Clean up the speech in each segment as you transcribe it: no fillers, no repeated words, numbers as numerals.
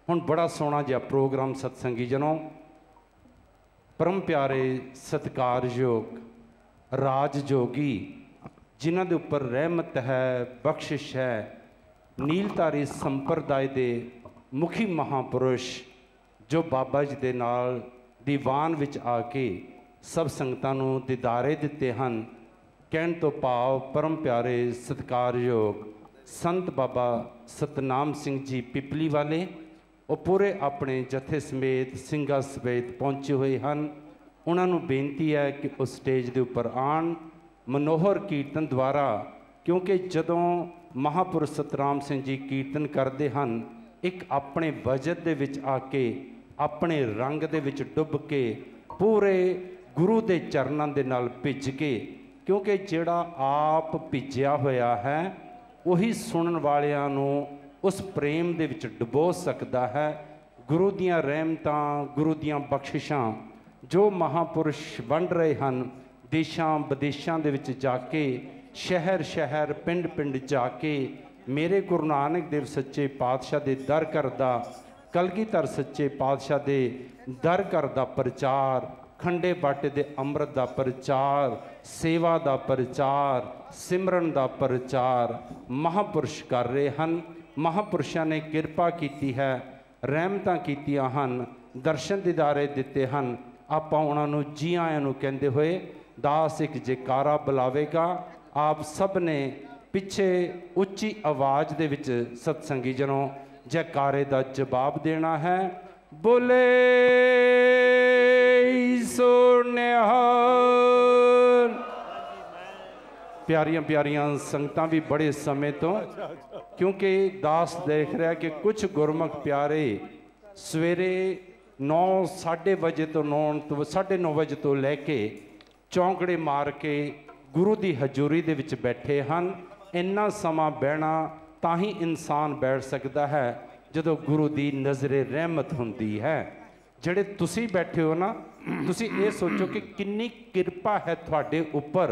हुण बड़ा सोहना जिहा प्रोग्राम सतसंगी जनों, परम प्यारे सत्कारयोग राज जोगी जिन्हां दे उपर रहमत है, बख्शिश है, नीलधारी संप्रदाय दे मुखी महापुरुष जो बाबा जी दे नाल दीवान विच आके सब संगतां नूं दीदारे दिते हन। कहण तो भाव परम प्यारे सत्कारयोग संत बाबा सतनाम सिंह जी पिपली वाले वो पूरे अपने जथे समेत सिंघा समेत पहुँचे हुए हैं। उन्होंने बेनती है कि उस स्टेज के उपर आन मनोहर कीर्तन द्वारा, क्योंकि जदों महापुरुष सतराम सिंह जी कीर्तन करते हैं एक अपने बजट दे विच आके अपने रंग दे विच डुब के पूरे गुरु के चरणों के नाल भिज के, क्योंकि जिहड़ा आप भिजिया होया है वही सुनन वालियां नूं उस प्रेम दे विच डुबो सकता है। गुरु दियां रहमतां, गुरु दियां बख्शिशां जो महापुरुष वंड रहे हैं देशां विदेशां दे विच जाके, शहर शहर पिंड पिंड जाके मेरे गुरु नानक देव सच्चे पातशाह दे दर करदा, कलगीधर सच्चे पातशाह दे दर करदा प्रचार, खंडे बाटे दे अमृत दा प्रचार, सेवा दा प्रचार, सिमरन दा प्रचार महापुरुष कर रहे हैं। महापुरुषों ने किरपा की है, रहमतां कीतियां हन, दर्शन दीदारे दिते हैं। आपां उन्हां नूं जी आयां नूं कहंदे होए दास एक जयकारा बुलावेगा। आप सब ने पिछे उच्ची आवाज़ दे विच सतसंगी जनों जयकारे दा जवाब देना है। बोले सो निहाल। प्यारियां प्यारियां संगतां भी बड़े समय तो, क्योंकि दास देख रहा कि कुछ गुरमुख प्यारे सवेरे 9 साढ़े बजे तो 9:30 बजे तो लैके चौंकड़े मार के गुरु की हजूरी दे विच बैठे हैं। इन्ना समा बहना तां ही इंसान बैठ सकता है जदों गुरु की नज़रे रहमत हुंदी है। जिहड़े तुसी बैठे हो ना, तुसी ये सोचो कि किन्नी किरपा है तुहाडे उपर,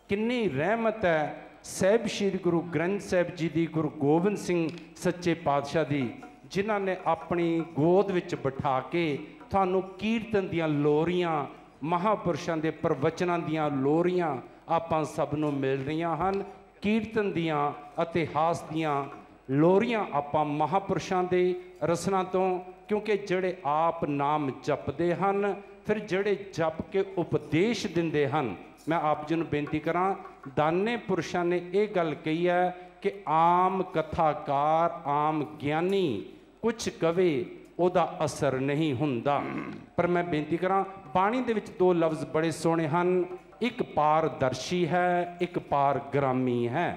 किन्नी रहमत है साहिब श्री गुरु ग्रंथ साहिब जी की, गुरु गोबिंद सिंह सच्चे पातशाह की, जिन्हां ने अपनी गोद विच बिठा के थानू कीर्तन दियां लोरियां, महापुरुषों के प्रवचनां दियां लोरियां आपां सब नूं मिल रहीआं हन। कीर्तन दियां इतिहास दियां लोरियां आपां महापुरुषों के रसना तो, क्योंकि जिहड़े आप नाम जपदे हन फिर जिहड़े जप के उपदेश दिंदे हन। मैं आप जी नूं बेनती करां, दाने पुरुषों ने यह गल कही है कि आम कथाकार, आम ज्ञानी कुछ कवे उहदा असर नहीं हुंदा। पर मैं बेनती करां, बाणी दे विच 2 लफ्ज़ बड़े सोहणे हन, एक पारदर्शी है, एक पारग्रामी है।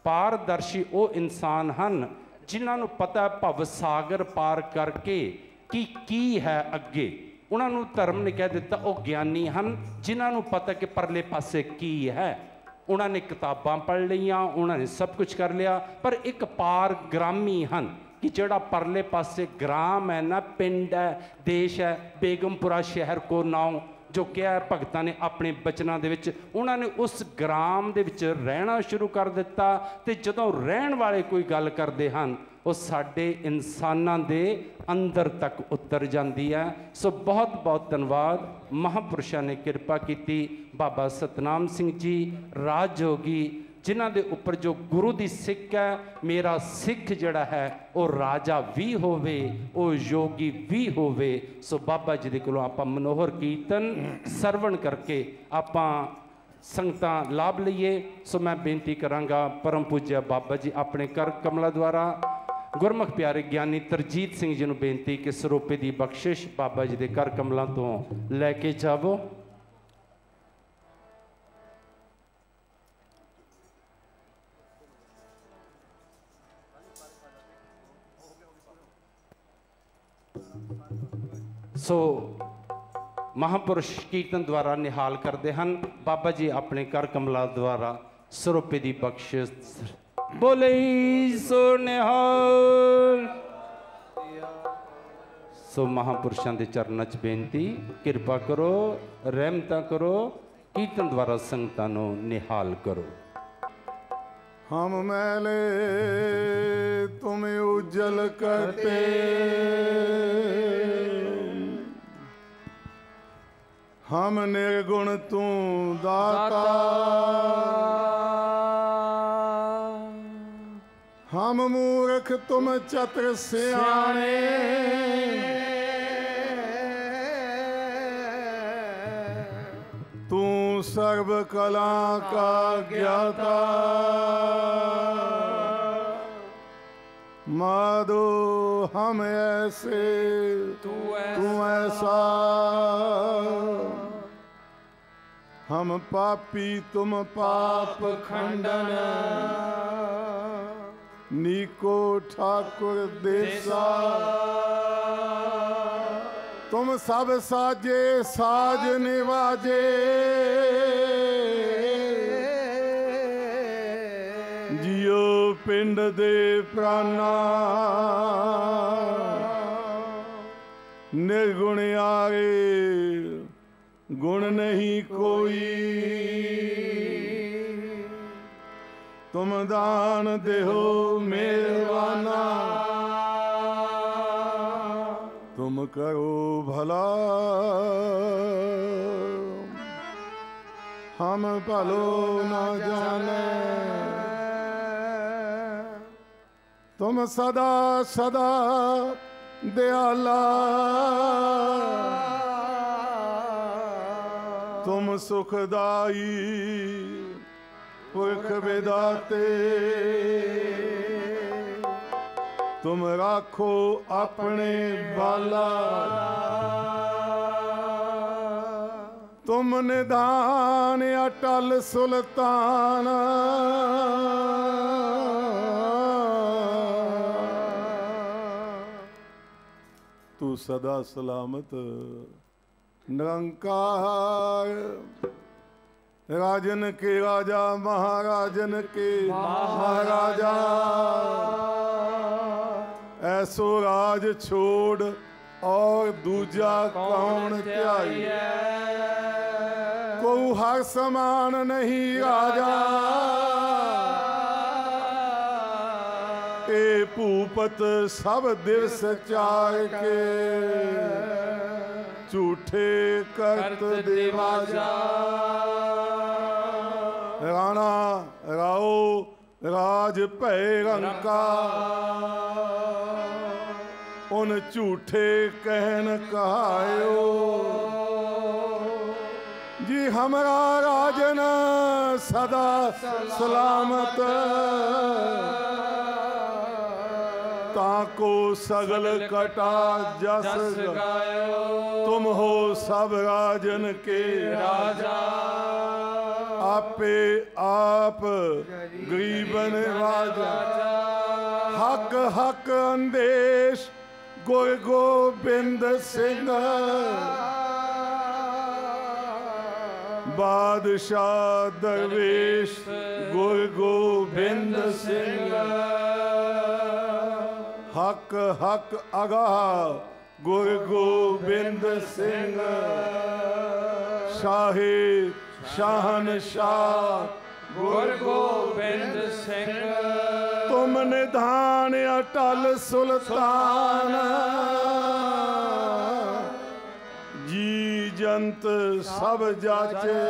पारदर्शी वो इंसान हन जिन्हां नूं पता है भव सागर पार करके की है अगे। उन्होंने धर्म ने कह दिता वो ज्ञानी हन जिन्हां नूं पता कि परले पासे की है। उन्होंने किताबां पढ़ लियां, उन्होंने सब कुछ कर लिया, पर एक पारग्रामी हन कि जिहड़ा परले पासे ग्राम है ना, पिंड है, देश है, बेगमपुरा शहर को नाम जो क्या है भगतां ने अपने बचनां दे विच उन्होंने उस ग्राम दे विच रहना शुरू कर दिता। ते जदों रहन वाले कोई गल करते हैं वो साडे इंसानां दे अंदर तक उतर जाती है। सो बहुत बहुत धन्यवाद। महापुरुषों ने कृपा की, बाबा सतनाम सिंह जी राजयोगी जिन्हां दे उपर जो गुरु की सिख है, मेरा सिख जिहड़ा है वो राजा भी होवे, वो योगी भी होवे। सो बाबा जी दे कोलों आपां मनोहर कीर्तन सरवण करके आपां संगतां लाभ लईए। सो मैं बेनती करांगा परम पूज्य बाबा जी अपने कर कमला द्वारा गुरमुख प्यारे ज्ञानी तरजीत सिंह जी नूं बेनती कि सरोपे की बख्शिश बाबा जी के कर कमलों तो लैके जावो। सो महापुरुष कीर्तन द्वारा निहाल करते हैं। बाबा जी अपने कर कमला द्वारा सरोपे की बख्शिश। बोले सो निहाल। सो महापुरुषों के चरणों च बेनती, कृपा करो, रहमत करो, कीर्तन द्वारा संगतां नूं निहाल करो। हम मैले तुम उज्जल करते, हम निर्गुण तू दाता, हम मूर्ख तुम चतुर सियाणे, तू सर्व कला का ज्ञाता, माधो हम ऐसे तू ऐसा, हम पापी तुम पाप खंडन, नीको ठाकुर देसा, तुम सब साजे साज निवाजे, जियो पिंड दे प्राणा, निर्गुण आरे गुण नहीं कोई, तुम दान देहो मेहरबाना, तुम करो भला, हम भलो न जाने, तुम सदा सदा दयाला, तुम सुखदाई पुरख विदाते, तुम राखो अपने बाला, तुम निधान अटल सुल्तान, तू सदा सलामत निरंकार, राजन के राजा महाराजन के महाराजा, ऐसो राज छोड़ और दूजा कौन त्याई, को हर समान नहीं राजा, ए भूपत सब दिवस चार के, झूठे करत दिवाजा, राणा राओ राज भय रंका, उन झूठे कहन कहायो, जी हमारा राजन सदा सलामत, ताको सगल कटा जस गायो, तुम हो सब राजन के राजा, आपे आप गरीबन राजा, हक हक अंदेश गुर गोबिंद सिंह, बादशाह दरवेश गुर गोबिंद सिंह, हक हक आगाह गुर गोबिंद सिंह, शाहे शाहनशाह गुर गोबिंद सिंह, तुम निधान अटल सुल्तान, जी जंत सब जाचे,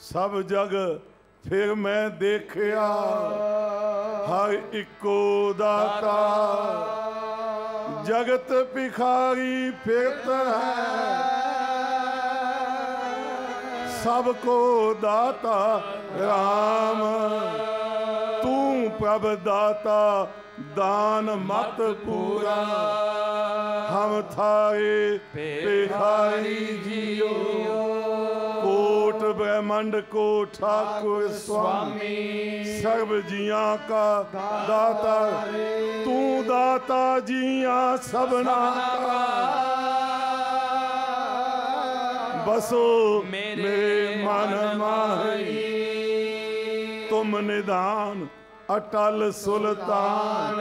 सब जग फिर मैं देखिया, हर इको दाता, जगत भिखारी फिरत है, सबको दाता राम, तू प्रभ दाता दान मत पूरा, हम थारे भिखारी जियो, कोट ब्रह्मंड को ठाकुर स्वामी, सर्व जिया का दाता, तू दाता जिया सबना का, बसो मेरे मन माही, तुम निधान अटल सुल्तान,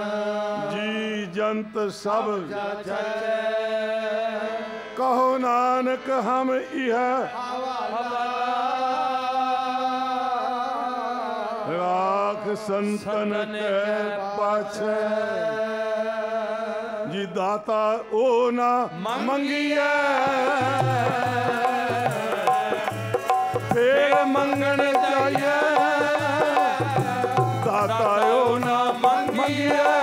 जी जंत सब कहो नानक हम इह लाख संतन के पाछे जी दाता ओ ना मंगिया फिर मंगन चाहिए दाता ओ ना मंगिया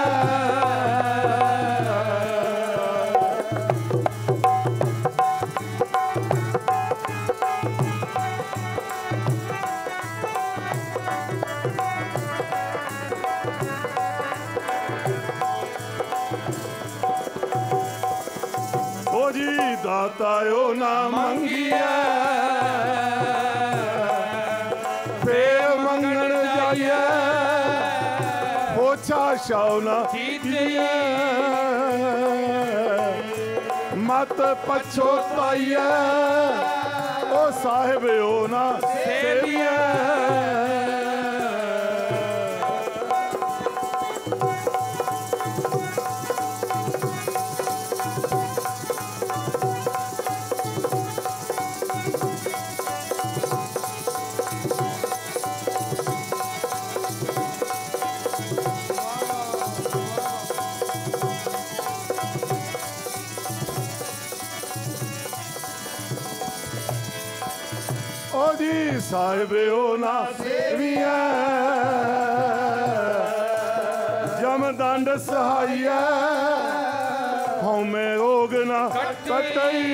दाता ओ ना मंगिया फिर मंगन जाइए पोछा शावना मत पछोताइए ओ साहिब ओ ना सेविए साहिब ओ ना सेविया जमदंड सहाइया हमें रोग ना कटई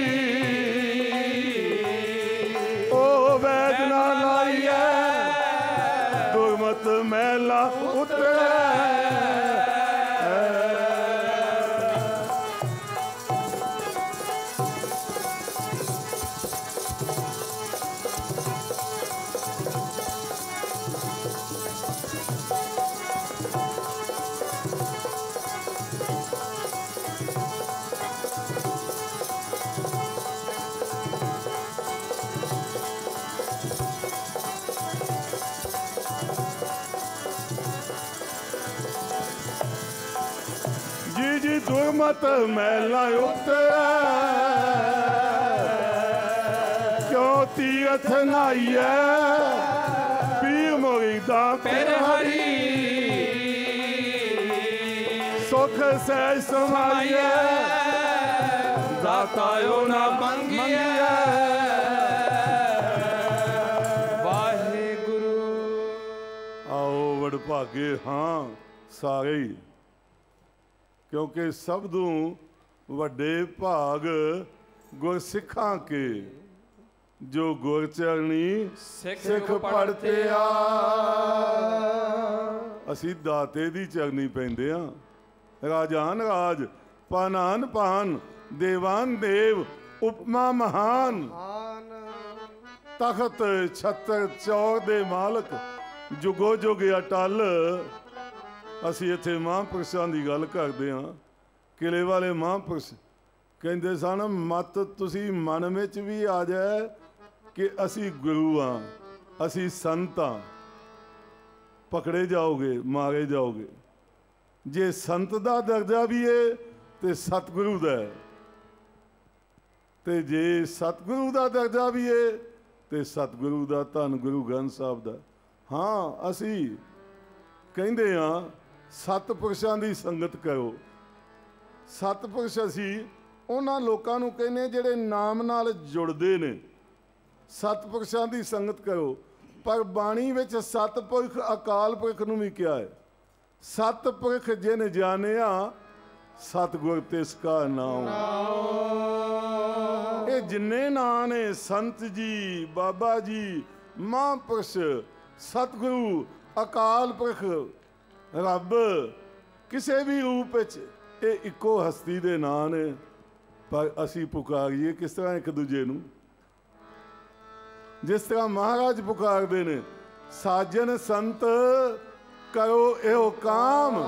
ओ वैद ना लाइया दुर्मत मैला उतरे दुर्मत मैला उतरे क्यों तीरथ नाइए पीर मुरीदा फिर हरी सुख से समाइए दातायो ना मंगिए वाहेगुरु आओ वडभागे हाँ सारे ही क्योंकि सब तू वड्डे भाग गुरसिखां के जो गुरचरणी सिख पढ़ते आ असी दाते दी चरनी पैंदे आ राजान राज पानान पान देवान देव उपमा महान तखत छत्र चौर दे मालक जुगो जुग अटल ਅਸੀਂ ਇੱਥੇ ਮਹਾਂਪੁਰਸ਼ਾਂ ਦੀ ਗੱਲ ਕਰਦੇ ਹਾਂ ਕਿਲੇ ਵਾਲੇ ਮਹਾਂਪੁਰਸ਼ ਕਹਿੰਦੇ ਸਨ ਮਤ ਤੁਸੀਂ ਮਨ ਵਿੱਚ ਵੀ ਆ ਜਾਏ ਕਿ ਅਸੀਂ ਗੁਰੂ ਹਾਂ ਅਸੀਂ ਸੰਤ ਹਾਂ ਪਕੜੇ ਜਾਓਗੇ ਮਾਰੇ ਜਾਓਗੇ ਜੇ ਸੰਤ ਦਾ ਦਰਜਾ ਵੀ ਹੈ ਤੇ ਸਤਿਗੁਰੂ ਦਾ ਹੈ ਤੇ ਜੇ ਸਤਿਗੁਰੂ ਦਾ ਦਰਜਾ ਵੀ ਹੈ ਤੇ ਸਤਿਗੁਰੂ ਦਾ ਧੰਨ ਗੁਰੂ ਗ੍ਰੰਥ ਸਾਹਿਬ ਦਾ ਹਾਂ ਅਸੀਂ ਕਹਿੰਦੇ ਹਾਂ सतपुरुषों की संगत करो सतपुरुष असी उन्होंने लोगों को कहने जिहड़े नाम नाल जुड़ते ने सतपुरुषों की संगत करो पर बाणी विच सतपुरख अकाल पुरख नूं भी कहा है सतपुरख जिन जानिया सतगुर तिसका नाम ये जिन्ने नाम ने संत जी बाबा जी महापुरुष सतगुरु अकाल पुरख रब किसी भी रूप ये इको हस्ती दे नाम ने पर असी पुकारिए किस तरह एक दूजे नूं जिस तरह महाराज पुकारते ने साजन संत करो यो काम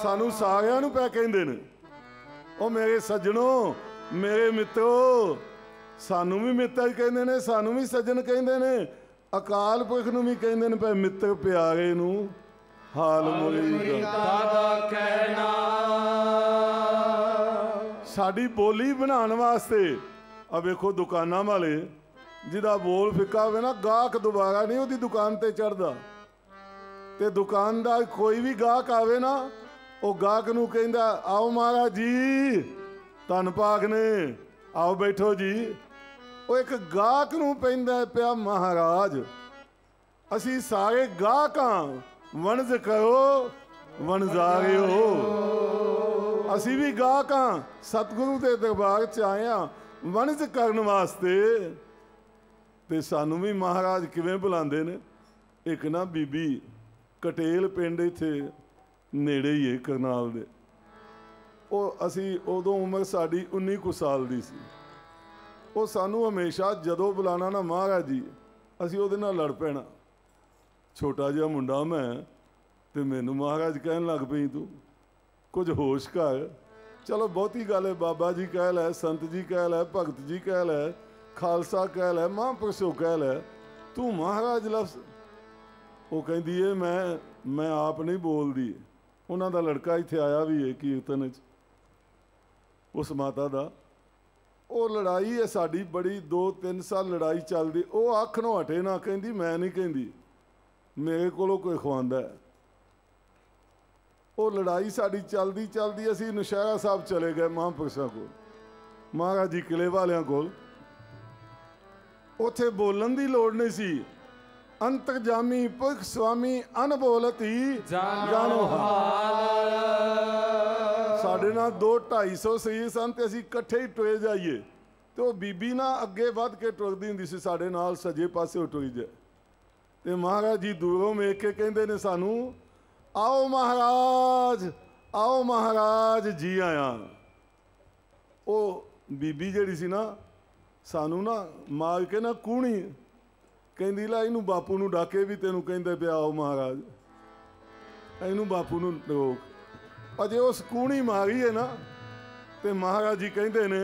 सानू सारियां नूं पै कहंदे ने ओ मेरे सज्जनों मेरे मित्रो सानू भी मित्र कहंदे ने सानू भी सज्जन कहंदे ने अकाल पुरख नूं भी कहंदे ने पै मित्र प्यारे नूं हाल मुरीदा कहना साडी बोली बनाने वास्ते अब देखो दुकाना वाले जिदा बोल फिका होवे ना गाहक दोबारा नहीं उहदी दुकान ते चढ़दा ਤੇ ਦੁਕਾਨਦਾਰ ਕੋਈ ਵੀ ਗਾਹਕ ਆਵੇ ਨਾ, ਉਹ ਗਾਹਕ ਨੂੰ ਕਹਿੰਦਾ ਆਓ ਮਹਾਰਾਜ ਜੀ, ਧੰਨ ਭਾਗ ਨੇ, ਆਓ ਬੈਠੋ ਜੀ। ਉਹ ਇੱਕ ਗਾਹਕ ਨੂੰ ਪੈਂਦਾ ਪਿਆ ਮਹਾਰਾਜ, ਅਸੀਂ ਸਾਰੇ ਗਾਹਕਾਂ, ਵਣਜ ਕਰੋ ਵਣਜਾਰਿਓ। ਅਸੀਂ ਵੀ ਗਾਹਕਾਂ, ਸਤਿਗੁਰੂ ਦੇ ਦਰਬਾਰ 'ਚ ਆਏ ਹਾਂ ਵਣਜ ਕਰਨ ਵਾਸਤੇ। ਤੇ ਸਾਨੂੰ ਵੀ ਮਹਾਰਾਜ ਕਿਵੇਂ ਬੁਲਾਉਂਦੇ ਨੇ। ਇੱਕ ਨਾ ਬੀਬੀ ਕਟੇਲ ਪਿੰਡ ਇੱਥੇ ਨੇੜੇ ਹੀ ਹੈ ਕਰਨਾਲ ਦੇ, ਉਹ ਅਸੀਂ ਉਦੋਂ ਉਮਰ ਸਾਡੀ 19 ਕੁ ਸਾਲ ਦੀ ਸੀ। ਉਹ ਸਾਨੂੰ ਹਮੇਸ਼ਾ ਜਦੋਂ ਬੁਲਾਣਾ ਨਾ ਮਹਾਰਾਜ ਜੀ, ਅਸੀਂ ਉਹਦੇ ਨਾਲ ਲੜ ਪੈਣਾ। ਛੋਟਾ ਜਿਹਾ ਮੁੰਡਾ ਮੈਂ, ਤੇ ਮੈਨੂੰ ਮਹਾਰਾਜ ਕਹਿਣ ਲੱਗ ਪਈ ਤੂੰ ਕੁਝ ਹੋਸ਼ ਕਰ। ਚਲੋ ਬਹੁਤੀ ਗੱਲ ਹੈ, ਬਾਬਾ ਜੀ ਕਹਿ ਲੈ, ਸੰਤ ਜੀ ਕਹਿ ਲੈ, ਭਗਤ ਜੀ ਕਹਿ ਲੈ, ਖਾਲਸਾ ਕਹਿ ਲੈ, ਮਹਾਂਪੁਰਸ਼ੋ ਕਹਿ ਲੈ, ਤੂੰ ਮਹਾਰਾਜ ਲਫ਼ਜ਼। ਉਹ ਕਹਿੰਦੀ ਏ ਮੈਂ ਆਪ ਨਹੀਂ ਬੋਲਦੀ। ਉਹਨਾਂ ਦਾ ਲੜਕਾ ਇੱਥੇ ਆਇਆ ਵੀ ਹੈ ਕੀਰਤਨ 'ਚ, ਉਸ ਮਾਤਾ ਦਾ। ਉਹ ਲੜਾਈ ਹੈ ਸਾਡੀ ਬੜੀ, 2-3 ਸਾਲ ਲੜਾਈ ਚੱਲਦੀ। ਉਹ ਅੱਖ ਨੂੰ ਹਟੇ ਨਾ, ਕਹਿੰਦੀ ਮੈਂ ਨਹੀਂ ਕਹਿੰਦੀ, ਮੇਰੇ ਕੋਲੋਂ ਕੋਈ ਖਵਾਉਂਦਾ। ਉਹ ਲੜਾਈ ਸਾਡੀ ਚੱਲਦੀ ਚੱਲਦੀ ਅਸੀਂ ਨੌਸ਼ਹਿਰਾ ਸਾਹਿਬ ਚਲੇ ਗਏ ਮਹਾਂਪੁਰਸ਼ਾਂ ਕੋਲ, ਮਹਾਰਾਜ ਜੀ ਕਿਲੇ ਵਾਲਿਆਂ ਕੋਲ। ਉੱਥੇ ਬੋਲਣ ਦੀ ਲੋੜ ਨਹੀਂ ਸੀ। ਅੰਤਰਜਾਮੀ ਪੁਰਖ ਸੁਆਮੀ ਅਨਬੋਲਤੀ ਜਾਣੋ ਹਾਲ। ਸਾਡੇ ਨਾਲ 200-250 ਸਰੀਰ ਸਨ ਤੇ ਅਸੀਂ ਇਕੱਠੇ ਹੀ ਟੁਰੇ ਜਾਈਏ। ਤੇ ਉਹ ਬੀਬੀ ਨਾ ਅੱਗੇ ਵੱਧ ਕੇ ਟੁਰਦੀ ਹੁੰਦੀ ਸੀ ਸਾਡੇ ਨਾਲ, ਸੱਜੇ ਪਾਸੇ ਟੁਰੀ ਜਾਏ। ਤੇ ਮਹਾਰਾਜ ਜੀ ਦੂਰੋਂ ਵੇਖ ਕੇ ਕਹਿੰਦੇ ਨੇ ਸਾਨੂੰ, ਆਓ ਮਹਾਰਾਜ, ਆਓ ਮਹਾਰਾਜ, ਜੀ ਆਇਆਂ। ਉਹ ਬੀਬੀ ਜਿਹੜੀ ਸੀ ਨਾ, ਸਾਨੂੰ ਨਾ ਮਾਰ ਕੇ ਨਾ ਕੂਹਣੀ, ਕਹਿੰਦੀ ਲੈ ਇਹਨੂੰ ਬਾਪੂ ਨੂੰ ਡਾਕੇ ਵੀ ਤੈਨੂੰ ਕਹਿੰਦੇ ਪਿਆ ਆਓ ਮਹਾਰਾਜ, ਇਹਨੂੰ ਬਾਪੂ ਨੂੰ ਰੋਕ। ਅਜੇ ਉਸ ਕੂਹਣੀ ਮਾਰੀ ਹੈ ਨਾ, ਤੇ ਮਹਾਰਾਜ ਜੀ ਕਹਿੰਦੇ ਨੇ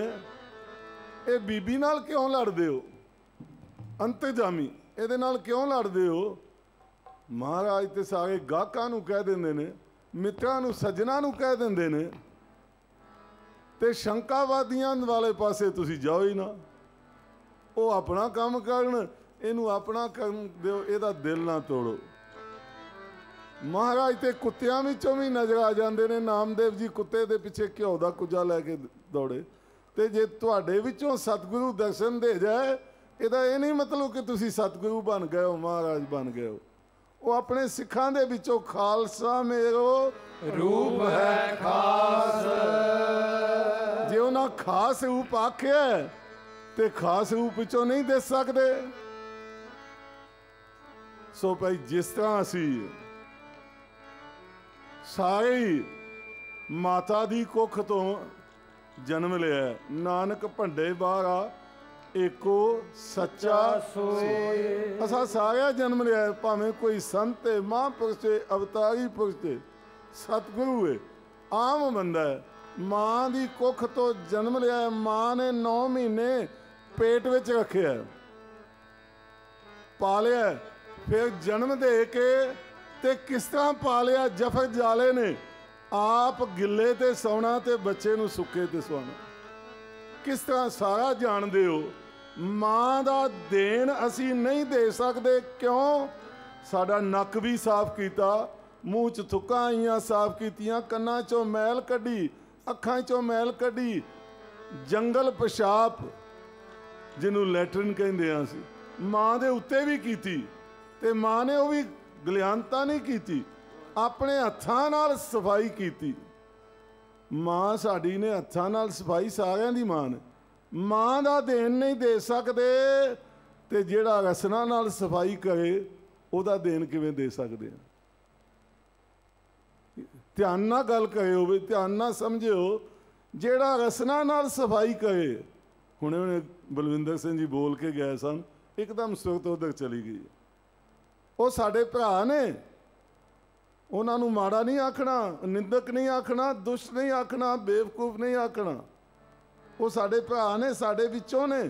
ਇਹ ਬੀਬੀ ਨਾਲ ਕਿਉਂ ਲੜਦੇ ਹੋ ਅੰਤਰਜਾਮੀ, ਇਹਦੇ ਨਾਲ ਕਿਉਂ ਲੜਦੇ ਹੋ। ਮਹਾਰਾਜ ਤੇ ਸਾਰੇ ਗਾਹਕਾਂ ਨੂੰ ਕਹਿ ਦਿੰਦੇ ਨੇ, ਮਿੱਤਰਾਂ ਨੂੰ, ਸੱਜਣਾ ਨੂੰ ਕਹਿ ਦਿੰਦੇ ਨੇ, ਤੇ ਸ਼ੰਕਾਵਾਦੀਆਂ ਵਾਲੇ ਪਾਸੇ ਤੁਸੀਂ ਜਾਓ ਹੀ ਨਾ। ਉਹ ਆਪਣਾ ਕੰਮ ਕਰਨ, ਇਹਨੂੰ ਆਪਣਾ ਕਰਨ ਦਿਓ, ਇਹਦਾ ਦਿਲ ਨਾ ਤੋੜੋ। ਮਹਾਰਾਜ ਤੇ ਕੁੱਤਿਆਂ ਵਿੱਚੋਂ ਵੀ ਨਜ਼ਰ ਆ ਜਾਂਦੇ ਨੇ। ਨਾਮਦੇਵ ਜੀ ਕੁੱਤੇ ਦੇ ਪਿੱਛੇ ਘਿਓ ਦਾ ਕੁੱਜਾ ਲੈ ਕੇ ਦੌੜੇ। ਤੇ ਜੇ ਤੁਹਾਡੇ ਵਿੱਚੋਂ ਸਤਿਗੁਰੂ ਦਰਸ਼ਨ ਦੇ ਜਾਏ, ਇਹਦਾ ਇਹ ਨਹੀਂ ਮਤਲਬ ਕਿ ਤੁਸੀਂ ਸਤਿਗੁਰੂ ਬਣ ਗਏ ਹੋ, ਮਹਾਰਾਜ ਬਣ ਗਏ ਹੋ। ਉਹ ਆਪਣੇ ਸਿੱਖਾਂ ਦੇ ਵਿੱਚੋਂ ਖਾਲਸਾ ਮੇਰੋ ਰੂਪ ਹੈ ਖਾਸ। ਜੇ ਉਹਨਾਂ ਖਾਸ ਰੂਪ ਆਖਿਆ ਤੇ ਖਾਸ ਰੂਪ ਵਿੱਚੋਂ ਨਹੀਂ ਦਿਸ ਸਕਦੇ। ਸੋ ਭਾਈ ਜਿਸ ਤਰ੍ਹਾਂ ਅਸੀਂ ਸਾਰੇ ਮਾਤਾ ਦੀ ਕੁੱਖ ਤੋਂ ਜਨਮ ਲਿਆ, ਨਾਨਕ ਭੰਡੇ ਬਾਹਰਾ ਏਕੋ ਸੱਚਾ ਸੋਏ। ਅਸਾਂ ਸਾਰਿਆਂ ਜਨਮ ਲਿਆ, ਭਾਵੇਂ ਕੋਈ ਸੰਤ ਹੈ, ਮਹਾਂਪੁਰਸ਼ ਹੈ, ਅਵਤਾਰੀ ਪੁਰਸ਼ ਹੈ, ਸਤਿਗੁਰੂ ਹੈ, ਆਮ ਬੰਦਾ ਹੈ, ਮਾਂ ਦੀ ਕੁੱਖ ਤੋਂ ਜਨਮ ਲਿਆ। ਮਾਂ ਨੇ 9 ਮਹੀਨੇ ਪੇਟ ਵਿੱਚ ਰੱਖਿਆ, ਪਾਲਿਆ, ਫਿਰ ਜਨਮ ਦੇ ਕੇ ਤੇ ਕਿਸ ਤਰ੍ਹਾਂ ਪਾਲਿਆ। ਜਫਰ ਜਾਲੇ ਨੇ ਆਪ ਗਿੱਲੇ ਤੇ ਸੌਣਾ ਤੇ ਬੱਚੇ ਨੂੰ ਸੁੱਕੇ ਤੇ ਸੌਣਾ, ਕਿਸ ਤਰ੍ਹਾਂ ਸਾਰਾ ਜਾਣਦੇ ਹੋ। ਮਾਂ ਦਾ ਦੇਣ ਅਸੀਂ ਨਹੀਂ ਦੇ ਸਕਦੇ। ਕਿਉਂ? ਸਾਡਾ ਨੱਕ ਵੀ ਸਾਫ਼ ਕੀਤਾ, ਮੂੰਹ 'ਚ ਥੁੱਕਾਂ ਆਈਆਂ ਸਾਫ਼ ਕੀਤੀਆਂ, ਕੰਨਾਂ 'ਚੋਂ ਮੈਲ ਕੱਢੀ, ਅੱਖਾਂ 'ਚੋਂ ਮੈਲ ਕੱਢੀ, ਜੰਗਲ ਪਿਸ਼ਾਬ ਜਿਹਨੂੰ ਲੈਟਰਨ ਕਹਿੰਦੇ ਆ ਅਸੀਂ, ਮਾਂ ਦੇ ਉੱਤੇ ਵੀ ਕੀਤੀ। ਤੇ ਮਾਂ ਨੇ ਉਹ ਵੀ ਗਲਿਆਨਤਾ ਨਹੀਂ ਕੀਤੀ, ਆਪਣੇ ਹੱਥਾਂ ਨਾਲ ਸਫਾਈ ਕੀਤੀ। ਮਾਂ ਸਾਡੀ ਨੇ ਹੱਥਾਂ ਨਾਲ ਸਫਾਈ, ਸਾਰਿਆਂ ਦੀ ਮਾਂ ਨੇ। ਮਾਂ ਦਾ ਦੇਣ ਨਹੀਂ ਦੇ ਸਕਦੇ ਤੇ ਜਿਹੜਾ ਰਸਨਾ ਨਾਲ ਸਫਾਈ ਕਰੇ ਉਹਦਾ ਦੇਣ ਕਿਵੇਂ ਦੇ ਸਕਦੇ ਆ। ਧਿਆਨ ਨਾਲ ਗੱਲ ਕਰੇ ਹੋਵੇ, ਧਿਆਨ ਨਾਲ ਸਮਝਿਓ। ਜਿਹੜਾ ਰਸਨਾ ਨਾਲ ਸਫਾਈ ਕਰੇ, ਹੁਣੇ ਬਲਵਿੰਦਰ ਸਿੰਘ ਜੀ ਬੋਲ ਕੇ ਗਏ ਸਨ, ਇੱਕਦਮ ਸੁਰਤ ਉਧਰ ਚਲੀ ਗਈ। ਉਹ ਸਾਡੇ ਭਰਾ ਨੇ, ਉਹਨਾਂ ਨੂੰ ਮਾੜਾ ਨਹੀਂ ਆਖਣਾ, ਨਿੰਦਕ ਨਹੀਂ ਆਖਣਾ, ਦੁਸ਼ਟ ਨਹੀਂ ਆਖਣਾ, ਬੇਵਕੂਫ ਨਹੀਂ ਆਖਣਾ। ਉਹ ਸਾਡੇ ਭਰਾ ਨੇ, ਸਾਡੇ ਵਿੱਚੋਂ ਨੇ।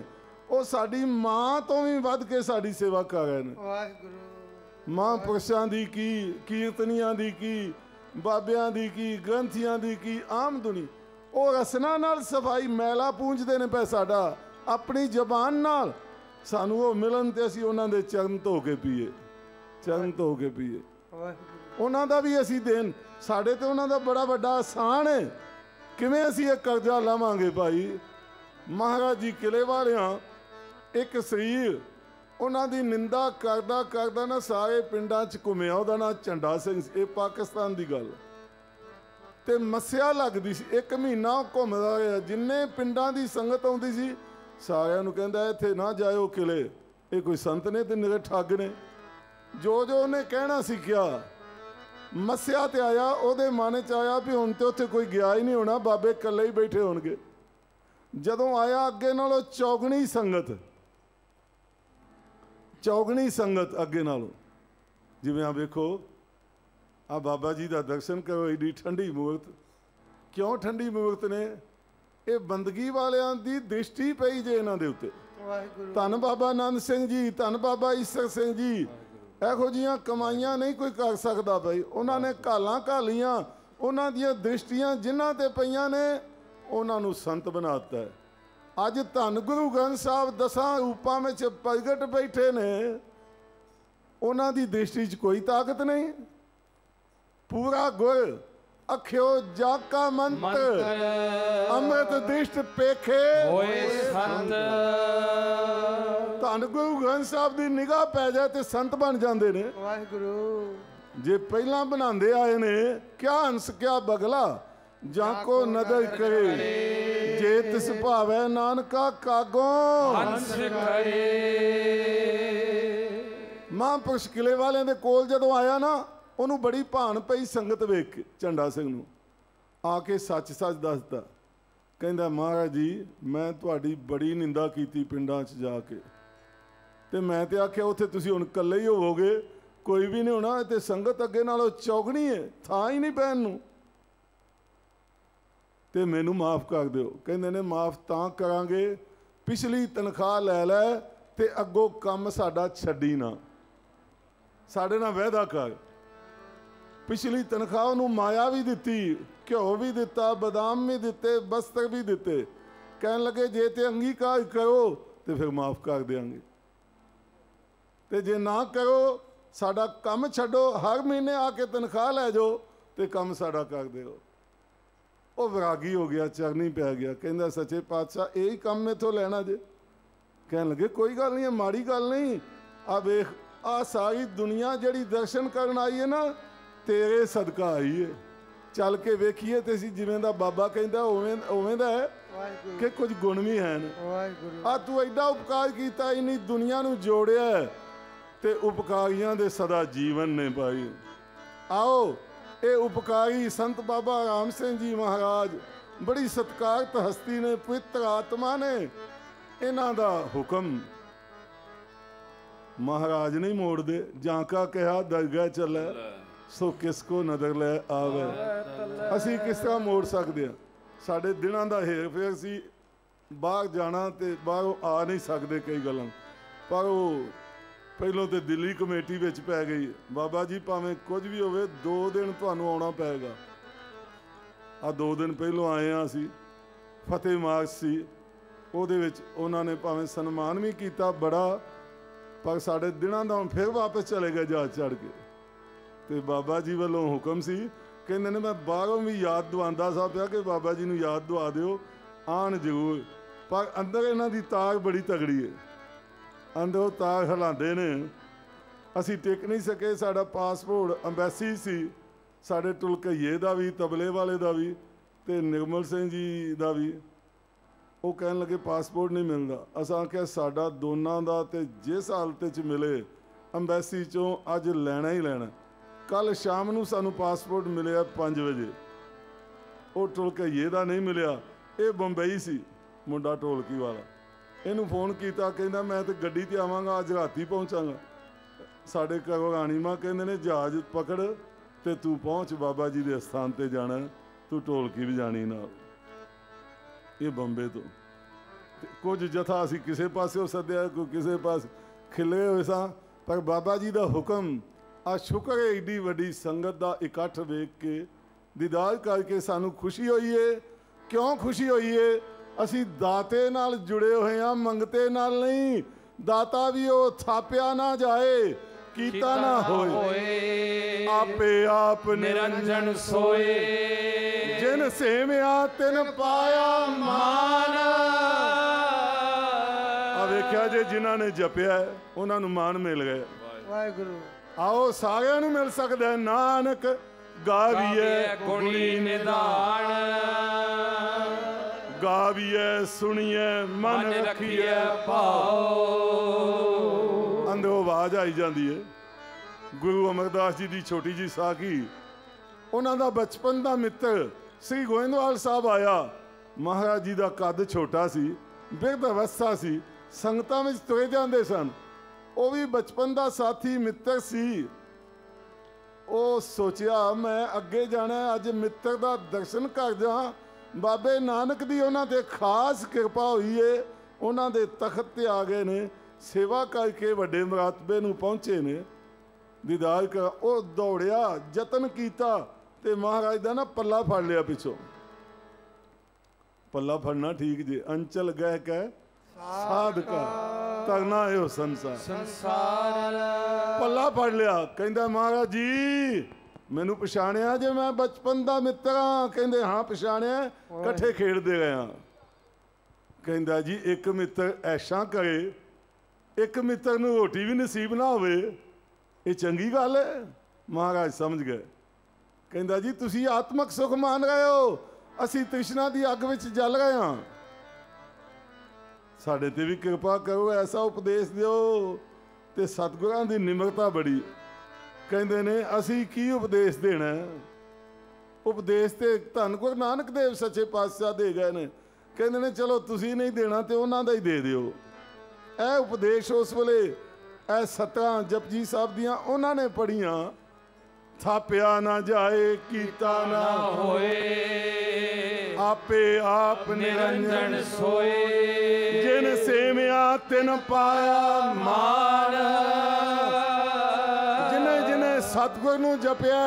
ਉਹ ਸਾਡੀ ਮਾਂ ਤੋਂ ਵੀ ਵੱਧ ਕੇ ਸਾਡੀ ਸੇਵਾ ਕਰ ਰਹੇ ਨੇ। ਵਾਹਿਗੁਰੂ। ਮਹਾਂਪੁਰਸ਼ਾਂ ਦੀ ਕੀ, ਕੀਰਤਨੀਆਂ ਦੀ ਕੀ, ਬਾਬਿਆਂ ਦੀ ਕੀ, ਗ੍ਰੰਥੀਆਂ ਦੀ ਕੀ, ਆਮ ਦੁਨੀ। ਉਹ ਰਸਨਾ ਨਾਲ ਸਫਾਈ, ਮੈਲਾ ਪੂੰਝਦੇ ਨੇ ਪਏ ਸਾਡਾ ਆਪਣੀ ਜ਼ਬਾਨ ਨਾਲ। ਸਾਨੂੰ ਉਹ ਮਿਲਣ ਤੇ ਅਸੀਂ ਉਹਨਾਂ ਦੇ ਚਰਨ ਧੋ ਕੇ ਪੀਏ, ਚਰਨ ਧੋ ਕੇ ਪੀਏ। ਉਹਨਾਂ ਦਾ ਵੀ ਅਸੀਂ ਦੇਣ, ਸਾਡੇ ਤੇ ਉਹਨਾਂ ਦਾ ਬੜਾ ਵੱਡਾ ਆਸਾਨ ਹੈ। ਕਿਵੇਂ ਅਸੀਂ ਇਹ ਕਰਜ਼ਾ ਲਾਵਾਂਗੇ ਭਾਈ? ਮਹਾਰਾਜ ਜੀ ਕਿਲੇ ਵਾਲਿਆਂ ਇੱਕ ਸਰੀਰ ਉਹਨਾਂ ਦੀ ਨਿੰਦਾ ਕਰਦਾ ਕਰਦਾ ਨਾ ਸਾਰੇ ਪਿੰਡਾਂ 'ਚ ਘੁੰਮਿਆ। ਉਹਦਾ ਨਾਂ ਝੰਡਾ ਸਿੰਘ ਸੀ। ਇਹ ਪਾਕਿਸਤਾਨ ਦੀ ਗੱਲ। ਤੇ ਮੱਸਿਆ ਲੱਗਦੀ ਸੀ, 1 ਮਹੀਨਾ ਘੁੰਮਦਾ ਰਿਹਾ। ਜਿੰਨੇ ਪਿੰਡਾਂ ਦੀ ਸੰਗਤ ਆਉਂਦੀ ਸੀ ਸਾਰਿਆਂ ਨੂੰ ਕਹਿੰਦਾ ਇੱਥੇ ਨਾ ਜਾਇਓ ਕਿਲੇ, ਇਹ ਕੋਈ ਸੰਤ ਨੇ ਤੇ ਨਿਰੇ ਠੱਗ ਨੇ। ਜੋ ਜੋ ਉਹਨੇ ਕਹਿਣਾ ਸੀ ਕਿਹਾ। ਮੱਸਿਆ ਤੇ ਆਇਆ, ਉਹਦੇ ਮਨ 'ਚ ਆਇਆ ਵੀ ਹੁਣ ਤੇ ਉੱਥੇ ਕੋਈ ਗਿਆ ਹੀ ਨਹੀਂ ਹੋਣਾ, ਬਾਬੇ ਇਕੱਲੇ ਹੀ ਬੈਠੇ ਹੋਣਗੇ। ਜਦੋਂ ਆਇਆ ਅੱਗੇ ਨਾਲੋਂ ਚੌਗਣੀ ਸੰਗਤ, ਚੌਗਣੀ ਸੰਗਤ ਅੱਗੇ ਨਾਲੋਂ। ਜਿਵੇਂ ਆ ਵੇਖੋ, ਆ ਬਾਬਾ ਜੀ ਦਾ ਦਰਸ਼ਨ ਕਰੋ, ਏਡੀ ਠੰਡੀ ਮੂਰਤ। ਕਿਉਂ ਠੰਡੀ ਮੂਰਤ ਨੇ? ਇਹ ਬੰਦਗੀ ਵਾਲਿਆਂ ਦੀ ਦ੍ਰਿਸ਼ਟੀ ਪਈ ਜੇ ਇਹਨਾਂ ਦੇ ਉੱਤੇ। ਧੰਨ ਬਾਬਾ ਆਨੰਦ ਸਿੰਘ ਜੀ, ਧੰਨ ਬਾਬਾ ਈਸਰ ਸਿੰਘ ਜੀ, ਇਹੋ ਜਿਹੀਆਂ ਕਮਾਈਆਂ ਨਹੀਂ ਕੋਈ ਕਰ ਸਕਦਾ ਭਾਈ। ਉਹਨਾਂ ਨੇ ਘਾਲਾਂ ਘਾਲੀਆਂ, ਉਹਨਾਂ ਦੀਆਂ ਦ੍ਰਿਸ਼ਟੀਆਂ ਜਿਨ੍ਹਾਂ ਤੇ ਪਈਆਂ ਨੇ ਉਹਨਾਂ ਨੂੰ ਸੰਤ ਬਣਾਤਾ ਹੈ। ਅੱਜ ਧੰਨ ਗੁਰੂ ਗ੍ਰੰਥ ਸਾਹਿਬ 10 ਰੂਪਾਂ ਵਿੱਚ ਪ੍ਰਗਟ ਬੈਠੇ ਨੇ, ਉਹਨਾਂ ਦੀ ਦ੍ਰਿਸ਼ਟੀ 'ਚ ਕੋਈ ਤਾਕਤ ਨਹੀਂ। ਪੂਰਾ ਗੁਰ ਅਖਿਓ ਜਾਕਾ ਮੰਤ, ਅੰਮ੍ਰਿਤ ਦ੍ਰਿਸ਼ਟ ਪੇਖੇ ਹੋਏ ਸੰਤ। ਧੰਨ ਗੁਰੂ ਗ੍ਰੰਥ ਸਾਹਿਬ ਦੀ ਨਿਗਾਹ ਪੈ ਜਾਏ ਤੇ ਸੰਤ ਬਣ ਜਾਂਦੇ ਨੇ। ਵਾਹਿਗੁਰੂ ਜੇ ਪਹਿਲਾਂ ਬਣਾਉਂਦੇ ਆਏ ਨੇ, ਕਿਆ ਹੰਸ ਕਿਆ ਬਗਲਾ ਜਾਂ ਕੋ ਨਦਰ ਕਰੇ, ਜੇ ਤਿਸ ਭਾਵੈ ਨਾਨਕਾ ਕਾਗੋਂ ਹੰਸ ਕਰੇ। ਮਹਾਂਪੁਰਸ਼ ਕਿਲੇ ਵਾਲਿਆਂ ਦੇ ਕੋਲ ਜਦੋਂ ਆਇਆ ਨਾ, ਉਹਨੂੰ ਬੜੀ ਭਾਣ ਪਈ ਸੰਗਤ ਵੇਖ ਕੇ। ਝੰਡਾ ਸਿੰਘ ਨੂੰ ਆ ਕੇ ਸੱਚ ਸੱਚ ਦੱਸਦਾ। ਕਹਿੰਦਾ ਮਹਾਰਾਜ ਜੀ, ਮੈਂ ਤੁਹਾਡੀ ਬੜੀ ਨਿੰਦਾ ਕੀਤੀ ਪਿੰਡਾਂ 'ਚ ਜਾ ਕੇ, ਤੇ ਮੈਂ ਤੇ ਆਖਿਆ ਉੱਥੇ ਤੁਸੀਂ ਹੁਣ ਇਕੱਲੇ ਹੀ ਹੋਵੋਗੇ, ਕੋਈ ਵੀ ਨਹੀਂ ਹੋਣਾ। ਤੇ ਸੰਗਤ ਅੱਗੇ ਨਾਲੋਂ ਚੌਗਣੀ ਹੈ, ਥਾਂ ਹੀ ਨਹੀਂ ਪੈਣ ਨੂੰ। ਤੇ ਮੈਨੂੰ ਮਾਫ ਕਰ ਦਿਓ। ਕਹਿੰਦੇ ਨੇ ਮਾਫ ਤਾਂ ਕਰਾਂਗੇ, ਪਿਛਲੀ ਤਨਖਾਹ ਲੈ ਲੈ ਤੇ ਅੱਗੋਂ ਕੰਮ ਸਾਡਾ ਛੱਡੀ ਨਾ, ਸਾਡੇ ਨਾਲ ਵਾਅਦਾ ਕਰ। ਪਿਛਲੀ ਤਨਖਾਹ ਨੂੰ ਮਾਇਆ ਵੀ ਦਿੱਤੀ, ਘਿਓ ਵੀ ਦਿੱਤਾ, ਬਦਾਮ ਵੀ ਦਿੱਤੇ, ਬਸਤਰ ਵੀ ਦਿੱਤੇ। ਕਹਿਣ ਲੱਗੇ ਜੇ ਤੇ ਅੰਗੀਕਾਰ ਕਰੋ ਤੇ ਫਿਰ ਮਾਫ ਕਰ ਦਿਆਂਗੇ, ਤੇ ਜੇ ਨਾ ਕਰੋ ਸਾਡਾ ਕੰਮ ਛੱਡੋ, ਹਰ ਮਹੀਨੇ ਆ ਕੇ ਤਨਖਾਹ ਲੈ ਜਾਓ ਤੇ ਕੰਮ ਸਾਡਾ ਕਰ ਦਿਓ। ਉਹ ਵਿਰਾਗੀ ਹੋ ਗਿਆ, ਚਰਨੀ ਪੈ ਗਿਆ। ਕਹਿੰਦਾ ਸੱਚੇ ਪਾਤਸ਼ਾਹ ਇਹੀ ਕੰਮ ਮੈਥੋਂ ਲੈਣਾ ਜੇ? ਕਹਿਣ ਲੱਗੇ ਕੋਈ ਗੱਲ ਨਹੀਂ, ਮਾੜੀ ਗੱਲ ਨਹੀਂ। ਆ ਵੇਖ, ਆ ਸਾਰੀ ਦੁਨੀਆ ਜਿਹੜੀ ਦਰਸ਼ਨ ਕਰਨ ਆਈ ਹੈ ਨਾ, ਤੇਰੇ ਸਦਕਾ ਆਈ ਹੈ। ਚੱਲ ਕੇ ਵੇਖੀਏ ਤੇ ਅਸੀਂ ਜਿਵੇਂ ਦਾ ਬਾਬਾ ਕਹਿੰਦਾ ਉਵੇਂ ਦਾ ਹੈ ਕਿ ਕੁਝ ਗੁਣ ਵੀ ਹਨ। ਆ ਤੂੰ ਐਡਾ ਉਪਕਾਰ ਕੀਤਾ, ਇੰਨੀ ਦੁਨੀਆ ਨੂੰ ਜੋੜਿਆ, ਤੇ ਉਪਕਾਰੀਆਂ ਦੇ ਸਦਾ ਜੀਵਨ ਨੇ ਭਾਈ। ਆਓ, ਇਹ ਉਪਕਾਰੀ ਸੰਤ ਬਾਬਾ ਰਾਮ ਸਿੰਘ ਜੀ ਮਹਾਰਾਜ ਬੜੀ ਸਤਿਕਾਰਤ ਹਸਤੀ ਨੇ, ਪਵਿੱਤਰ ਆਤਮਾ ਨੇ। ਇਹਨਾਂ ਦਾ ਹੁਕਮ ਮਹਾਰਾਜ ਨਹੀਂ ਮੋੜਦੇ। ਜਾਂ ਕਾ ਕਿਹਾ ਦਰਗਾਹ ਚੱਲੇ, ਸੋ ਕਿਸ ਕੋ ਨਜ਼ਰ ਲੈ ਆਵੇ। ਅਸੀਂ ਕਿਸ ਤਰ੍ਹਾਂ ਮੋੜ ਸਕਦੇ ਹਾਂ? ਸਾਡੇ ਦਿਨਾਂ ਦਾ ਹੇਰ ਫੇਰ ਸੀ, ਬਾਹਰ ਜਾਣਾ ਤੇ ਬਾਹਰੋਂ ਆ ਨਹੀਂ ਸਕਦੇ ਕਈ ਗੱਲਾਂ। ਪਰ ਉਹ ਪਹਿਲੋਂ ਤੇ ਦਿੱਲੀ ਕਮੇਟੀ ਵਿੱਚ ਪੈ ਗਈ। ਬਾਬਾ ਜੀ ਭਾਵੇਂ ਕੁਝ ਵੀ ਹੋਵੇ, 2 ਦਿਨ ਤੁਹਾਨੂੰ ਆਉਣਾ ਪਏਗਾ। ਆ 2 ਦਿਨ ਪਹਿਲੋਂ ਆਏ ਹਾਂ ਅਸੀਂ, ਫਤਿਹ ਮਾਰਚ ਸੀ, ਉਹਦੇ ਵਿੱਚ ਉਹਨਾਂ ਨੇ ਭਾਵੇਂ ਸਨਮਾਨ ਵੀ ਕੀਤਾ ਬੜਾ, ਪਰ ਸਾਡੇ ਦਿਨਾਂ ਦਾ ਹੁਣ ਫਿਰ ਵਾਪਸ ਚਲੇ ਗਏ ਜਹਾਜ਼ ਚੜ੍ਹ ਕੇ। ਤੇ ਬਾਬਾ ਜੀ ਵੱਲੋਂ ਹੁਕਮ ਸੀ, ਕਹਿੰਦੇ ਨੇ ਮੈਂ ਬਾਹਰੋਂ ਵੀ ਯਾਦ ਦਵਾਉਂਦਾ ਸਾ ਪਿਆ ਕਿ ਬਾਬਾ ਜੀ ਨੂੰ ਯਾਦ ਦਵਾ ਦਿਓ, ਆਣ ਜ਼ਰੂਰ। ਪਰ ਅੰਦਰ ਇਹਨਾਂ ਦੀ ਤਾਰ ਬੜੀ ਤਗੜੀ ਹੈ, ਅੰਦਰੋਂ ਤਾਰ ਹਿਲਾਉਂਦੇ ਨੇ। ਅਸੀਂ ਟਿਕ ਨਹੀਂ ਸਕੇ। ਸਾਡਾ ਪਾਸਪੋਰਟ ਅੰਬੈਸੀ ਸੀ, ਸਾਡੇ ਟੁਲਕਈਏ ਦਾ ਵੀ, ਤਬਲੇ ਵਾਲੇ ਦਾ ਵੀ, ਤੇ ਨਿਰਮਲ ਸਿੰਘ ਜੀ ਦਾ ਵੀ। ਉਹ ਕਹਿਣ ਲੱਗੇ ਪਾਸਪੋਰਟ ਨਹੀਂ ਮਿਲਦਾ। ਅਸਾਂ ਆਖਿਆ ਸਾਡਾ ਦੋਨਾਂ ਦਾ ਤੇ ਜਿਸ ਹਾਲਤ 'ਚ ਮਿਲੇ ਅੰਬੈਸੀ 'ਚੋਂ ਅੱਜ ਲੈਣਾ ਹੀ ਲੈਣਾ। ਕੱਲ ਸ਼ਾਮ ਨੂੰ ਸਾਨੂੰ ਪਾਸਪੋਰਟ ਮਿਲਿਆ 5 ਵਜੇ। ਉਹ ਟੁਲਕਈਏ ਦਾ ਨਹੀਂ ਮਿਲਿਆ। ਇਹ ਬੰਬਈ ਸੀ ਮੁੰਡਾ ਢੋਲਕੀ ਵਾਲਾ। ਇਹਨੂੰ ਫੋਨ ਕੀਤਾ, ਕਹਿੰਦਾ ਮੈਂ ਤੇ ਗੱਡੀ 'ਤੇ ਆਵਾਂਗਾ, ਅੱਜ ਰਾਤੀ ਪਹੁੰਚਾਂਗਾ। ਸਾਡੇ ਘਰੋਂ ਰਾਣੀ ਮਾਂ ਕਹਿੰਦੇ ਨੇ ਜਹਾਜ਼ ਪਕੜ ਤੇ ਤੂੰ ਪਹੁੰਚ, ਬਾਬਾ ਜੀ ਦੇ ਅਸਥਾਨ 'ਤੇ ਜਾਣਾ, ਤੂੰ ਢੋਲਕੀ ਵੀ ਜਾਣੀ ਨਾਲ। ਇਹ ਬੰਬੇ ਤੋਂ ਕੁਝ ਜਥਾ ਅਸੀਂ ਕਿਸੇ ਪਾਸਿਓਂ ਸੱਦਿਆ, ਕੋਈ ਕਿਸੇ ਪਾਸ ਖਿਲੇ ਹੋਏ ਸਾਂ। ਪਰ ਬਾਬਾ ਜੀ ਦਾ ਹੁਕਮ, ਆ ਸ਼ੁਕਰ ਹੈ ਏਡੀ ਵੱਡੀ ਸੰਗਤ ਦਾ ਇਕੱਠ ਵੇਖ ਕੇ, ਦੀਦਾਰ ਕਰਕੇ ਸਾਨੂੰ ਖੁਸ਼ੀ ਹੋਈ ਏ। ਕਿਉਂ ਖੁਸ਼ੀ ਹੋਈ ਏ? ਅਸੀਂ ਦਾਤੇ ਨਾਲ ਜੁੜੇ ਹੋਏ ਹਾਂ, ਮੰਗਤੇ ਨਾਲ ਨਹੀਂ। ਦਾਤਾ ਵੀ ਉਹ ਥਾਪਿਆ ਨਾ ਜਾਏ कीता ना होए, आपे आप निरंजन सोए, जिन सेविया तिन पाया मान। आ वेख्या जे जिन्हां ने जपिया उन्हां नूं मान मिल गया। वाहिगुरु आओ सारियां नूं मिल सकदा है। नानक गावीए गुणी निधान, गावीए सुनिए मन रखिए भाओ। अंदरों आवाज आई जाती है। गुरु अमरदास जी की छोटी जी साखी, उन्होंने बचपन का मित्र श्री गोविंदवाल साहब आया। महाराज जी का कद छोटा सी, बिरध अवस्था सी, संगतां में तुरे जाते सन। वो भी बचपन का साथी मित्र सी। वो सोचिया मैं अगे जाना, अज मित्र का दर्शन कर जा। बाबे नानक की उन्होंने खास कृपा हुई है, उन्होंने तखत ते आ गए ने, सेवा करके वड्डे मरातबे नूं पहुंचे ने, दीदार कर। वो दौड़िया, जतन किया ते महाराज का ना पल्ला फड़ लिया पिछों। पल्ला फड़ना ठीक जी, अंचल गह कह साध का करना है संसार। पल्ला फड़ लिया, कहंदा महाराज जी मैनू पछाणिया जे मैं बचपन का मित्र हाँ? कहंदे हाँ पछाणिया, कट्ठे खेडदे रहे हाँ। कहंदा जी एक मित्र ऐशा करे, एक मित्र नूं रोटी भी नसीब ना होवे, ये चंगी गल है? महाराज समझ गए। कहंदा जी तुसी आत्मक सुख मान रहे हो, असी तृष्णा की अग विच जल रहे हाँ। साडे ते भी कृपा करो, ऐसा उपदेश दिओ। ते सतगुरां दी निमरता बड़ी। कहंदे ने असी की उपदेश देना? उपदेश ते धन गुरु नानक देव सच्चे पातशाह दे गए ने। कहंदे ने चलो तुसी नहीं देना ते उन्हां दा ही दे दिओ। ए उपदेश उस वेले ए 17 जपजी साहब दियां उन्होंने पढ़िया। थापिया ना जाए कीता ना होए, आपे आप निरंजन सोए, जिन सेविया तिन पाया मान। जिन्हें जिन्हें सतगुर नूं जपिया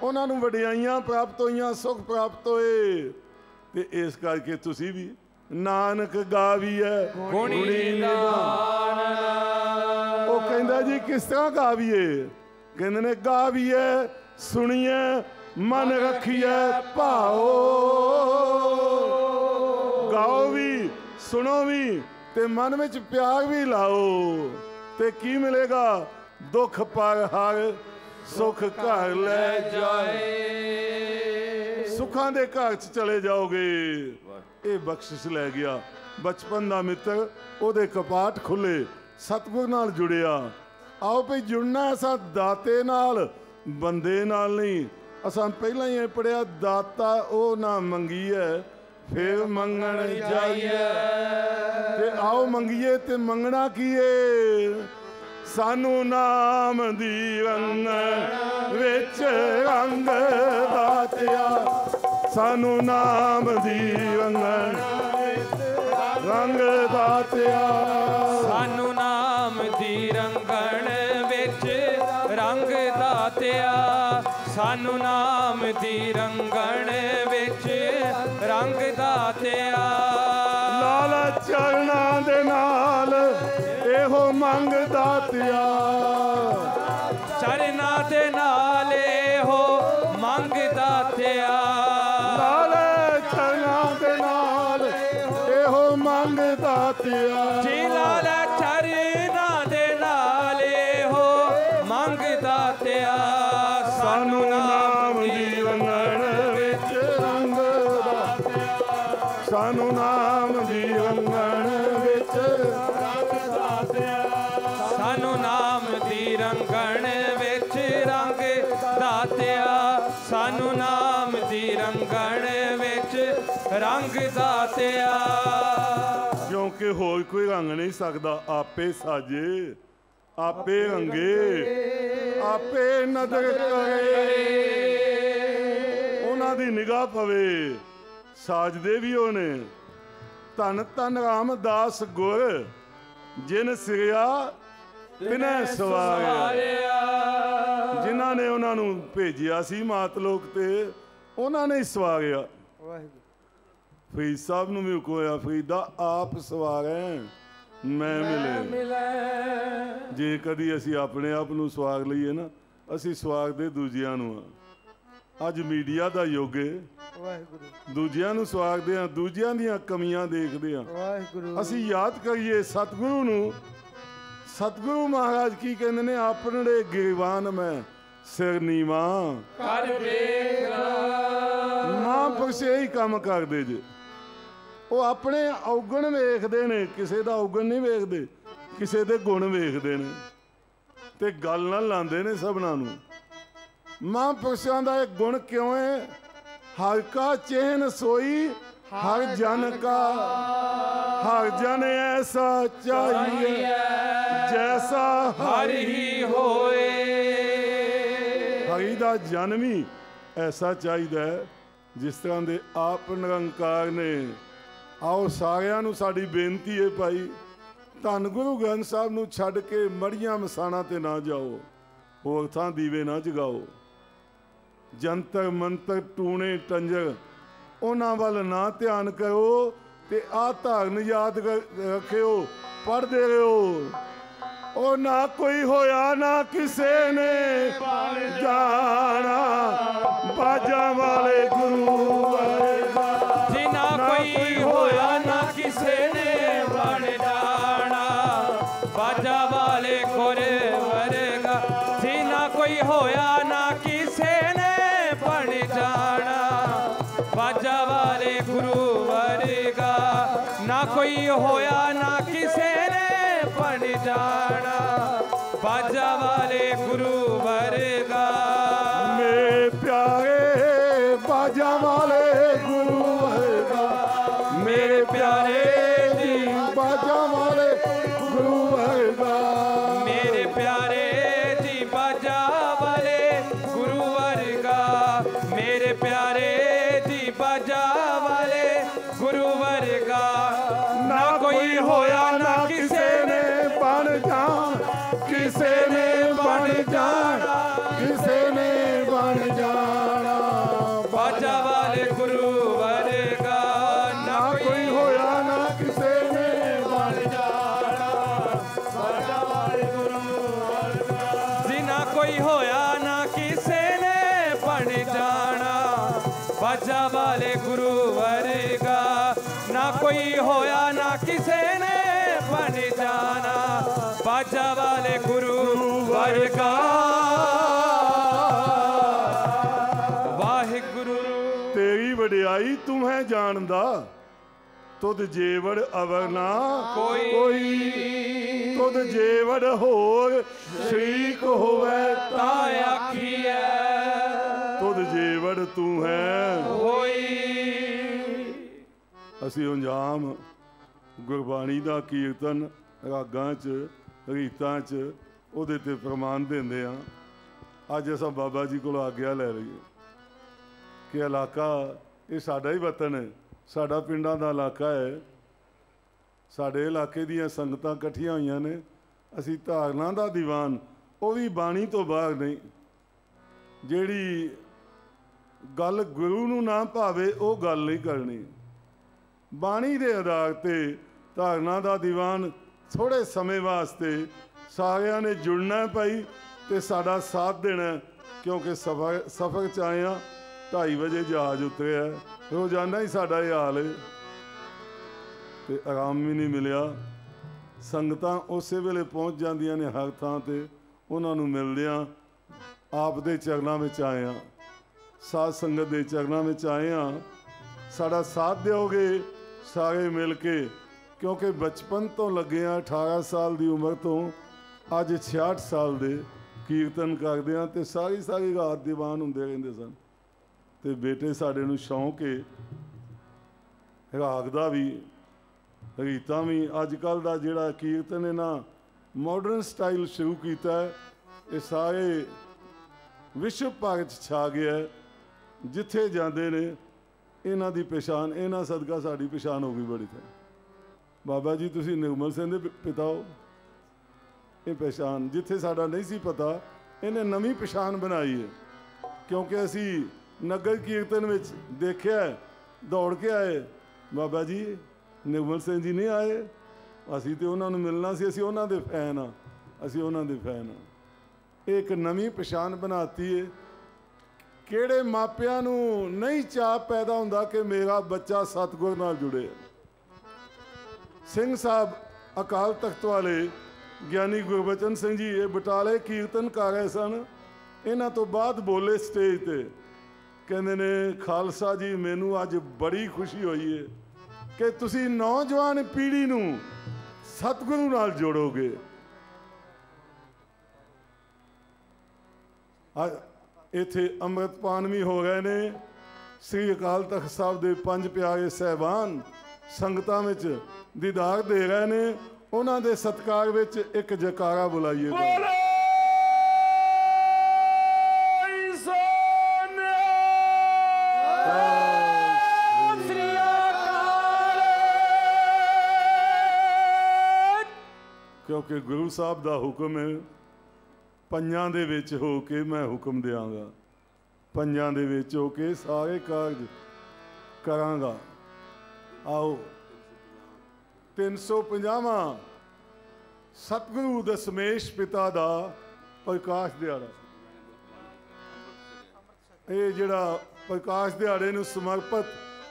उन्होंने वडियाइयां प्राप्त होइयां, सुख प्राप्त होए। ते इस करके तुसी भी नानक गावीए गुणी निधान। वो कहंदा जी किस तरह गावीए? कहंदे ने गावीए सुनिए मन रखिए भाओ। गाओ भी सुनो भी ते मन में प्यार भी लाओ, ते की मिलेगा? दुख पर हर सुख घर ले जाए। सुखां दे घर च चले जाओगे। ये बख्शिश लै गया। बचपन का मित्र, ओदे कपाट खुले, सतगुर नाल जुड़िया। आओ भाई जुड़ना असा दाते नाल, बंदे नाल नहीं। असा पहला ही ये पढ़िया, दाता ओ ना मंगीए फिर मंगण जाइए। ते आओ मंगीए ते मंगना कीए? सानू नाम दी रंगण विच रंग दातिया। सानू नाम दी रंगण रंग दातिया। सानू नाम दी रंगण विच रंग दातिया। सानू नाम दी रंगण विच रंग दातिया। लाल चरणां दे नाल एहो मंग दातिया। चरना दे नाल एहो मंग दातिया। लाल चरणां दे नाल एहो मंग दातिया। जी लाल चरना दे नाल एहो मंग दातिया। सानू नाम दी रंगण विच रंग दातिया। सानू नाम दी रंगण विच रंग दातिया। सानू नाम दी रंगण विच रंग दातिया। सानू नाम दी रंगण विच रंग दातिया। क्योंकि होर कोई रंग नहीं सकता। आपे साजे, आपे रंगे, आपे नदर करे। उन्हां दी निगाह पवे। साजदे भी होने। धन धन रामदास गुर, जिन सिरिया तिने सवारिया। जिन्हां ने उन्होंने भेजिया सी मातलोक ते, उन्होंने ही सवारिया। वाहिगुरु फरीद साहब नूं भी हुक्म होया, फरीदा आप सवार हैं। मैं मिले। जे कदी असी अपने आप नूं सवाग लईए ना, असी सवागदे दूजियां नूं आ। अज मीडिया दा युग है, दूजियां नूं सवागदे आ, दूजियां दीयां कमियां देखदे आ। असी याद करिए सतगुरु नूं। सतगुरु महाराज की कहंदे ने, अपने गिरवान में सिर नीवा कर बेगा। महापुरुष यही काम करदे जे, वो अपने औगण वेखदे ने, किसी दा औगण नहीं वेखदे, किसी दे गुण वेखदे ने ते गल नाल लांदे ने सबना नूं। महापुरुषां दा एक गुण क्यों है? हर का चेहन सोई हर जन का, हर जन ऐसा चाहिए जैसा हर ही होए। हरि दा जन भी ऐसा चाहिए जिस तरह दे आप निरंकार ने। आओ सारिਆਂ ਨੂੰ साडी बेनती है भाई, धन गुरु ग्रंथ साहब नूं छड्ड के मड़ियां मसाणा ते ना जाओ, होर थां दीवे ना जगाओ। जंतर मंतर टूणे टंजर उन्हां वल ना ध्यान करो ते आ धाਰਨ याद रखियो, पढ़दे रहो। ओ ना कोई होया ना किसे ने जाना, बाजा वाले गुरु वर्गा। जी ना कोई होया ना किसे ने बन जाना, बाजा वाले गुरु वर्गा। जी ना कोई होया ना किसे ने बन जाना, बाजा वाले गुरु वर्गा। ना कोई होया ना किसे ने बन जाना, बाजा वाले गुरु वर्गा। मेरे प्यारे बाजा वाले गुरु वर्गा, मेरे प्यारे जी बाजा वाले गुरु वर्गा। मेरे प्यारे जी बाजा वाले गुरु वर्गा, मेरे प्यारे जी बाजा वाले गुरु वर्गा। ना कोई होया ना किसे ने बन जाना, किसे ने बन जाना, किसे ने बन जाना, बाजा वाले गुरु वर्गा। ना कोई होया ना किसे ने बन जाना, बाजा वाले गुरु वर्गा। जी ना कोई होया ना किसे ने बन जाना, बाजा वाले गुरु वर्गा। ना कोई होया ना किसे ने बन जाना, बाजा वाले गुरु वर्गा। वाहिगुरु तेरी वडियाई तुम्हें जानदा, तुद जेवड़ अवर ना कोई। तुद जेवड़ होर शरीक होवे ता आखिए, तुद जेवड़ तू है होई। ਅਸੀਂ ਅੰਜਾਮ ਗੁਰਬਾਣੀ ਦਾ ਕੀਰਤਨ ਰਾਗਾਂ 'ਚ ਰੀਤਾਂ 'ਚ ਉਹਦੇ ਤੇ ਪ੍ਰਮਾਣ ਦਿੰਦੇ ਹਾਂ। ਅੱਜ ਅਸਾਂ ਬਾਬਾ ਜੀ ਕੋਲ ਆਗਿਆ ਲੈ ਲਈਏ ਕਿ ਇਲਾਕਾ ਇਹ ਸਾਡਾ ਹੀ ਵਤਨ ਹੈ, ਸਾਡਾ ਪਿੰਡਾਂ ਦਾ ਇਲਾਕਾ ਹੈ। ਸਾਡੇ ਇਲਾਕੇ ਦੀਆਂ ਸੰਗਤਾਂ ਇਕੱਠੀਆਂ ਹੋਈਆਂ ਨੇ। ਅਸੀਂ ਧਾਰਨਾ ਦਾ ਦੀਵਾਨ, ਉਹ ਵੀ ਬਾਣੀ ਤੋਂ ਬਾਹਰ ਨਹੀਂ। ਜਿਹੜੀ ਗੱਲ ਗੁਰੂ ਨੂੰ ਨਾ ਭਾਵੇ ਉਹ ਗੱਲ ਨਹੀਂ ਕਰਨੀ। ਬਾਣੀ ਦੇ ਆਧਾਰ ਤੇ ਧਾਰਨਾ ਦਾ ਦੀਵਾਨ ਥੋੜ੍ਹੇ ਸਮੇਂ ਵਾਸਤੇ ਸਾਰਿਆਂ ਨੇ ਜੁੜਨਾ ਭਾਈ ਤੇ ਸਾਡਾ ਸਾਥ ਦੇਣਾ, ਕਿਉਂਕਿ ਸਫ਼ਰ 'ਚ ਆਏ ਹਾਂ। 2:30 ਵਜੇ ਜਹਾਜ਼ ਉਤਰਿਆ, ਰੋਜ਼ਾਨਾ ਹੀ ਸਾਡਾ ਇਹ ਹਾਲ ਹੈ ਤੇ ਆਰਾਮ ਵੀ ਨਹੀਂ ਮਿਲਿਆ। ਸੰਗਤਾਂ ਉਸੇ ਵੇਲੇ ਪਹੁੰਚ ਜਾਂਦੀਆਂ ਨੇ ਹਰ ਥਾਂ ਤੇ, ਉਹਨਾਂ ਨੂੰ ਮਿਲਦਿਆਂ ਆਪ ਦੇ ਚਰਨਾਂ ਵਿੱਚ ਆਏ ਹਾਂ, ਸਾਧ ਸੰਗਤ ਦੇ ਚਰਨਾਂ ਵਿੱਚ ਆਏ ਹਾਂ। ਸਾਡਾ ਸਾਥ ਦਿਓਗੇ ਸਾਰੇ ਮਿਲ ਕੇ, ਕਿਉਂਕਿ ਬਚਪਨ ਤੋਂ ਲੱਗੇ ਹਾਂ, 18 ਸਾਲ ਦੀ ਉਮਰ ਤੋਂ ਅੱਜ 66 ਸਾਲ ਦੇ ਕੀਰਤਨ ਕਰਦੇ ਹਾਂ ਤੇ ਸਾਰੀ ਰਾਤ ਦੀਵਾਨ ਹੁੰਦੇ ਰਹਿੰਦੇ ਸਨ। ਤੇ ਬੇਟੇ ਸਾਡੇ ਨੂੰ ਸ਼ੌਂਕ ਹੈ ਰਾਗ ਦਾ ਵੀ, ਰੀਤਾਂ ਵੀ। ਅੱਜ ਕੱਲ੍ਹ ਦਾ ਜਿਹੜਾ ਕੀਰਤਨ ਇਹਨਾਂ ਮਾਡਰਨ ਸਟਾਈਲ ਸ਼ੁਰੂ ਕੀਤਾ ਹੈ, ਇਹ ਸਾਰੇ ਵਿਸ਼ਵ ਭਰ 'ਚ ਛਾ ਗਿਆ। ਜਿੱਥੇ ਜਾਂਦੇ ਨੇ ਇਹਨਾਂ ਦੀ ਪਛਾਣ, ਇਹਨਾਂ ਸਦਕਾ ਸਾਡੀ ਪਛਾਣ ਹੋ ਗਈ ਬੜੀ ਥਾਂ। ਬਾਬਾ ਜੀ ਤੁਸੀਂ ਨਿਰਮਲ ਸਿੰਘ ਦੇ ਪਿਤਾ ਹੋ, ਇਹ ਪਛਾਣ ਜਿੱਥੇ ਸਾਡਾ ਨਹੀਂ ਸੀ ਪਤਾ, ਇਹਨੇ ਨਵੀਂ ਪਛਾਣ ਬਣਾਈ ਹੈ। ਕਿਉਂਕਿ ਅਸੀਂ ਨਗਰ ਕੀਰਤਨ ਵਿੱਚ ਦੇਖਿਆ, ਦੌੜ ਕੇ ਆਏ, ਬਾਬਾ ਜੀ ਨਿਰਮਲ ਸਿੰਘ ਜੀ ਨਹੀਂ ਆਏ, ਅਸੀਂ ਤੇ ਉਹਨਾਂ ਨੂੰ ਮਿਲਣਾ ਸੀ, ਅਸੀਂ ਉਹਨਾਂ ਦੇ ਫੈਨ ਆ, ਅਸੀਂ ਉਹਨਾਂ ਦੇ ਫੈਨ ਆ। ਇਹ ਇੱਕ ਨਵੀਂ ਪਛਾਣ ਬਣਾਤੀ ਏ। ਕਿਹੜੇ ਮਾਪਿਆਂ ਨੂੰ ਨਹੀਂ ਚਾਅ ਪੈਦਾ ਹੁੰਦਾ ਕਿ ਮੇਰਾ ਬੱਚਾ ਸਤਿਗੁਰ ਨਾਲ ਜੁੜੇ। ਸਿੰਘ ਸਾਹਿਬ ਅਕਾਲ ਤਖਤ ਵਾਲੇ ਗਿਆਨੀ ਗੁਰਬਚਨ ਸਿੰਘ ਜੀ ਇਹ ਬਟਾਲੇ ਕੀਰਤਨ ਕਰ ਰਹੇ ਸਨ। ਇਹਨਾਂ ਤੋਂ ਬਾਅਦ ਬੋਲੇ ਸਟੇਜ ਤੇ, ਕਹਿੰਦੇ ਨੇ ਖਾਲਸਾ ਜੀ ਮੈਨੂੰ ਅੱਜ ਬੜੀ ਖੁਸ਼ੀ ਹੋਈ ਹੈ ਕਿ ਤੁਸੀਂ ਨੌਜਵਾਨ ਪੀੜ੍ਹੀ ਨੂੰ ਸਤਿਗੁਰੂ ਨਾਲ ਜੋੜੋਗੇ। ਇੱਥੇ ਅੰਮ੍ਰਿਤਪਾਨ ਵੀ ਹੋ ਰਹੇ ਨੇ। ਸ੍ਰੀ ਅਕਾਲ ਤਖਤ ਸਾਹਿਬ ਦੇ 5 ਪਿਆਰੇ ਸਹਿਬਾਨ ਸੰਗਤਾਂ ਵਿੱਚ ਦੀਦਾਰ ਦੇ ਰਹੇ ਨੇ। ਉਹਨਾਂ ਦੇ ਸਤਿਕਾਰ ਵਿੱਚ ਇੱਕ ਜੈਕਾਰਾ ਬੁਲਾਈਏ। ਕਿਉਂਕਿ ਗੁਰੂ ਸਾਹਿਬ ਦਾ ਹੁਕਮ ਹੈ, ਪੰਜਾਂ ਦੇ ਵਿੱਚ ਹੋ ਕੇ ਮੈਂ ਹੁਕਮ ਦਿਆਂਗਾ, ਪੰਜਾਂ ਦੇ ਵਿੱਚ ਹੋ ਕੇ ਸਾਰੇ ਕਾਰਜ ਕਰਾਂਗਾ। ਆਓ 350ਵਾਂ ਸਤਿਗੁਰੂ ਦਸਮੇਸ਼ ਪਿਤਾ ਦਾ ਪ੍ਰਕਾਸ਼ ਦਿਹਾੜਾ। ਇਹ ਜਿਹੜਾ ਪ੍ਰਕਾਸ਼ ਦਿਹਾੜੇ ਨੂੰ ਸਮਰਪਿਤ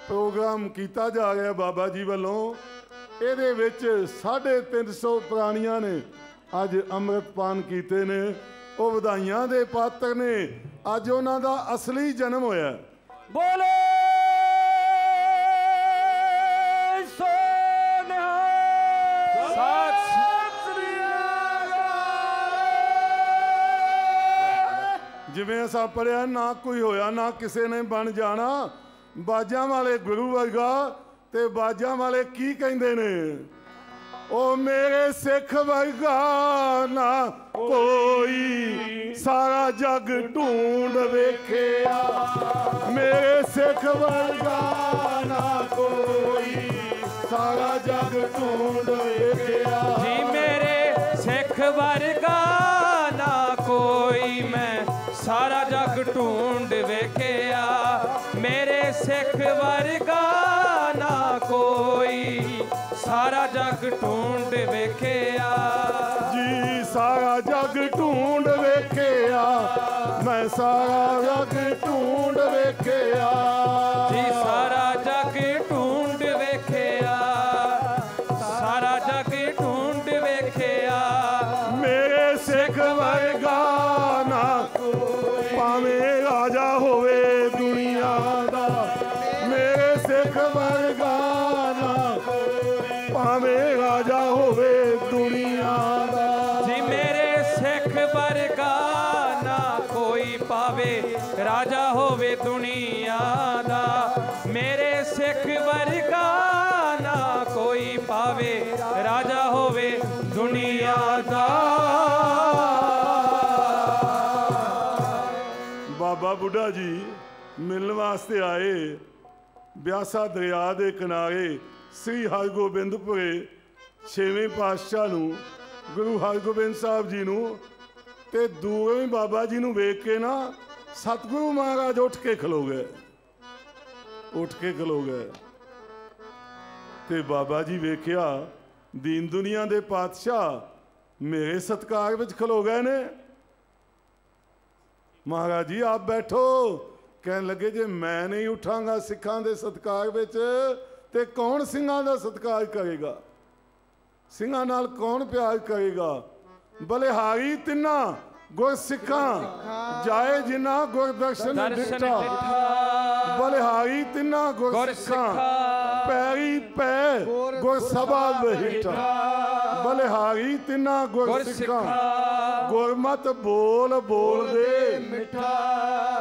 ਪ੍ਰੋਗਰਾਮ ਕੀਤਾ ਜਾ ਰਿਹਾ ਬਾਬਾ ਜੀ ਵੱਲੋਂ, ਇਹਦੇ ਵਿੱਚ 350 ਪ੍ਰਾਣੀਆਂ ਨੇ ਅੱਜ ਅੰਮ੍ਰਿਤਪਾਨ ਕੀਤੇ ਨੇ। ਉਹ ਵਧਾਈਆਂ ਦੇ ਪਾਤਰ ਨੇ। ਅੱਜ ਉਹਨਾਂ ਦਾ ਅਸਲੀ ਜਨਮ ਹੋਇਆ। ਬੋਲੇ ਜਿਵੇਂ ਅਸਾਂ ਪੜ੍ਹਿਆ, ਨਾ ਕੋਈ ਹੋਇਆ ਨਾ ਕਿਸੇ ਨੇ ਬਣ ਜਾਣਾ। ਬਾਜਾਂ ਵਾਲੇ ਗੁਰੂ ਵਰਗਾ ਤੇ ਬਾਜਾਂ ਵਾਲੇ ਕੀ ਕਹਿੰਦੇ ਨੇ? ਉਹ ਮੇਰੇ ਸਿੱਖ ਵਰਗਾ ਨਾ ਕੋਈ ਸਾਰਾ ਜੱਗ ਢੂੰਡ ਵੇਖਿਆ। ਮੇਰੇ ਸਿੱਖ ਵਰਗਾ ਨਾ ਕੋਈ ਸਾਰਾ ਜੱਗ ਢੂੰਡ ਵੇਖਿਆ। ਜੀ ਮੇਰੇ ਸਿੱਖ ਵਰਗਾ ਨਾ ਕੋਈ ਮੈਂ ਸਾਰਾ ਜੱਗ ਢੂੰਡ ਵੇਖਿਆ। ਮੇਰੇ ਸਿੱਖ ਵਰਗਾ ਨਾ ਕੋਈ ਸਾਰਾ ਜੱਗ ਢੂੰਡ ਵੇਖਿਆ। ਜੀ ਸਾਰਾ ਜੱਗ ਢੂੰਡ ਵੇਖਿਆ, ਮੈਂ ਸਾਰਾ ਜੱਗ ਢੂੰਡ ਵੇਖਿਆ। ਜੀ ਸਾਰਾ ਜੱਗ ਢੂੰਡ ਵੇਖਿਆ, ਸਾਰਾ ਜੱਗ ਢੂੰਡ ਵੇਖਿਆ। ਮੇਰੇ ਸਿੱਖ ਵਰਗਾ ਨਾ ਕੋਈ, ਭਾਵੇਂ ਰਾਜਾ ਹੋਵੇ ਦੁਨੀਆ ਦਾ। ਮੇਰੇ ਸਿੱਖ ਵਰਗਾ ਨਾ ਕੋਈ, ਭਾਵੇਂ ਰਾਜਾ ਹੋਵੇ ਦੁਨੀਆ ਦਾ। ਜੀ ਮੇਰੇ ਸਿੱਖ ਵਰਗਾ ਨਾ ਕੋਈ ਪਾਵੇ ਰਾਜਾ ਹੋਵੇ ਦੁਨੀਆ ਦਾ। ਮੇਰੇ ਸਿੱਖ ਵਰਗਾ ਨਾ ਕੋਈ ਪਾਵੇ ਰਾਜਾ ਹੋਵੇ ਦੁਨੀਆ ਦਾ। ਬਾਬਾ ਬੁੱਢਾ ਜੀ ਮਿਲਣ ਵਾਸਤੇ ਆਏ ਬਿਆਸਾ ਦਰਿਆ ਦੇ ਕਿਨਾਰੇ ਸ੍ਰੀ ਹਰਗੋਬਿੰਦਪੁਰੇ 6ਵੇਂ ਪਾਤਸ਼ਾਹ ਨੂੰ, ਗੁਰੂ ਹਰਗੋਬਿੰਦ ਸਾਹਿਬ ਜੀ ਨੂੰ। ਤੇ ਦੂਰੋਂ ਹੀ ਬਾਬਾ ਜੀ ਨੂੰ ਵੇਖ ਕੇ ਨਾ ਸਤਿਗੁਰੂ ਮਹਾਰਾਜ ਉੱਠ ਕੇ ਖਲੋ ਗਏ, ਉੱਠ ਕੇ ਖਲੋ ਗਏ। ਤੇ ਬਾਬਾ ਜੀ ਵੇਖਿਆ ਦੀਨ ਦੁਨੀਆ ਦੇ ਪਾਤਸ਼ਾਹ ਮੇਰੇ ਸਤਿਕਾਰ ਵਿੱਚ ਖਲੋ ਗਏ ਨੇ। ਮਹਾਰਾਜ ਜੀ ਆਪ ਬੈਠੋ। ਕਹਿਣ ਲੱਗੇ ਜੇ ਮੈਂ ਨਹੀਂ ਉਠਾਂਗਾ ਸਿੱਖਾਂ ਦੇ ਸਤਿਕਾਰ ਵਿੱਚ ਤੇ ਕੌਣ ਸਿੰਘਾਂ ਦਾ ਸਤਿਕਾਰ ਕਰੇਗਾ? ਸਿੰਘਾਂ ਨਾਲ ਕੌਣ ਪਿਆਰ ਕਰੇਗਾ? ਬਲਿਹਾਰੀ ਤਿੰਨਾਂ ਗੁਰ ਸਿੱਖਾਂ ਜਾਏ ਜਿਨ੍ਹਾਂ ਗੁਰ ਦਰਸ਼ਨ ਦਿੱਤਾ। ਬਲਿਹਾਰੀ ਤਿੰਨਾਂ ਗੁਰ ਸਿੱਖਾਂ ਪੈਰੀ ਪੈ ਗੁਰ ਸਭਾ ਬਹਿਠਾ। ਬਲਿਹਾਰੀ ਤਿੰਨਾਂ ਗੁਰ ਸਿੱਖਾਂ ਗੁਰਮਤਿ ਬੋਲ ਬੋਲਦੇ ਮਿੱਠਾ।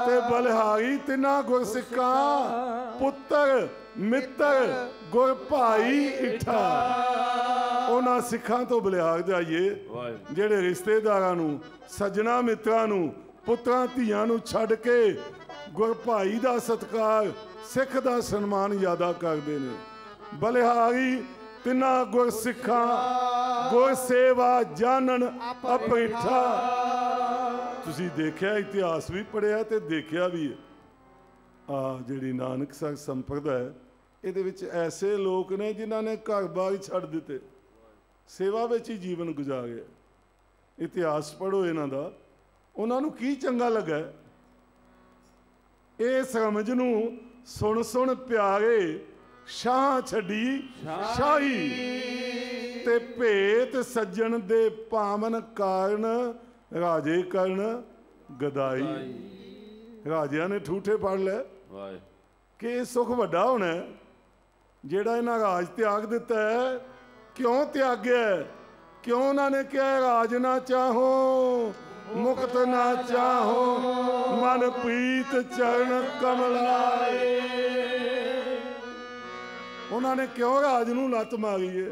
ਤੇ ਬਲਿਹਾਰੀ ਤਿੰਨਾਂ ਗੁਰ ਸਿੱਖਾਂ ਪੁੱਤਰ ਮਿੱਤਰ ਗੁਰ ਭਾਈ ਇਠਾ। ਉਹਨਾਂ ਸਿੱਖਾਂ ਤੋਂ ਬਲਿਹਾਰ ਜਾਈਏ ਜਿਹੜੇ ਰਿਸ਼ਤੇਦਾਰਾਂ ਨੂੰ, ਸੱਜਣਾ ਮਿੱਤਰਾਂ ਨੂੰ, ਪੁੱਤਰਾਂ ਧੀਆਂ ਨੂੰ ਛੱਡ ਕੇ ਗੁਰ ਭਾਈ ਦਾ ਸਤਿਕਾਰ, ਸਿੱਖ ਦਾ ਸਨਮਾਨ ਜ਼ਿਆਦਾ ਕਰਦੇ ਨੇ। ਬਲਿਹਾਰੀ ਤਿੰਨਾਂ ਗੁਰ ਸਿੱਖਾਂ ਗੁਰ ਸੇਵਾ ਜਾਣਨ ਅਪਿਠਾ। ਤੁਸੀਂ ਦੇਖਿਆ, ਇਤਿਹਾਸ ਵੀ ਪੜ੍ਹਿਆ ਤੇ ਦੇਖਿਆ ਵੀ ਹੈ। ਜਿਹੜੀ ਨਾਨਕਸਰ ਸੰਪਰਦਾ ਹੈ, ਇਹਦੇ ਵਿੱਚ ਐਸੇ ਲੋਕ ਨੇ ਜਿਨ੍ਹਾਂ ਨੇ ਘਰ-ਬਾਰ ਛੱਡ ਦਿੱਤੇ। सेवा विच ही जीवन गुजारिया। इतिहास पढ़ो इन्हां दा, उन्हां नूं की चंगा लगा। इस रमज नूं सुन सुन प्यारे शाह छड़ी शाही ते भेत सज्जन दे पावन कारण राजे करन गदाई। राजिया ने ठूठे पढ़ लै कि सुख वड्डा होना है जेड़ा इन्हां राज त्याग दिता है। क्यों त्यागया? क्यों उन्होंने क्या? राज ना चाहो मुक्त ना चाहो मन प्रीत चरण कमलाए। उन्होंने क्यों राज नूं लत मारी है?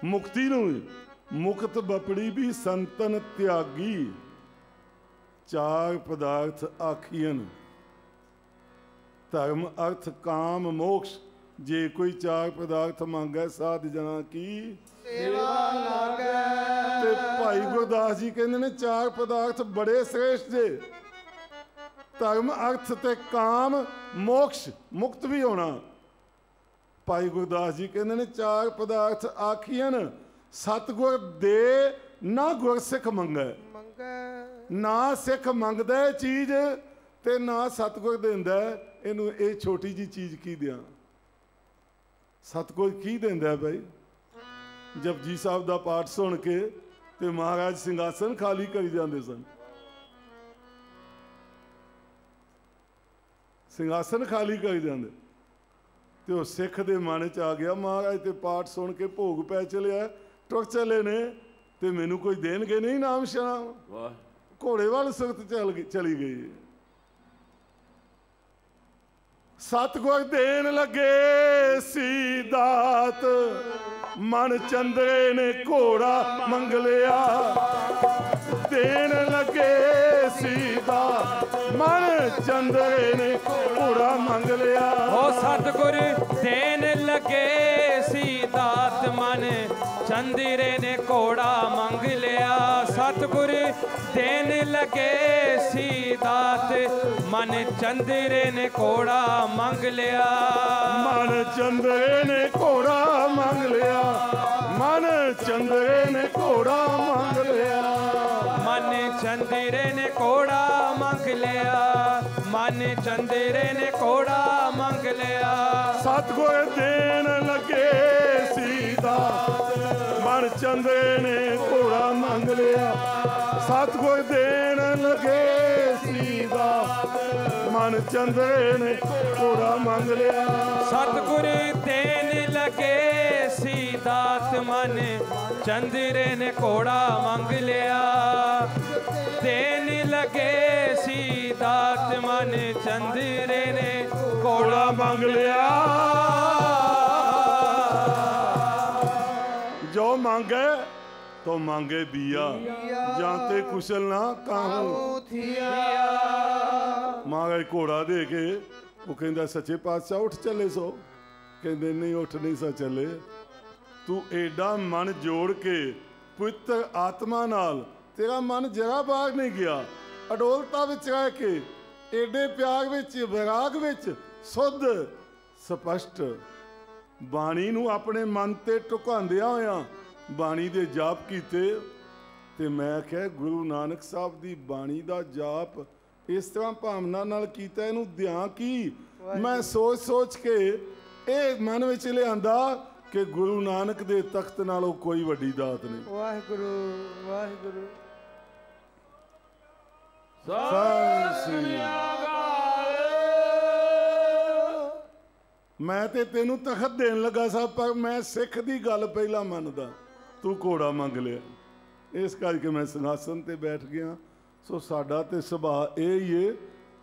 मुक्ति नूं। मुक्त बपड़ी भी संतन त्यागी चार पदार्थ आखियन धर्म अर्थ काम मोक्ष। जे कोई चार पदार्थ मांगे साध जना की सेवा लागे। ते भाई गुरदास जी कहते ने चार पदार्थ बड़े श्रेष्ठ जे, धर्म अर्थ ते काम मोक्ष, मुक्त भी होना। भाई गुरदास जी कहते ने चार पदार्थ आखियन सतगुर दे ना गुरसिख मंगे। ना सिख मंगदा चीज ते ना सतगुर देंदा। इनू ये छोटी जी चीज की दियां? सतगुर की देंदा भाई? जपजी साहब दा पाठ सुन के ते महाराज सिंघासन खाली करी जाते सन। सिंघासन खाली करी जाते ते वो सिख दे मन च आ गया महाराज ते पाठ सुन के भोग पै चलिया टुर चले ने ते मैनू कोई देणगे नहीं नाम शनाम। घोड़े वाल सुरत चली गई। सतगुर देन लगे सी दात मन चंद्रे ने घोड़ा मंग लिया। देन लगे सी दात मन चंद्रे ने घोड़ा मंग लिया। ओ सतगुर देन लगे सी दात मन चंद्रे ने घोड़ा मंग लिया। सतगुर देन लगे सी दात मन चंद्रे ने घोड़ा मंग लिया। मन चंद्रे ने घोड़ा मंग लिया। मन चंद्रे ने घोड़ा मंग लिया। मन चंद्रे ने घोड़ा मंग लिया। मन चंद्रे ने घोड़ा मंग लिया। सतगुर देन लगे सी दात मन चंद्रे ने घोड़ा मंग लिया। सतगुर देन लगे सी दात मन चंद्रे ने घोड़ा मंग लिया। सतगुर देन लगे सी दात मन चंद्रे ने घोड़ा मंग लिया। देन लगे सी दात मन चंद्रे ने घोड़ा मंग लिया। जो मांगे तो मांगे बिया जानते कुशल ना काहू थिया। महाराज घोड़ा दे के वो कहता सच्चे पातशाह उठ चले सो। कहते नहीं उठ नहीं सा चले। तू एडा मन जोड़ के पवित्र आत्मा नाल तेरा मन जरा बाहर नहीं गया। अडोलता विच रह के एडे प्यार विच विराग विच शुद्ध स्पष्ट बाणी नूं अपने मन ते टुकांदिया होया बाणी दे जाप कीते। ते मैं आख्या गुरु नानक साहब दी बाणी दा जाप इस तरह भावना नाल कीता इहनूं दियां की। मैं सोच सोच के ये मन विच लिआंदा कि गुरु नानक दे तख्त नालों कोई वड्डी दात नहीं। वाहिगुरु वाहिगुरु। मैं ते तेनू तखत देन लगा सा पर मैं सिख दी गल पहला मनदा तू घोड़ा मंग लिया। इस करके मैं सिंघासन ते बैठ गया। सो साडा ते सुभाਅ ਇਹ ਹੀ है।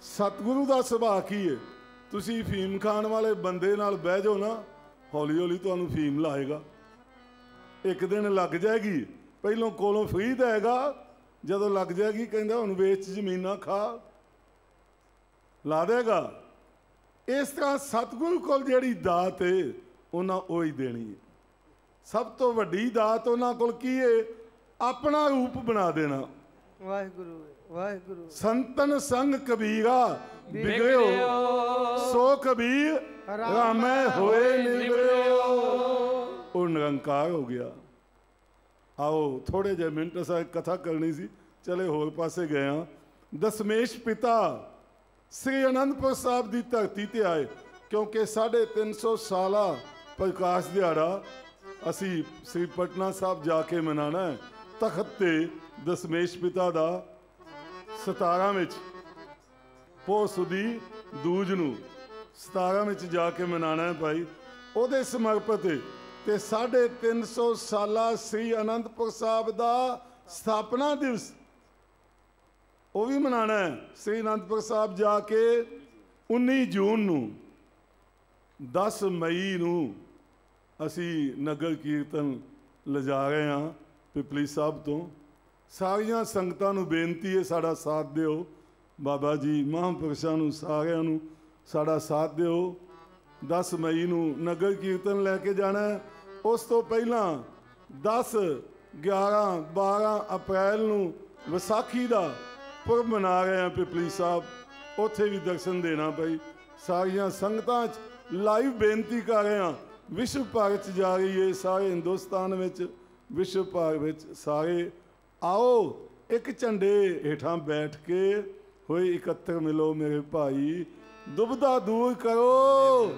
सतगुरु ਦਾ ਸੁਭਾਅ ਕੀ है? ਤੁਸੀਂ ਫੀਮ ਖਾਣ ਵਾਲੇ ਬੰਦੇ ਨਾਲ ਬਹਿ ਜਾਓ ਨਾ ਹੌਲੀ ਹੌਲੀ ਤੁਹਾਨੂੰ ਫੀਮ ਲਾਏਗਾ। ਇੱਕ ਦਿਨ ਲੱਗ ਜਾਏਗੀ। ਪਹਿਲੋਂ ਕੋਲੋਂ ਫ੍ਰੀ ਦੇਗਾ ਜਦੋਂ ਲੱਗ ਜਾਏਗੀ ਕਹਿੰਦਾ ਹੁਣ ਵੇਚ ਜ਼ਮੀਨਾਂ ਖਾ ਲਾ ਦੇਗਾ। ਇਸ ਤਰ੍ਹਾਂ ਸਤਿਗੁਰੂ ਕੋਲ ਜਿਹੜੀ ਦਾਤ ਹੈ ਉਹਨਾਂ ਉਹ ਹੀ ਦੇਣੀ ਹੈ। ਸਭ ਤੋਂ ਵੱਡੀ ਦਾਤ ਉਹਨਾਂ ਕੋਲ ਕੀ ਹੈ? ਆਪਣਾ ਰੂਪ ਬਣਾ ਦੇਣਾ। ਵਾਹਿਗੁਰੂ ਵਾਹਿਗੁਰੂ। ਸੰਤਨ ਸੰਗ ਕਬੀਰਾ ਵਿਗੜਿਓ ਸੋ ਕਬੀਰ ਰਾਮੈ ਹੋਏ ਨਿਵਰਿਓ। ਉਹ ਨਿਰੰਕਾਰ ਹੋ ਗਿਆ। आओ थोड़े जे मिनट असा कथा करनी सी, चले होर पासे गए हाँ। दशमेश पिता श्री आनंदपुर साहब की धरती ते आए, क्योंकि 350 साल प्रकाश दिहाड़ा असी श्री पटना साहब जाके मनाना है। तखत ते दशमेश पिता का 17 ਵਿੱਚ ਪੋਹ ਸੁਦੀ ਦੂਜ ਨੂੰ 17 ਵਿੱਚ जाके मनाना है भाई। ਉਹਦੇ ਸਮਰਪਿਤ ਤੇ 350 ਸਾਲਾ श्री आनंदपुर साहब का स्थापना दिवस ਉਹ ਵੀ ਮਨਾਣਾ ਹੈ। श्री आनंदपुर साहब जाके 19 ਜੂਨ ਨੂੰ 10 ਮਈ ਨੂੰ ਅਸੀਂ ਨਗਰ ਕੀਰਤਨ ਲਿਜਾ ਰਹੇ ਹਾਂ ਪਿਪਲੀ ਸਾਹਿਬ ਤੋਂ। ਸਾਰੀਆਂ ਸੰਗਤਾਂ ਨੂੰ ਬੇਨਤੀ ਹੈ ਸਾਡਾ ਸਾਥ ਦਿਓ। ਬਾਬਾ ਜੀ ਮਹਾਂਪੁਰਸ਼ਾਂ ਨੂੰ ਸਾਰਿਆਂ ਨੂੰ ਸਾਡਾ ਸਾਥ ਦਿਓ। 10 ਮਈ ਨੂੰ ਨਗਰ ਕੀਰਤਨ ਲੈ ਕੇ ਜਾਣਾ। ਉਸ ਤੋਂ ਪਹਿਲਾਂ 10, 11, 12 ਅਪ੍ਰੈਲ ਨੂੰ ਵਿਸਾਖੀ ਦਾ ਪੁਰਬ ਮਨਾ ਰਹੇ ਹਾਂ ਪਿਪਲੀ ਸਾਹਿਬ। ਉੱਥੇ ਵੀ ਦਰਸ਼ਨ ਦੇਣਾ ਪਈ। ਸਾਰੀਆਂ ਸੰਗਤਾਂ 'ਚ ਲਾਈਵ ਬੇਨਤੀ ਕਰ ਰਹੇ ਹਾਂ। ਵਿਸ਼ਵ ਭਰ 'ਚ ਜਾ ਰਹੀ ਹੈ, ਸਾਰੇ ਹਿੰਦੁਸਤਾਨ ਵਿੱਚ, ਵਿਸ਼ਵ ਭਰ ਵਿੱਚ ਸਾਰੇ ਆਓ ਇੱਕ ਝੰਡੇ ਹੇਠਾਂ ਬੈਠ ਕੇ ਹੋਏ ਇਕੱਤਰ ਮਿਲੋ ਮੇਰੇ ਭਾਈ। ਦੁਬਦਾ ਦੂਰ ਕਰੋ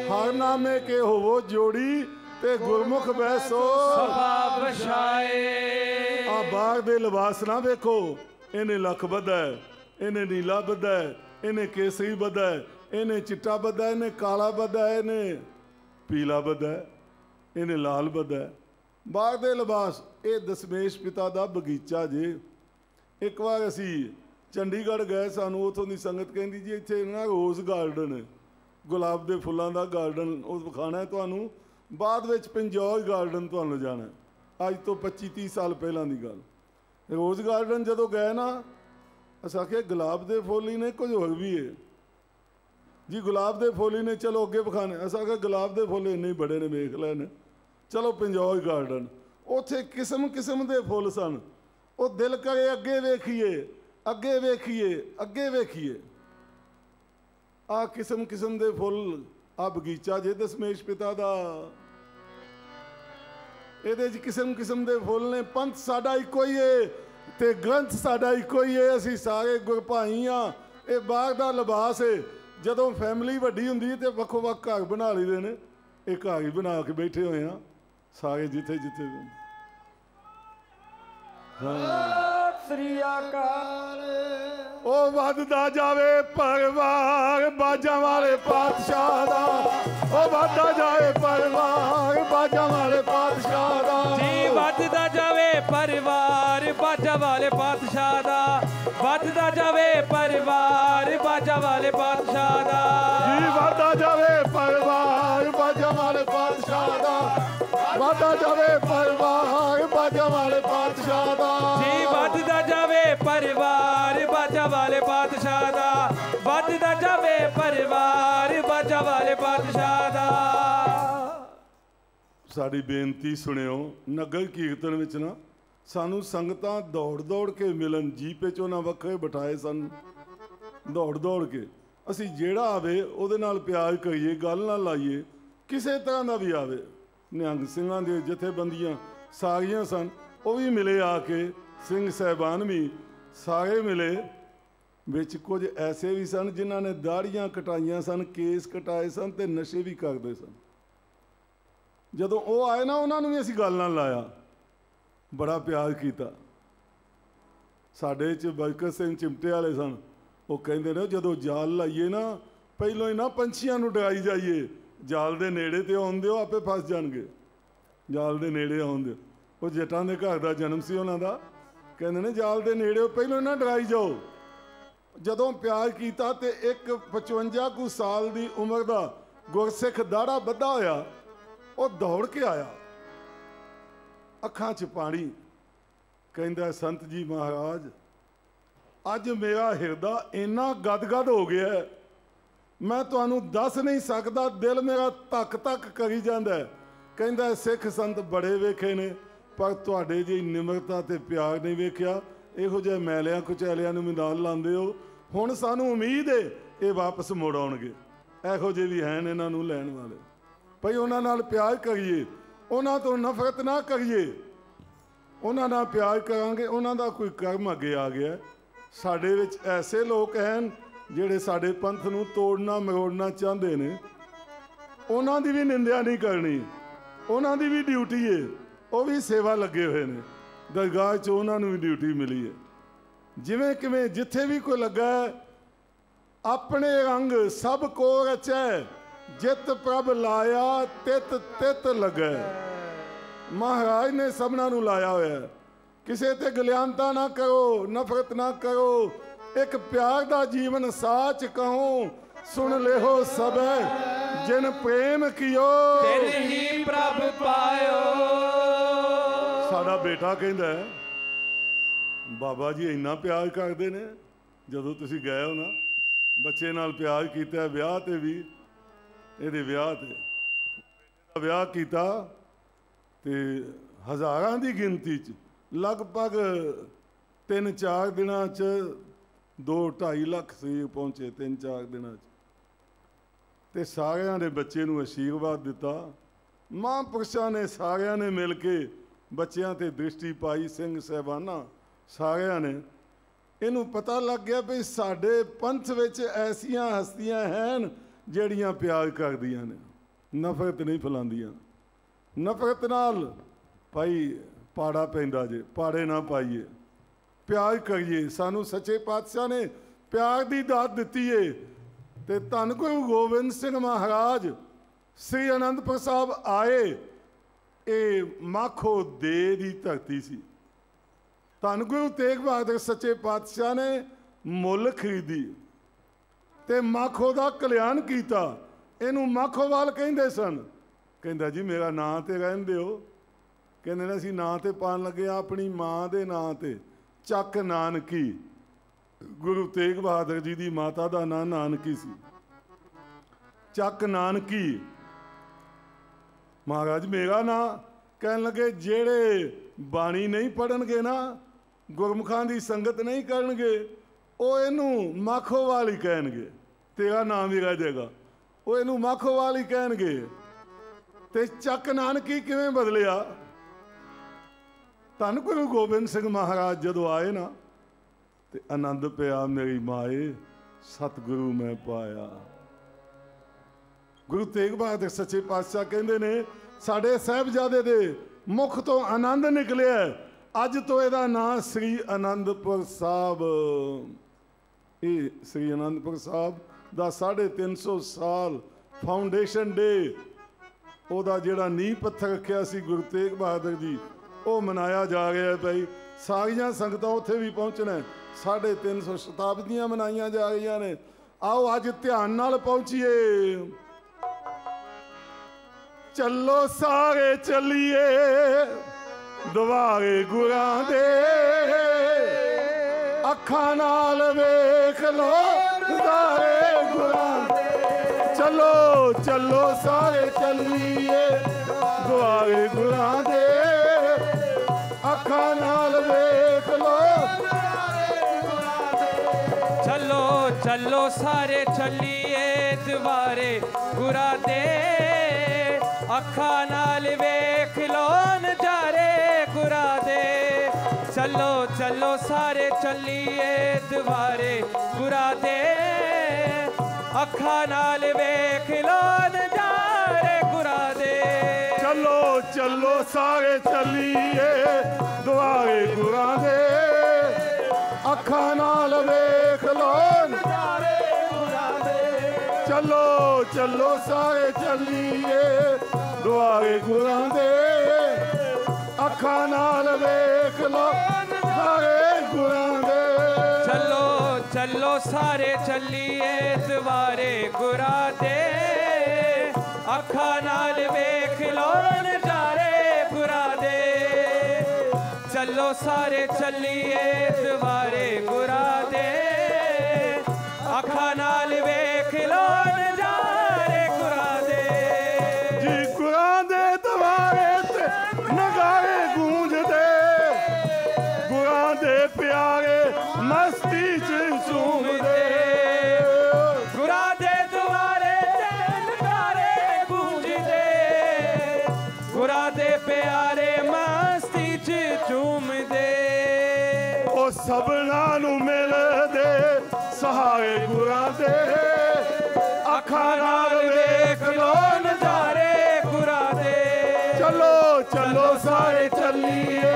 ਹਰ ਨਾਮੇ ਕੇ ਹੋਵੋ ਜੋੜੀ ਤੇ ਗੁਰਮੁਖ ਬੈਸੋ ਸਭਾ ਵਛਾਏ। ਆ ਬਾਗ ਦੇ ਲਿਬਾਸ ਨਾ ਵੇਖੋ, ਇਹਨੇ ਲੱਖ ਬੱਧਾ ਹੈ, ਇਹਨੇ ਨੀਲਾ ਬੱਧਾ ਹੈ, ਇਹਨੇ ਕੇਸਰੀ ਬੱਧਾ ਹੈ, ਇਹਨੇ ਚਿੱਟਾ ਬੱਧਾ ਹੈ, ਇਹਨੇ ਕਾਲਾ ਬੱਧਾ ਹੈ, ਇਹਨੇ ਪੀਲਾ ਬੱਧਾ ਹੈ, ਇਹਨੇ ਲਾਲ ਬੱਧਾ ਹੈ। ਬਾਗ ਦੇ ਲਿਬਾਸ ਇਹ ਦਸ਼ਮੇਸ਼ ਪਿਤਾ ਦਾ ਬਗੀਚਾ ਜੇ। ਇੱਕ ਵਾਰ ਅਸੀਂ ਚੰਡੀਗੜ੍ਹ ਗਏ, ਸਾਨੂੰ ਉੱਥੋਂ ਦੀ ਸੰਗਤ ਕਹਿੰਦੀ ਜੀ ਇੱਥੇ ਨਾ ਰੋਜ਼ ਗਾਰਡਨ ਹੈ, ਗੁਲਾਬ ਦੇ ਫੁੱਲਾਂ ਦਾ ਗਾਰਡਨ ਉਹ ਵਿਖਾਣਾ ਹੈ ਤੁਹਾਨੂੰ। ਬਾਅਦ ਵਿੱਚ ਪਿੰਜੌਰ ਗਾਰਡਨ ਤੁਹਾਨੂੰ ਜਾਣਾ। ਅੱਜ ਤੋਂ 25-30 ਸਾਲ ਪਹਿਲਾਂ ਦੀ ਗੱਲ। ਰੋਜ਼ ਗਾਰਡਨ ਜਦੋਂ ਗਏ ਨਾ, ਅਸੀਂ ਆਖਿਆ ਗੁਲਾਬ ਦੇ ਫੁੱਲ ਹੀ ਨੇ, ਕੁਝ ਹੋਰ ਵੀ ਹੈ ਜੀ। ਗੁਲਾਬ ਦੇ ਫੁੱਲ ਹੀ ਨੇ, ਚਲੋ ਅੱਗੇ ਵਿਖਾਣੇ। ਅਸੀਂ ਆਖਿਆ ਗੁਲਾਬ ਦੇ ਫੁੱਲ ਇੰਨੇ ਬੜੇ ਨੇ, ਵੇਖ ਲੈਣ। ਚਲੋ ਪਿੰਜੌਰ ਗਾਰਡਨ, ਉੱਥੇ ਕਿਸਮ ਕਿਸਮ ਦੇ ਫੁੱਲ ਸਨ। ਉਹ ਦਿਲ ਕਰੇ ਅੱਗੇ ਵੇਖੀਏ, ਅੱਗੇ ਵੇਖੀਏ, ਅੱਗੇ ਵੇਖੀਏ। ਆ ਕਿਸਮ ਕਿਸਮ ਦੇ ਫੁੱਲ। ਆ ਬਗੀਚਾ ਜੇ ਦਸ਼ਮੇਸ਼ ਪਿਤਾ ਦਾ। ਇਹਦੇ 'ਚ ਕਿਸਮ ਕਿਸਮ ਦੇ ਫੁੱਲ ਨੇ। ਪੰਥ ਸਾਡਾ ਇੱਕੋ ਹੀ ਹੈ ਤੇ ਗ੍ਰੰਥ ਸਾਡਾ ਇੱਕੋ ਹੀ ਹੈ। ਅਸੀਂ ਸਾਰੇ ਗੁਰਭਾਈ ਹਾਂ। ਇਹ ਬਾਗ ਦਾ ਲਿਬਾਸ ਹੈ। ਜਦੋਂ ਫੈਮਿਲੀ ਵੱਡੀ ਹੁੰਦੀ ਤੇ ਵੱਖੋ ਵੱਖ ਘਰ ਬਣਾ ਲਈਦੇ ਨੇ। ਇਹ ਘਰ ਹੀ ਬਣਾ ਕੇ ਬੈਠੇ ਹੋਏ ਆ ਸਾਰੇ ਜਿੱਥੇ ਜਿੱਥੇ। ਸ੍ਰੀ ਅਕਾਲ। ਉਹ ਵੱਧਦਾ ਜਾਵੇ ਪਰਿਵਾਰ ਬਾਜਾਂ ਵਾਲੇ ਪਾਤਸ਼ਾਹ ਦਾ। ਉਹ ਵੱਧਦਾ ਜਾਵੇ ਪਰਿਵਾਰ ਬਾਜਾਂ ਵਾਲੇ ਪਾਤਸ਼ਾਹ ਦਾ ਜੀ। ਵੱਧਦਾ ਜਾਵੇ ਪਰਿਵਾਰ ਬਾਜਾਂ ਵਾਲੇ ਪਾਤਸ਼ਾਹ ਦਾ। ਵੱਧਦਾ ਜਾਵੇ ਪਰਿਵਾਰ ਬਾਜਾਂ ਵਾਲੇ ਪਾਤਸ਼ਾਹ ਦਾ ਜੀ। ਵੱਧਦਾ ਜਾਵੇ ਪਰਿਵਾਰ ਬਾਜਾਂ ਵਾਲੇ ਪਾਤਸ਼ਾਹ ਦਾ। ਵੱਧਦਾ ਜਾਵੇ ਪਰਿਵਾਰ ਬਾਜਾਂ ਵਾਲੇ ਪਾਤਸ਼ਾਹ ਦਾ ਜੀ। ਵੱਧਦਾ ਜਾਵੇ ਪਰਿਵਾਰ ਬਾਜਾਂ ਵਾਲੇ ਪਾਤਸ਼ਾਹ ਦਾ। ਵੱਧਦਾ ਜਾਵੇ ਪਰਿਵਾਰ ਬਾਜਾਂ ਵਾਲੇ ਪਾਤਸ਼ਾਹ ਦਾ। ਸਾਡੀ ਬੇਨਤੀ ਸੁਣਿਓ। ਨਗਰ ਕੀਰਤਨ ਵਿੱਚ ਨਾ ਸਾਨੂੰ ਸੰਗਤਾਂ ਦੌੜ ਦੌੜ ਕੇ ਮਿਲਣ। ਜੀਪੇ 'ਚ ਉਹਨਾਂ ਵੱਖਰੇ ਬਿਠਾਏ ਸਨ। ਦੌੜ ਦੌੜ ਕੇ ਅਸੀਂ ਜਿਹੜਾ ਆਵੇ ਉਹਦੇ ਨਾਲ ਪਿਆਰ ਕਰੀਏ, ਗੱਲ ਨਾ ਲਾਈਏ। ਕਿਸੇ ਤਰ੍ਹਾਂ ਦਾ ਵੀ ਆਵੇ। ਨਿਹੰਗ ਸਿੰਘਾਂ ਦੇ ਜਥੇਬੰਦੀਆਂ ਸਾਰੀਆਂ ਸਨ, ਉਹ ਵੀ ਮਿਲੇ ਆ ਕੇ। ਸਿੰਘ ਸਾਹਿਬਾਨ ਵੀ ਸਾਰੇ ਮਿਲੇ। ਵਿੱਚ ਕੁਝ ਐਸੇ ਵੀ ਸਨ ਜਿਨ੍ਹਾਂ ਨੇ ਦਾੜੀਆਂ ਕਟਾਈਆਂ ਸਨ, ਕੇਸ ਕਟਾਏ ਸਨ ਤੇ ਨਸ਼ੇ ਵੀ ਕਰਦੇ ਸਨ। ਜਦੋਂ ਉਹ ਆਏ ਨਾ, ਉਹਨਾਂ ਨੂੰ ਵੀ ਅਸੀਂ ਗੱਲ ਨਾਲ ਲਾਇਆ, ਬੜਾ ਪਿਆਰ ਕੀਤਾ। ਸਾਡੇ 'ਚ ਬਰਕਤ ਸਿੰਘ ਚਿਮਟੇ ਵਾਲੇ ਸਨ। ਉਹ ਕਹਿੰਦੇ ਨੇ ਜਦੋਂ ਜਾਲ ਲਾਈਏ ਨਾ, ਪਹਿਲਾਂ ਹੀ ਨਾ ਪੰਛੀਆਂ ਨੂੰ ਡਰਾਈ ਜਾਈਏ। ਜਾਲ ਦੇ ਨੇੜੇ ਤੇ ਆਉਣ ਦਿਓ, ਆਪੇ ਫਸ ਜਾਣਗੇ। ਜਾਲ ਦੇ ਨੇੜੇ ਆਉਣ ਦਿਓ। ਉਹ ਜੱਟਾਂ ਦੇ ਘਰ ਦਾ ਜਨਮ ਸੀ ਉਹਨਾਂ ਦਾ। ਕਹਿੰਦੇ ਨੇ ਜਾਲ ਦੇ ਨੇੜੇ ਪਹਿਲਾਂ ਨਾ ਡਰਾਈ ਜਾਓ। ਜਦੋਂ ਪਿਆਰ ਕੀਤਾ ਤੇ ਇੱਕ 55 ਕੁ ਸਾਲ ਦੀ ਉਮਰ ਦਾ ਗੁਰਸਿੱਖ ਦਾੜਾ ਬੱਧਾ ਹੋਇਆ, ਉਹ ਦੌੜ ਕੇ ਆਇਆ, ਅੱਖਾਂ 'ਚ ਪਾਣੀ। ਕਹਿੰਦਾ ਸੰਤ ਜੀ ਮਹਾਰਾਜ, ਅੱਜ ਮੇਰਾ ਹਿਰਦਾ ਇੰਨਾ ਗਦਗਦ ਹੋ ਗਿਆ, ਮੈਂ ਤੁਹਾਨੂੰ ਦੱਸ ਨਹੀਂ ਸਕਦਾ। ਦਿਲ ਮੇਰਾ ਧੱਕ ਧੱਕ ਕਰੀ ਜਾਂਦਾ। ਕਹਿੰਦਾ ਸਿੱਖ ਸੰਤ ਬੜੇ ਵੇਖੇ ਨੇ, ਪਰ ਤੁਹਾਡੇ ਜਿਹੀ ਨਿਮਰਤਾ ਤੇ ਪਿਆਰ ਨਹੀਂ ਵੇਖਿਆ। ਇਹੋ ਜਿਹੇ ਮੈਲਿਆਂ ਕੁਚੈਲਿਆਂ ਨੂੰ ਮੈਦਾਨ ਲਾਉਂਦੇ ਹੋ। ਹੁਣ ਸਾਨੂੰ ਉਮੀਦ ਹੈ ਇਹ ਵਾਪਸ ਮੁੜ ਆਉਣਗੇ। ਇਹੋ ਜਿਹੇ ਵੀ ਹਨ ਇਹਨਾਂ ਨੂੰ ਲੈਣ ਵਾਲੇ। ਭਈ ਉਹਨਾਂ ਨਾਲ ਪਿਆਰ ਕਰੀਏ, ਉਹਨਾਂ ਤੋਂ ਨਫ਼ਰਤ ਨਾ ਕਰੀਏ। ਉਹਨਾਂ ਨਾਲ ਪਿਆਰ ਕਰਾਂਗੇ, ਉਹਨਾਂ ਦਾ ਕੋਈ ਕਰਮ ਅੱਗੇ ਆ ਗਿਆ। ਸਾਡੇ ਵਿੱਚ ਐਸੇ ਲੋਕ ਹਨ ਜਿਹੜੇ ਸਾਡੇ ਪੰਥ ਨੂੰ ਤੋੜਨਾ ਮਰੋੜਨਾ ਚਾਹੁੰਦੇ ਨੇ। ਉਹਨਾਂ ਦੀ ਵੀ ਨਿੰਦਿਆ ਨਹੀਂ ਕਰਨੀ, ਉਹਨਾਂ ਦੀ ਵੀ ਡਿਊਟੀ ਹੈ, ਉਹ ਵੀ ਸੇਵਾ ਲੱਗੇ ਹੋਏ ਨੇ ਦਰਗਾਹ 'ਚ, ਉਹਨਾਂ ਨੂੰ ਵੀ ਡਿਊਟੀ ਮਿਲੀ ਹੈ। ਜਿਵੇਂ ਕਿਵੇਂ ਜਿੱਥੇ ਵੀ ਕੋਈ ਲੱਗਾ ਹੈ, ਆਪਣੇ ਰੰਗ ਸਭ ਕੋ ਰਚੈ, ਜਿਤ ਪ੍ਰਭ ਲਾਇਆ ਤਿਤ ਤਿਤ ਲੱਗੈ। ਮਹਾਰਾਜ ਨੇ ਸਭਨਾਂ ਨੂੰ ਲਾਇਆ ਹੋਇਆ। ਕਿਸੇ ਤੇ ਗਲਿਆਨਤਾ ਨਾ ਕਰੋ, ਨਫ਼ਰਤ ਨਾ ਕਰੋ। ਇੱਕ ਪਿਆਰ ਦਾ ਜੀਵਨ ਸਾਚ ਕਹੋ, ਸੁਣ ਲਿਓ ਸਭੈ ਜਿਨ ਪ੍ਰੇਮ ਕੀਓ ਤਿਨ ਹੀ ਪ੍ਰਭ ਪਾਇਓ। ਸਾਡਾ ਬੇਟਾ ਕਹਿੰਦਾ ਬਾਬਾ ਜੀ ਇੰਨਾ ਪਿਆਰ ਕਰਦੇ ਨੇ। ਜਦੋਂ ਤੁਸੀਂ ਗਏ ਹੋ ਨਾ, ਬੱਚੇ ਨਾਲ ਪਿਆਰ ਕੀਤਾ, ਵਿਆਹ ਤੇ ਵੀ, ਇਹਦੇ ਵਿਆਹ ਤੇ ਵਿਆਹ ਕੀਤਾ ਤੇ ਹਜ਼ਾਰਾਂ ਦੀ ਗਿਣਤੀ 'ਚ, ਲਗਭਗ 3-4 ਦਿਨਾਂ 'ਚ 2-2.5 ਲੱਖ ਸੀ ਪਹੁੰਚੇ 3-4 ਦਿਨਾਂ 'ਚ। ਤੇ ਸਾਰਿਆਂ ਦੇ ਬੱਚੇ ਨੂੰ ਅਸ਼ੀਰਵਾਦ ਦਿੱਤਾ। ਮਹਾਂਪੁਰਸ਼ਾਂ ਨੇ ਸਾਰਿਆਂ ਨੇ ਮਿਲ ਕੇ ਬੱਚਿਆਂ ਤੇ ਦ੍ਰਿਸ਼ਟੀ ਪਾਈ, ਸਿੰਘ ਸਾਹਿਬਾਨਾਂ ਸਾਰਿਆਂ ਨੇ। ਇਹਨੂੰ ਪਤਾ ਲੱਗ ਗਿਆ ਵੀ ਸਾਡੇ ਪੰਥ ਵਿੱਚ ਐਸੀਆਂ ਹਸਤੀਆਂ ਹਨ ਜਿਹੜੀਆਂ ਪਿਆਰ ਕਰਦੀਆਂ ਨੇ, ਨਫ਼ਰਤ ਨਹੀਂ ਫੈਲਾਉਂਦੀਆਂ। ਨਫ਼ਰਤ ਨਾਲ ਭਾਈ ਪਾੜਾ ਪੈਂਦਾ ਜੇ, ਪਾੜੇ ਨਾ ਪਾਈਏ, ਪਿਆਰ ਕਰੀਏ। ਸਾਨੂੰ ਸੱਚੇ ਪਾਤਸ਼ਾਹ ਨੇ ਪਿਆਰ ਦੀ ਦਾਤ ਦਿੱਤੀ ਏ। ਤੇ ਧੰਨ ਗੁਰੂ ਗੋਬਿੰਦ ਸਿੰਘ ਮਹਾਰਾਜ ਸ੍ਰੀ ਅਨੰਦਪੁਰ ਸਾਹਿਬ ਆਏ, ਇਹ ਮਾਖੋ ਦੇ ਦੀ ਧਰਤੀ ਸੀ। ਧੰਨ ਗੁਰੂ ਤੇਗ ਬਹਾਦਰ ਸੱਚੇ ਪਾਤਸ਼ਾਹ ਨੇ ਮੁੱਲ ਖਰੀਦੀ ਤੇ ਮਾਖੋ ਦਾ ਕਲਿਆਣ ਕੀਤਾ। ਇਹਨੂੰ ਮਾਖੋਵਾਲ ਕਹਿੰਦੇ ਸਨ। ਕਹਿੰਦਾ ਜੀ ਮੇਰਾ ਨਾਂ ਤੇ ਰਹਿਣ ਦਿਓ। ਕਹਿੰਦੇ ਨੇ ਅਸੀਂ ਨਾਂ ਤੇ ਪਾਉਣ ਲੱਗੇ ਆਪਣੀ ਮਾਂ ਦੇ ਨਾਂ ਤੇ, ਚੱਕ ਨਾਨਕੀ। ਗੁਰੂ ਤੇਗ ਬਹਾਦਰ ਜੀ ਦੀ ਮਾਤਾ ਦਾ ਨਾਂ ਨਾਨਕੀ ਸੀ, ਚੱਕ ਨਾਨਕੀ। ਮਹਾਰਾਜ ਮੇਰਾ ਨਾਂ ਕਹਿਣ ਲੱਗੇ, ਜਿਹੜੇ ਬਾਣੀ ਨਹੀਂ ਪੜ੍ਹਨਗੇ ਨਾ, ਗੁਰਮੁਖਾਂ ਦੀ ਸੰਗਤ ਨਹੀਂ ਕਰਨਗੇ, ਉਹ ਇਹਨੂੰ ਮਾਖੋਵਾਲ ਹੀ ਕਹਿਣਗੇ। ਤੇਰਾ ਨਾਮ ਵੀ ਰਹਿ ਜਾਏਗਾ, ਉਹ ਇਹਨੂੰ ਮਾਖੋਵਾਲ ਹੀ ਕਹਿਣਗੇ। ਤੇ ਚੱਕ ਨਾਨਕੀ ਕਿਵੇਂ ਬਦਲਿਆ? ਧੰਨ ਗੁਰੂ ਗੋਬਿੰਦ ਸਿੰਘ ਮਹਾਰਾਜ ਜਦੋਂ ਆਏ ਨਾ, ਤੇ ਆਨੰਦ ਪਿਆ ਮੇਰੀ ਮਾਏ, ਸਤਿਗੁਰੂ ਮੈਂ ਪਾਇਆ। ਗੁਰੂ ਤੇਗ ਬਹਾਦਰ ਸੱਚੇ ਪਾਤਸ਼ਾਹ ਕਹਿੰਦੇ ਨੇ ਸਾਡੇ ਸਾਹਿਬਜ਼ਾਦੇ ਦੇ ਮੁਖ ਤੋਂ ਆਨੰਦ ਨਿਕਲਿਆ। ਅੱਜ ਤੋਂ ਇਹਦਾ ਨਾਂ ਸ੍ਰੀ ਅਨੰਦਪੁਰ ਸਾਹਿਬ। ਇਹ ਸ੍ਰੀ ਅਨੰਦਪੁਰ ਸਾਹਿਬ ਦਾ 350 ਸਾਲ ਫਾਊਂਡੇਸ਼ਨ ਡੇ, ਉਹਦਾ ਜਿਹੜਾ ਨੀਂਹ ਪੱਥਰ ਰੱਖਿਆ ਸੀ ਗੁਰੂ ਤੇਗ ਬਹਾਦਰ ਜੀ, ਉਹ ਮਨਾਇਆ ਜਾ ਰਿਹਾ ਭਾਈ। ਸਾਰੀਆਂ ਸੰਗਤਾਂ ਉੱਥੇ ਵੀ ਪਹੁੰਚਣਾ। 350 ਸ਼ਤਾਬਦੀਆਂ ਮਨਾਈਆਂ ਜਾ ਰਹੀਆਂ ਨੇ। ਆਓ ਅੱਜ ਧਿਆਨ ਨਾਲ ਪਹੁੰਚੀਏ। ਚੱਲੋ ਸਾਰੇ ਚੱਲੀਏ ਦੁਆਰੇ ਗੁਰਾਂ ਦੇ, ਅੱਖਾਂ ਨਾਲ ਵੇਖ ਲੋ ਦੁਆਰੇ ਗੁਰਾਂ ਦੇ। ਚੱਲੋ ਚੱਲੋ ਸਾਰੇ ਚੱਲੀਏ ਦੁਆਰੇ ਗੁਰਾਂ ਦੇ, ਅੱਖਾਂ ਨਾਲ ਵੇਖ ਲੋ ਦੁਆਰੇ ਗੁਰਾਂ ਦੇ। ਚੱਲੋ ਚੱਲੋ ਸਾਰੇ ਚੱਲੀਏ ਦੁਆਰੇ ਗੁਰਾਂ ਦੇ, ਅੱਖਾਂ ਨਾਲ ਵੇਖ ਲੋ ਨਜ਼ਾਰੇ ਗੁਰਾਂ ਦੇ। ਚੱਲੋ ਚੱਲੋ ਸਾਰੇ ਚੱਲੀਏ ਦੁਆਰੇ ਗੁਰਾਂ ਦੇ, ਅੱਖਾਂ ਨਾਲ ਵੇਖ ਲੋ ਨਜ਼ਾਰੇ ਗੁਰਾਂ ਦੇ। ਚੱਲੋ ਚੱਲੋ ਸਾਰੇ ਚੱਲੀਏ ਦੁਆਰੇ ਗੁਰਾਂ ਦੇ, ਅੱਖਾਂ ਨਾਲ ਵੇਖ ਲੋ ਨਜ਼ਾਰੇ ਗੁਰਾਂ ਦੇ। ਚੱਲੋ ਚੱਲੋ ਸਾਰੇ ਚੱਲੀਏ ਦੁਆਰੇ ਗੁਰਾਂ ਦੇ, ਅੱਖਾਂ ਨਾਲ ਵੇਖ ਲੋ ਨਜ਼ਾਰੇ ਗੁਰਾਂ ਦੇ। ਚੱਲੋ ਚੱਲੋ ਸਾਰੇ ਚੱਲੀਏ ਦੁਆਰੇ ਗੁਰਾਂ ਦੇ, ਅੱਖਾਂ ਨਾਲ ਵੇਖ ਲੋ ਨਜ਼ਾਰੇ ਗੁਰਾਂ ਦੇ। ਚੱਲੋ ਸਾਰੇ ਚੱਲੀਏ ਦੁਆਰੇ ਗੁਰਾਂ ਦੇ, ਅੱਖਾਂ ਨਾਲ ਵੇਖ ਲੋ ਨਜ਼ਾਰੇ ਗੁਰਾਂ ਦੇ। ਜੀ ਗੁਰਾਂ ਦੇ ਦੁਆਰੇ ਤੇ ਨਗਾਰੇ ਗੂੰਜਦੇ, ਗੁਰਾਂ ਦੇ ਪਿਆਰੇ ਮਸਤੀ ਚ ਝੂਮਦੇ। ਗੁਰਾਂ ਦੇ ਦੁਆਰੇ ਤੇ ਨਗਾਰੇ ਗੂੰਜਦੇ, सबना नू मिलदे सहारे गुरां दे अखां नाल वेख लो नज़ारे गुरां दे चलो चलो सारे चलिए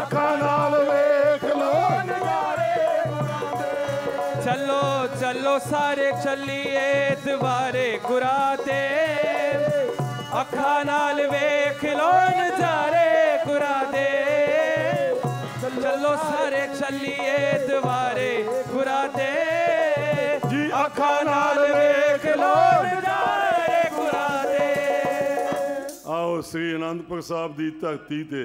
अखां नाल वेख लो नज़ारे गुरां दे चलो चलो सारे चलिए दवारे गुरां दे अखां नाल वेख लो नज़ारे गुरां दे चलो सारे चलिए दवारे गुरां दे जी अखां नाल वेख लो नज़ारे गुरां दे। आओ श्री आनंदपुर साहब की धरती ते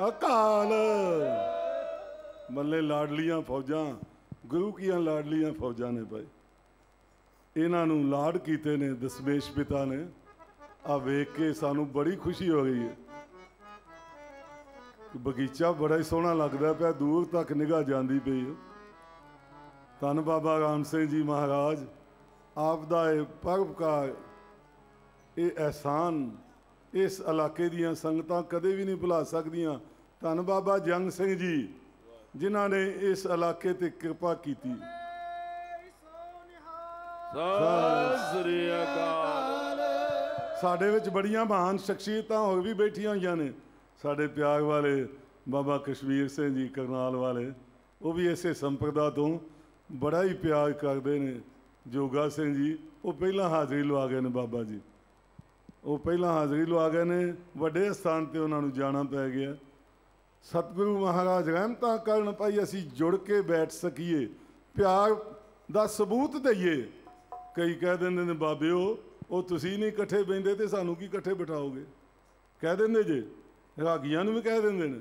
अकाल मल्ले लाडलियां फौजां गुरु कियां लाडलियां फौजां ने भाई इन्हां नूं लाड कीते ने दशमेश पिता ने आ वेख के सानू बड़ी खुशी हो रही है। बगीचा बड़ा ही सोहना लगता पिया दूर तक निगाह जाती पई है। धन बाबा राम सिंह जी महाराज आपदा परोपकार ये एहसान इस इलाके दियां संगतां कदे भी नहीं भुला सकदियां। धन बाबा जंग सिंह जी जिन्हां ने इस इलाके ते कृपा कीती। साडे विच बड़ियां महान शख्सियतां होर भी बैठियां होईयां ने। साडे प्यार वाले बाबा कश्मीर सिंह जी करनाल वाले वो भी इसे संप्रदा तो बड़ा ही प्यार करते हैं। जोगा सिंह जी वो पहला हाज़री लवा गए ने बाबा जी वो पहला हाज़री लवा गए ने वड्डे स्थान पर उन्होंने जाना पै गया। सतगुरु महाराज रहमतां करन भाई असी जुड़ के बैठ सकीए प्यार दा सबूत दईए। कई कह देंदे ने बाबिओ वो तुसी नहीं इकट्ठे बहिंदे ते सानू की इकट्ठे बिठाओगे कह देंदे जे। रागियां नूं भी कह देंदे ने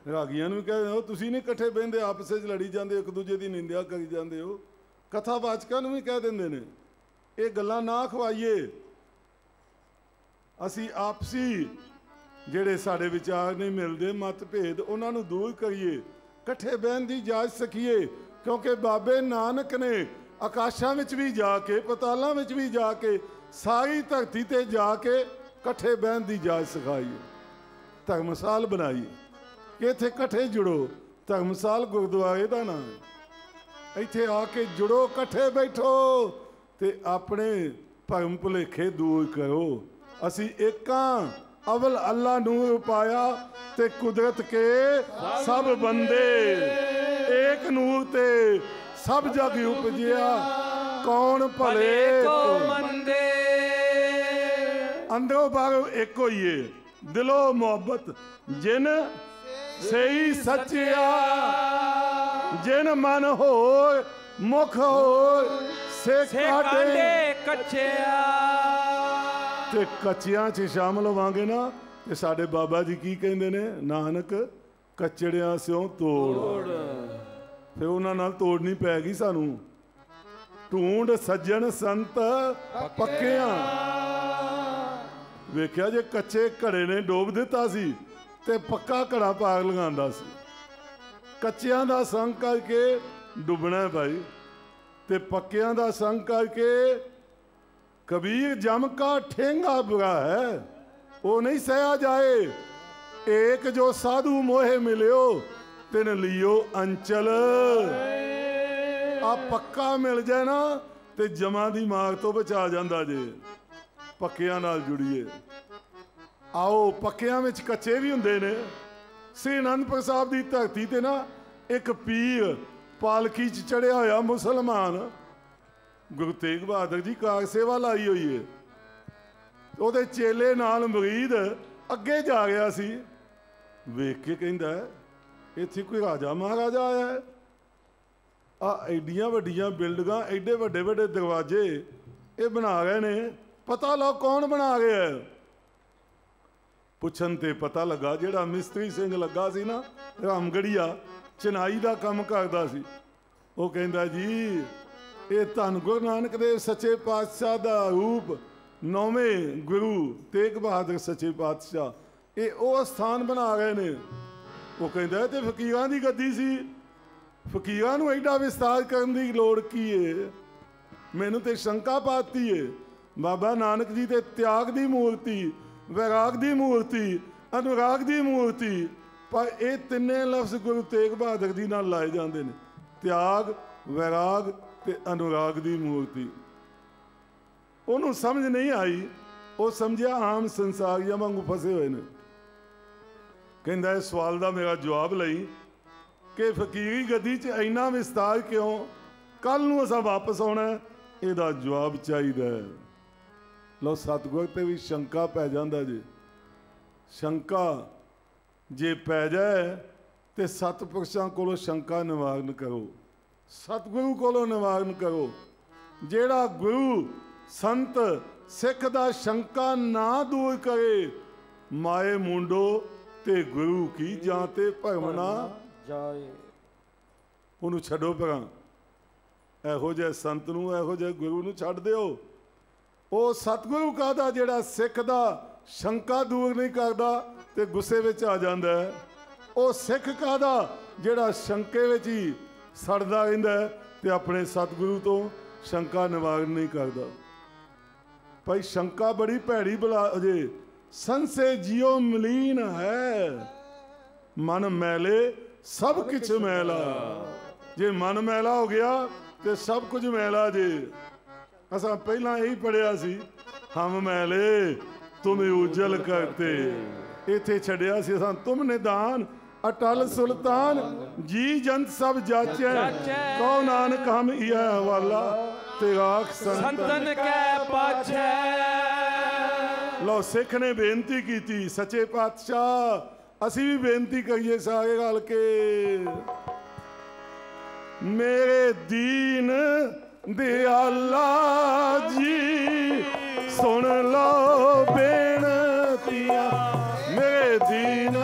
रागियां नूं भी कह देंदे तुसी नहीं इकट्ठे बहिंदे आपस विच लड़ी जांदे हो एक दूजे की निंदा करी जांदे हो। कथावाचकां नूं भी कह देंदे ने ये गल्लां ना खवाइए। असी आपसी ਜਿਹੜੇ ਸਾਡੇ ਵਿਚਾਰ नहीं मिलते मतभेद उन्होंने दूर करिए इकट्ठे बहन की जाच सकीए। क्योंकि बाबे नानक ने आकाशा में भी जाके पतालों में भी जाके सारी धरती ते जाके इकट्ठे बहन की जाच सिखाई धर्मसाल बनाई कि इत्थे इकट्ठे जुड़ो। धर्मसाल गुरुद्वारे का नाम है। इत्थे आके जुड़ो इकट्ठे बैठो ते अपने भरम भुलेखे दूर करो। असी एकां अवल अल्लाह नूर पाया ते कुदरत के सब बंदे एक नूर ते सब जग उपजिया कौन भले को मंदे। अंदरों बाहरों एक होई है दिलों मोहब्बत जिन सही सच्चिया जिन मन हो मुख हो से काटे कच्चिया ते कच्चियां च शामिल होवांगे ना ते साडे बाबा जी की कहंदे ने नानक कच्चड़ियां स्यों तोड़। फिर उन्हां नाल तोड़नी पै गई सानू। ढूंढ सज्जन संत पक्कियां वेख्या जे कच्चे घड़े ने डोब दिता सी ते पक्का घड़ा पाग लगांदा सी। कच्चियां दा संग करके डुबना है भाई ते पक्कियां दा संग करके कबीर जम का ठेंगा बुरा है वो नहीं सहया जाए। एक जो साधु मोहे मिलियो तिन लियो अंचल। आ पक्का मिल जाए ना ते जमा दी मार तो बचा जांदा जे। पक्कियां नाल जुड़िए। आओ पक्कियां विच कच्चे भी हुंदे ने। श्री आनंदपुर साहब की धरती ते ना एक पीर पालकी च चढ़िया होया मुसलमान गुरु तेग बहादुर जी कार सेवा लाई हुई है। ਉਹਦੇ चेले नाल मुरीद अगे जा रहा सी वेख के कहंदा इत्थे कोई राजा महाराजा आया है। आ एडियां वड्डियां बिल्डिंगां एडे वड्डे वड्डे दरवाजे ये बना रहे ने पता लो कौन बना रहा है। पुछन ते पता लगा जिहड़ा मिस्त्री सिंह लगा सी ना रामगढ़िया चनाई का काम करदा सी वो कहंदा जी ये धन गुरु नानक देव सच्चे पातशाह का रूप नौवें गुरु तेग बहादुर सच्चे पातशाह ये वो स्थान बना रहे ने। वो कहता है फकीरां दी गद्दी सी फकीरां नूं एडा विस्तार करने की लोड़ की है। मैनू तो शंका पाती है बाबा नानक जी ते त्याग दी मूर्ति ਵੈਰਾਗ ਦੀ ਮੂਰਤੀ, ਅਨੁਰਾਗ ਦੀ ਮੂਰਤੀ। ਪਰ ਇਹ ਤਿੰਨੇ ਲਫ਼ਜ਼ ਗੁਰੂ ਤੇਗ ਬਹਾਦਰ ਜੀ ਨਾਲ ਲਾਏ ਜਾਂਦੇ ਨੇ, ਤਿਆਗ, ਵੈਰਾਗ ਤੇ ਅਨੁਰਾਗ ਦੀ ਮੂਰਤੀ। ਉਹਨੂੰ ਸਮਝ ਨਹੀਂ ਆਈ, ਉਹ ਸਮਝਿਆ ਆਮ ਸੰਸਾਰੀਆਂ ਵਾਂਗੂ ਫਸੇ ਹੋਏ ਨੇ। ਕਹਿੰਦਾ ਇਸ ਸਵਾਲ ਦਾ ਮੇਰਾ ਜਵਾਬ ਲਈ ਕਿ ਫਕੀਰੀ ਗੱਦੀ 'ਚ ਇੰਨਾ ਵਿਸਤਾਰ ਕਿਉਂ, ਕੱਲ ਨੂੰ ਅਸਾਂ ਵਾਪਸ ਆਉਣਾ, ਇਹਦਾ ਜਵਾਬ ਚਾਹੀਦਾ। ਲਓ ਸਤਿਗੁਰ ਤੇ ਵੀ ਸ਼ੰਕਾ ਪੈ ਜਾਂਦਾ ਜੀ। ਸ਼ੰਕਾ ਜੇ ਪੈ ਜਾਏ ਤੇ ਸਤਿਪੁਰਸ਼ਾਂ ਕੋਲੋਂ ਸ਼ੰਕਾ ਨਿਵਾਰਨ ਕਰੋ, ਸਤਿਗੁਰੂ ਕੋਲੋਂ ਨਿਵਾਰਨ ਕਰੋ। ਜਿਹੜਾ ਗੁਰੂ ਸੰਤ ਸਿੱਖ ਦਾ ਸ਼ੰਕਾ ਨਾ ਦੂਰ ਕਰੇ, ਮਾਏ ਮੁੰਡੋ ਤੇ ਗੁਰੂ ਕੀ ਜਾਂ ਤੇ ਭਰਮ ਨਾ ਜਾਏ। ਉਹਨੂੰ ਛੱਡੋ ਪਰਾਂ, ਇਹੋ ਜਿਹੇ ਸੰਤ ਨੂੰ, ਇਹੋ ਜਿਹੇ ਗੁਰੂ ਨੂੰ ਛੱਡ ਦਿਓ। ਉਹ ਸਤਿਗੁਰੂ ਕਾਹਦਾ ਜਿਹੜਾ ਸਿੱਖ ਦਾ ਸ਼ੰਕਾ ਦੂਰ ਨਹੀਂ ਕਰਦਾ ਤੇ ਗੁੱਸੇ ਵਿੱਚ ਆ ਜਾਂਦਾ ਹੈ। ਉਹ ਸਿੱਖ ਕਾਹਦਾ ਜਿਹੜਾ ਸ਼ੰਕੇ ਵਿੱਚ ਹੀ ਸੜਦਾ ਰਹਿੰਦਾ ਤੇ ਆਪਣੇ ਸਤਿਗੁਰੂ ਤੋਂ ਸ਼ੰਕਾ ਨਿਵਾਰਨ ਨਹੀਂ ਕਰਦਾ। ਭਾਈ ਸ਼ੰਕਾ ਬੜੀ ਭੈੜੀ ਬਲਾ ਜੇ। ਸੰਸੇ ਜਿਉ ਮਲੀਨ ਹੈ, ਮਨ ਮੈਲੇ ਸਭ ਕੁਛ ਮੈਲਾ। ਜੇ ਮਨ ਮੈਲਾ ਹੋ ਗਿਆ ਤੇ ਸਭ ਕੁਝ ਮੈਲਾ ਜੇ। ਅਸਾਂ ਪਹਿਲਾਂ ਇਹੀ ਪੜਿਆ ਸੀ, ਹਮ ਮੈਲੇ ਤੁਮ ਉਜਲ ਕਰਤੇ। ਇੱਥੇ ਛੱਡਿਆ ਸੀ ਅਸਾਂ, ਤੁਮ ਨਿਦਾਨ ਅਟਲ ਸੁਲਤਾਨ ਜੀ ਜੰਤ ਸਭ ਜਾਚੈ, ਕਉ ਨਾਨਕ ਹਮ ਇਹਾ ਹਵਾਲਾ ਤੇਰਾਖ ਸੰਤਨ ਕੈ ਪਾਛੈ। ਲਓ ਸਿੱਖ ਨੇ ਬੇਨਤੀ ਕੀਤੀ, ਸੱਚੇ ਪਾਤਸ਼ਾਹ ਅਸੀਂ ਵੀ ਬੇਨਤੀ ਕਰੀਏ ਸਾਰੇ ਰਲ ਕੇ। ਮੇਰੇ ਦੀਨ ਦਿਆਲਾ ਜੀ ਸੁਣ ਲਓ ਬੇਨਤੀਆਂ, ਮੇਰੇ ਦੀਨ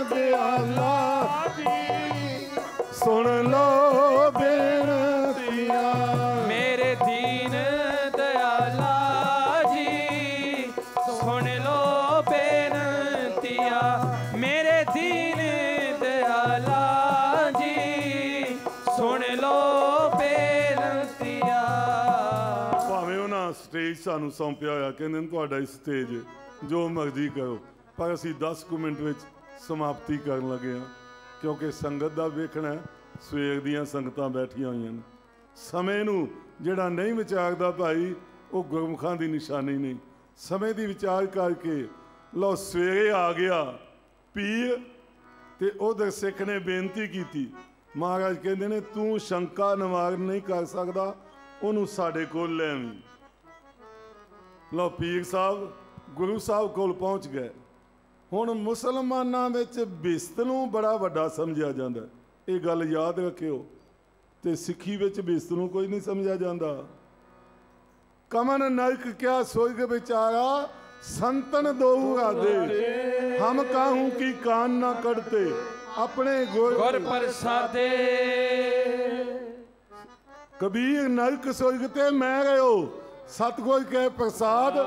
ਦਿਆਲਾ ਜੀ ਸੁਣ ਲਓ ਬੇਨਤੀਆਂ। ਮੇਰੇ ਦੀਨ ਦਿਆਲਾ ਜੀ ਸੁਣ ਲਓ ਬੇਨਤੀਆਂ, ਮੇਰੇ ਦੀਨ ਦਿਆਲਾ ਜੀ ਸੁਣ ਲਓ ਬੇਨਤੀਆਂ। ਭਾਵੇਂ ਉਹਨਾਂ ਸਟੇਜ ਸਾਨੂੰ ਸੌਂਪਿਆ ਹੋਇਆ, ਕਹਿੰਦੇ ਨੇ ਤੁਹਾਡਾ ਹੀ ਸਟੇਜ ਜੋ ਮਰਜ਼ੀ ਕਰੋ, ਪਰ ਅਸੀਂ 10 ਕੁ ਮਿੰਟ ਵਿੱਚ ਸਮਾਪਤੀ ਕਰਨ ਲੱਗੇ ਹਾਂ, ਕਿਉਂਕਿ ਸੰਗਤ ਦਾ ਵੇਖਣਾ, ਸਵੇਰ ਦੀਆਂ ਸੰਗਤਾਂ ਬੈਠੀਆਂ ਹੋਈਆਂ ਨੇ। ਸਮੇਂ ਨੂੰ ਜਿਹੜਾ ਨਹੀਂ ਵਿਚਾਰਦਾ ਭਾਈ, ਉਹ ਗੁਰਮੁਖਾਂ ਦੀ ਨਿਸ਼ਾਨੀ ਨਹੀਂ। ਸਮੇਂ ਦੀ ਵਿਚਾਰ ਕਰਕੇ ਲਓ ਸਵੇਰੇ ਆ ਗਿਆ ਪੀਰ ਤੇ ਉਧਰ ਸਿੱਖ ਨੇ ਬੇਨਤੀ ਕੀਤੀ। ਮਹਾਰਾਜ ਕਹਿੰਦੇ ਨੇ ਤੂੰ ਸ਼ੰਕਾ ਨਿਵਾਰਨ ਨਹੀਂ ਕਰ ਸਕਦਾ, ਉਹਨੂੰ ਸਾਡੇ ਕੋਲ ਲੈ ਆਵੀਂ। ਲਓ ਪੀਰ ਸਾਹਿਬ ਗੁਰੂ ਸਾਹਿਬ ਕੋਲ ਪਹੁੰਚ ਗਏ। ਹੁਣ ਮੁਸਲਮਾਨਾਂ ਵਿੱਚ ਬਿਸਤ ਨੂੰ ਬੜਾ ਵੱਡਾ ਸਮਝਿਆ ਜਾਂਦਾ, ਇਹ ਗੱਲ ਯਾਦ ਰੱਖਿਓ। ਤੇ ਸਿੱਖੀ ਵਿੱਚ ਬਿਸਤ ਨੂੰ ਕੋਈ ਨਹੀਂ ਸਮਝਿਆ ਜਾਂਦਾ। ਕਮਨ ਨਰਕ ਕਿਆ ਸਵਰਗ ਵਿਚਾਰਾ, ਸੰਤਨ ਦੋ ਰਾਦੇ, ਹਮ ਕਾਹੂ ਕੀ ਕਾਨ ਨਾ ਕੜਤੇ, ਆਪਣੇ ਗੁਰ ਪ੍ਰਸਾਦੇ। ਕਬੀਰ ਨਰਕ ਸਵਰਗ ਤੇ ਮੈਂ ਗਇਓ, सतगुर के प्रसाद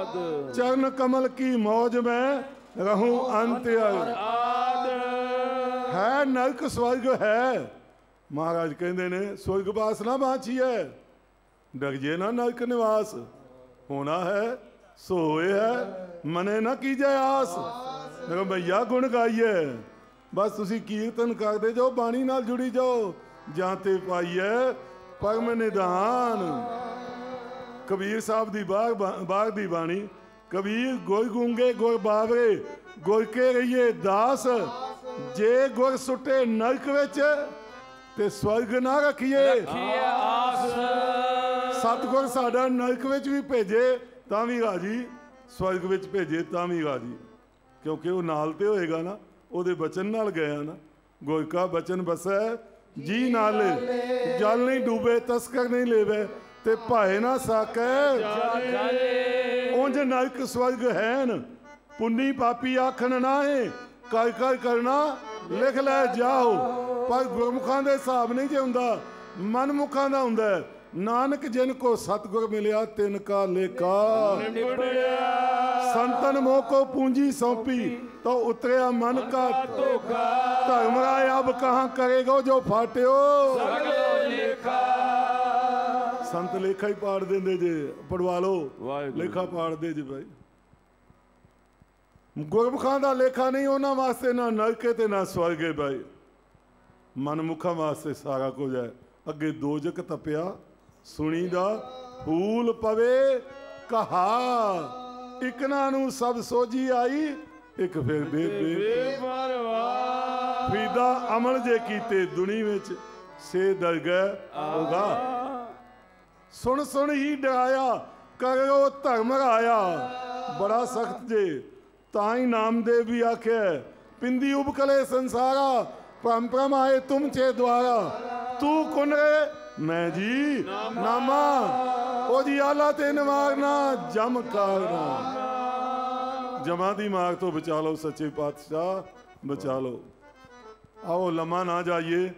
चरण कमल की मौज में रहूं अंत है। नरक स्वर्ग है। महाराज कहते ने स्वर्गवास ना बाछिए, डरिए ना नरक निवास, होना है सो है, मने ना कीजिए आस। भैया गुण गाइए, बस तुसी कीर्तन करते जाओ, बाणी नाल जुड़ी जाओ, जाते पाइए परम निधान। कबीर साहब दी बाग दी बाणी, कबीर गुर गूंगे गुर बावरे, गुर के रहिए दास, जे गुर सुटे नरक विच ते स्वर्ग ना रखिए आस। सतगुर साडा नरक विच भी भेजे तां भी राजी, स्वर्ग विच भेजे तां भी राजी, क्योंकि वो नाल ते होएगा ना, ਉਹਦੇ बचन नाल गया ना। गुर का बचन बसै जी नाले, जल नहीं डूबे तस्कर नहीं लेवे, ते भाए ना साकै उंज नरक स्वर्ग हैन। पुन्नी पापी आखन नाहे, कर कर करना लिख लै जाओ। पर गुरमुखां दे हिसाब नहीं जे हुंदा, मनमुखां दा हुंदा। नानक जिन को सतगुर मिलिया तिन का लेखा, संतन मोह को पूंजी सौंपी तो उतरिया मन का धोखा। धर्मराय अब कहाँ करेगा जो फाटियो, संत लेखा ही पाड़ देंदे जे, पढ़वा लो लेखा पाड़ दे जे भाई। ਗੁਰਮੁਖਾਂ ਦਾ ਲੇਖਾ ਨਹੀਂ, ਉਹਨਾਂ ਵਾਸਤੇ ਨਾ ਨਰਕੇ ਤੇ ਨਾ ਸਵਰਗੇ ਬਾਈ। ਮਨਮੁਖਾਂ ਵਾਸਤੇ ਸਾਰਾ ਕੁਝ ਹੈ। ਅੱਗੇ ਦੋਜਕ ਤਪਿਆ ਸੁਣੀਦਾ, ਫੂਲ ਪਵੇ ਕਹਾ, ਇਕਨਾਂ ਨੂੰ ਸਭ ਸੋਝੀ ਆਈ, ਇੱਕ ਫਿਰ ਦੇ ਫੀਦਾ ਅਮਲ ਜੇ ਕੀਤੇ ਦੁਨੀ ਵਿੱਚ, ਸੇ ਦਰਗਹਿ ਹੋਗਾ। ਸੁਣ ਸੁਣ ਹੀ ਡਰਾਇਆ, ਕਰੋ ਧਰਮ ਰਾਇਆ, ਬੜਾ ਸਖਤ ਜੇ। ਤਾਂ ਹੀ ਨਾਮਦੇਵ ਵੀ ਆਖਿਆ, ਪਿੰਦੀ ਉਬਕਲੇ ਸੰਸਾਰਾ, ਭ੍ਰਮ ਭ੍ਰਮ ਆਏ ਤੁਮ ਚੇ ਦੁਆਰਾ, ਤੂੰ ਕੁਨਰੇ ਮੈਂ ਜੀ ਨਾਮਾ, ਉਹ ਜੀ ਆਲਾ ਤੇ ਨਵਾਰਨਾ ਜਮ ਕਾਰਨਾ। ਜਮਾਂ ਦੀ ਮਾਰ ਤੋਂ ਬਚਾ ਲਓ ਸੱਚੇ ਪਾਤਸ਼ਾਹ, ਬਚਾ ਲਓ। ਆਓ ਲੰਮਾ ਨਾ ਜਾਈਏ।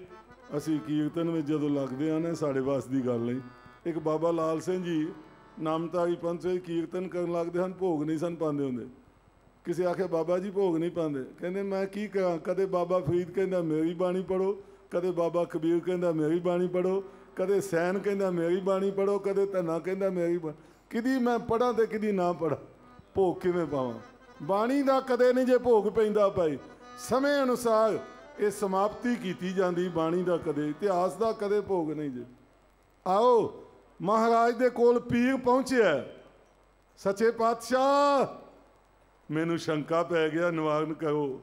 ਅਸੀਂ ਕੀਰਤਨ ਵਿੱਚ ਜਦੋਂ ਲੱਗਦੇ ਹਾਂ ਨਾ, ਸਾਡੇ ਵਾਸ ਦੀ ਗੱਲ ਨਹੀਂ। ਇੱਕ ਬਾਬਾ ਲਾਲ ਸਿੰਘ ਜੀ ਨਾਮਧਾਰੀ ਪੰਥ ਵਿੱਚ ਕੀਰਤਨ ਕਰਨ ਲੱਗਦੇ ਹਨ, ਭੋਗ ਨਹੀਂ ਸਨ ਪਾਉਂਦੇ ਹੁੰਦੇ। ਕਿਸੇ ਆਖਿਆ ਬਾਬਾ ਜੀ ਭੋਗ ਨਹੀਂ ਪਾਉਂਦੇ, ਕਹਿੰਦੇ ਮੈਂ ਕੀ ਕਰਾਂ। ਕਦੇ ਬਾਬਾ ਫਰੀਦ ਕਹਿੰਦਾ ਮੇਰੀ ਬਾਣੀ ਪੜ੍ਹੋ, ਕਦੇ ਬਾਬਾ ਕਬੀਰ ਕਹਿੰਦਾ ਮੇਰੀ ਬਾਣੀ ਪੜ੍ਹੋ, ਕਦੇ ਸੈਨ ਕਹਿੰਦਾ ਮੇਰੀ ਬਾਣੀ ਪੜ੍ਹੋ, ਕਦੇ ਧੰਨਾ ਕਹਿੰਦਾ ਮੇਰੀ ਬਾਣੀ। ਕਿਹਦੀ ਮੈਂ ਪੜ੍ਹਾਂ ਤੇ ਕਿਹਦੀ ਨਾ ਪੜ੍ਹਾਂ, ਭੋਗ ਕਿਵੇਂ ਪਾਵਾਂ। ਬਾਣੀ ਦਾ ਕਦੇ ਨਹੀਂ ਜੇ ਭੋਗ ਪੈਂਦਾ ਭਾਈ। ਸਮੇਂ ਅਨੁਸਾਰ ਇਹ ਸਮਾਪਤੀ ਕੀਤੀ ਜਾਂਦੀ ਬਾਣੀ ਦਾ, ਕਦੇ ਇਤਿਹਾਸ ਦਾ ਕਦੇ ਭੋਗ ਨਹੀਂ ਜੇ। ਆਓ ਮਹਾਰਾਜ ਦੇ ਕੋਲ ਪੀਰ ਪਹੁੰਚਿਆ, ਸੱਚੇ ਪਾਤਸ਼ਾਹ ਮੈਨੂੰ ਸ਼ੰਕਾ ਪੈ ਗਿਆ, ਨਿਵਾਰਨ ਕਰੋ।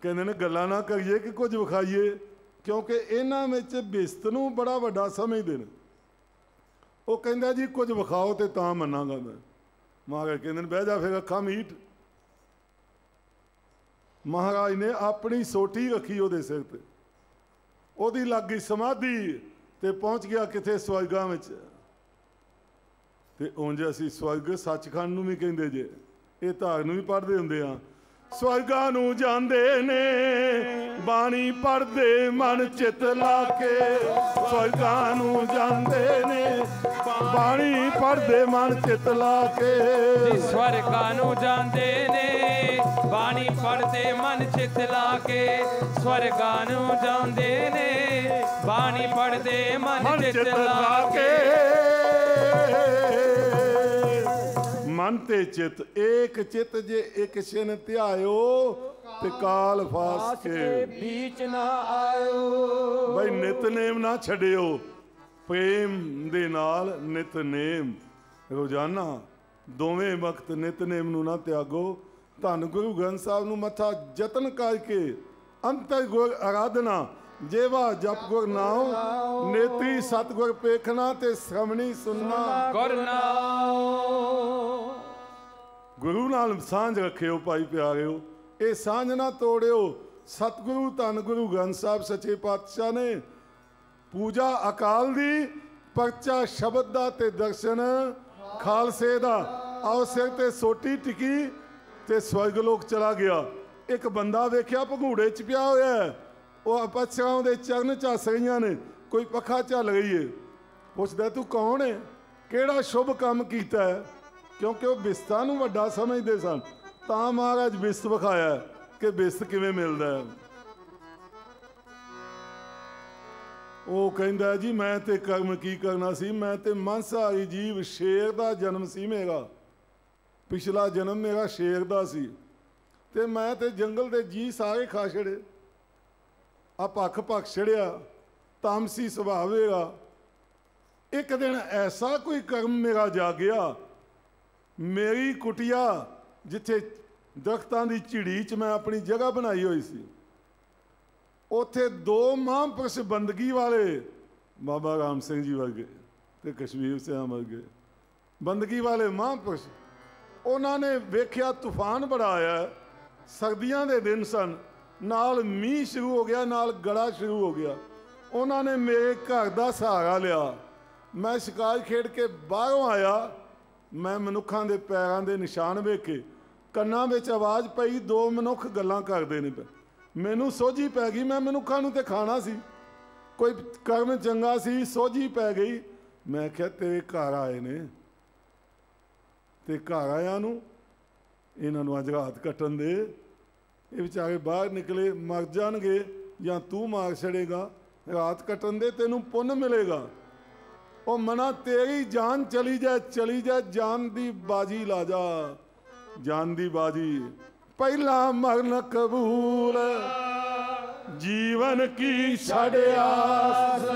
ਕਹਿੰਦੇ ਨੇ ਗੱਲਾਂ ਨਾ ਕਰੀਏ ਕਿ ਕੁਝ ਵਿਖਾਈਏ, ਕਿਉਂਕਿ ਇਹਨਾਂ ਵਿੱਚ ਬਿਸਤ ਨੂੰ ਬੜਾ ਵੱਡਾ ਸਮਝਦੇ ਨੇ। ਉਹ ਕਹਿੰਦਾ ਜੀ ਕੁਝ ਵਿਖਾਓ ਤੇ ਤਾਂ ਮੰਨਾਂਗਾ ਮੈਂ। ਮਹਾਰਾਜ ਕਹਿੰਦੇ ਨੇ ਬਹਿ ਜਾ ਫਿਰ, ਅੱਖਾਂ ਮੀਟ। ਮਹਾਰਾਜ ਨੇ ਆਪਣੀ ਸੋਟੀ ਰੱਖੀ ਉਹਦੇ ਸਿਰ ਤੇ, ਉਹਦੀ ਲੱਗ ਗਈ ਸਮਾਧੀ ਤੇ ਪਹੁੰਚ ਗਿਆ ਕਿਥੇ ਸਵਰਗਾਂ ਵਿੱਚ। ਤੇ ਉਂਝ ਅਸੀਂ ਸਵਰਗ ਸੱਚਖੰਡ ਨੂੰ ਵੀ ਕਹਿੰਦੇ ਜੇ, ਇਹ ਧਾਰ ਨੂੰ ਵੀ ਪੜ੍ਹਦੇ ਹੁੰਦੇ ਆ। ਸਵਰਗਾਂ ਨੂੰ ਜਾਂਦੇ ਨੇ ਬਾਣੀ ਪੜ੍ਹਦੇ ਮਨ ਚਿੱਤ ਲਾ ਕੇ, ਸਵਰਗਾਂ ਨੂੰ ਜਾਂਦੇ ਨੇ ਬਾਣੀ ਪੜ੍ਹਦੇ ਮਨ ਚਿੱਤ ਲਾ ਕੇ। ਸਵਰਗਾਂ ਨੂੰ ਜਾਂਦੇ ਨੇ ਬਾਣੀ ਪੜ੍ਹਦੇ ਮਨ ਚਿੱਤ ਲਾ ਕੇ, ਸਵਰਗਾਂ ਨੂੰ ਜਾਂਦੇ ਨੇ ਬਾਣੀ ਪੜ੍ਹਦੇ ਮਨ ਚਿੱਤ ਲਾ ਕੇ। ਮਨ ਤੇ ਚਿੱਤ ਏਕ ਚਿੱਤ ਜੇ ਇੱਕ ਛਿਨ ਧਿਆਇਓ, ਤੇ ਕਾਲ ਫਾਸ ਕੇ बीच ना आयो। ਬਈ ਨਿਤਨੇਮ ਨਾ ਛੱਡਿਓ, ਪ੍ਰੇਮ ਦੇ ਨਾਲ ਨਿਤਨੇਮ ਰੋਜ਼ਾਨਾ ਦੋਵੇਂ ਵਕਤ ਨਿਤਨੇਮ ਨੂੰ ਨਾ ਤਿਆਗੋ। ਧੰਨ ਗੁਰੂ ਗ੍ਰੰਥ ਸਾਹਿਬ ਨੂੰ ਮੱਥਾ ਯਤਨ ਕਰਕੇ ਅੰਤਰ ਗੁਰ ਆਰਾਧਨਾ, ਜੇਵਾ ਜਪ ਗੁਰ ਨਾਉ, ਨੇਤੀ ਸਤਿਗੁਰ ਪੇਖਣਾ ਤੇ ਸ਼੍ਰਵਣੀ ਸੁਨਣਾ। ਗੁਰ ਨਾਉ ਗੁਰੂ ਨਾਲ ਸਾਂਝ ਰੱਖਿਓ ਭਾਈ ਪਿਆਰਿਓ, ਇਹ ਸਾਂਝ ਨਾ ਤੋੜਿਓ। ਸਤਿਗੁਰੂ ਧੰਨ ਗੁਰੂ ਗ੍ਰੰਥ ਸਾਹਿਬ ਸੱਚੇ ਪਾਤਸ਼ਾਹ ਨੇ ਪੂਜਾ ਅਕਾਲ ਦੀ, ਪਰਚਾ ਸ਼ਬਦ ਦਾ ਤੇ ਦਰਸ਼ਨ ਖਾਲਸੇ ਦਾ। ਆਓ ਸਿਰ ਤੇ ਸੋਟੀ ਟਿਕੀ ਤੇ ਸਵਰਗ ਲੋਕ ਚਲਾ ਗਿਆ। ਇੱਕ ਬੰਦਾ ਵੇਖਿਆ ਭਗੂੜੇ 'ਚ ਪਿਆ ਹੋਇਆ, ਉਹ ਅਪਸਰਾਵਾਂ ਦੇ ਚਰਨ ਝੱਸ ਰਹੀਆਂ ਨੇ, ਕੋਈ ਪੱਖਾ ਝੱਲ ਰਹੀ ਏ। ਪੁੱਛਦਾ ਤੂੰ ਕੌਣ ਹੈ, ਕਿਹੜਾ ਸ਼ੁਭ ਕੰਮ ਕੀਤਾ ਹੈ? ਕਿਉਂਕਿ ਉਹ ਬਿਸਤਾਂ ਨੂੰ ਵੱਡਾ ਸਮਝਦੇ ਸਨ, ਤਾਂ ਮਹਾਰਾਜ ਬਿਸਤ ਵਿਖਾਇਆ ਕਿ ਬਿਸਤ ਕਿਵੇਂ ਮਿਲਦਾ ਹੈ। ਉਹ ਕਹਿੰਦਾ ਜੀ ਮੈਂ ਤੇ ਕਰਮ ਕੀ ਕਰਨਾ ਸੀ, ਮੈਂ ਤੇ ਮਾਂਸਾਹਾਰੀ ਜੀਵ, ਸ਼ੇਰ ਦਾ ਜਨਮ ਸੀ ਮੇਰਾ, ਪਿਛਲਾ ਜਨਮ ਮੇਰਾ ਸ਼ੇਰ ਦਾ ਸੀ, ਤੇ ਮੈਂ ਤੇ ਜੰਗਲ ਦੇ ਜੀ ਸਾਰੇ ਖਾ ਛੜੇ। ਆ ਭੱਖ ਛੜਿਆ, ਤਾਮਸੀ ਸੁਭਾਅ ਮੇਰਾ। ਇੱਕ ਦਿਨ ਐਸਾ ਕੋਈ ਕਰਮ ਮੇਰਾ ਜਾਗਿਆ, ਮੇਰੀ ਕੁਟੀਆ ਜਿੱਥੇ ਦਰਖਤਾਂ ਦੀ ਝਿੜੀ 'ਚ ਮੈਂ ਆਪਣੀ ਜਗ੍ਹਾ ਬਣਾਈ ਹੋਈ ਸੀ, ਉੱਥੇ ਦੋ ਮਹਾਂਪੁਰਸ਼ ਬੰਦਗੀ ਵਾਲੇ, ਬਾਬਾ ਰਾਮ ਸਿੰਘ ਜੀ ਵਰਗੇ ਤੇ ਕਸ਼ਮੀਰ ਸਿੰਘ ਵਰਗੇ ਬੰਦਗੀ ਵਾਲੇ ਮਹਾਂਪੁਰਸ਼, ਉਹਨਾਂ ਨੇ ਵੇਖਿਆ ਤੂਫਾਨ ਬੜਾ ਆਇਆ, ਸਰਦੀਆਂ ਦੇ ਦਿਨ ਸਨ, ਨਾਲ ਮੀਂਹ ਸ਼ੁਰੂ ਹੋ ਗਿਆ, ਨਾਲ ਗੜਾ ਸ਼ੁਰੂ ਹੋ ਗਿਆ। ਉਹਨਾਂ ਨੇ ਮੇਰੇ ਘਰ ਦਾ ਸਹਾਰਾ ਲਿਆ। ਮੈਂ ਸ਼ਿਕਾਰ ਖੇਡ ਕੇ ਬਾਹਰੋਂ ਆਇਆ, ਮੈਂ ਮਨੁੱਖਾਂ ਦੇ ਪੈਰਾਂ ਦੇ ਨਿਸ਼ਾਨ ਵੇਖ ਕੇ, ਕੰਨਾਂ ਵਿੱਚ ਆਵਾਜ਼ ਪਈ, ਦੋ ਮਨੁੱਖ ਗੱਲਾਂ ਕਰਦੇ ਨੇ ਪਏ। ਮੈਨੂੰ ਸੋਝੀ ਪੈ ਗਈ, ਮੈਂ ਮਨੁੱਖਾਂ ਨੂੰ ਤੇ ਖਾਣਾ ਸੀ, ਕੋਈ ਕਰਮ ਚੰਗਾ ਸੀ, ਸੋਝੀ ਪੈ ਗਈ। ਮੈਂ ਕਿਹਾ ਤੇਰੇ ਘਰ ਆਏ ਨੇ, ਤੇ ਘਰ ਆਇਆਂ ਨੂੰ ਇਹਨਾਂ ਨੂੰ ਅੱਜ ਰਾਤ ਕੱਟਣ ਦੇ, ਇਹ ਵਿਚਾਰੇ ਬਾਹਰ ਨਿਕਲੇ ਮਰ ਜਾਣਗੇ ਜਾਂ ਤੂੰ ਮਾਰ ਛੜੇਗਾ, ਰਾਤ ਕੱਟਣ ਦੇ, ਤੈਨੂੰ ਪੁੰਨ ਮਿਲੇਗਾ। ਉਹ ਮਨਾ ਤੇਰੀ ਜਾਨ ਚਲੀ ਜਾਏ, ਚਲੀ ਜਾਏ, ਜਾਨ ਦੀ ਬਾਜੀ ਲਾ ਜਾ। जान दी बाजी पहला मरन कबूल जीवन की छड़ आस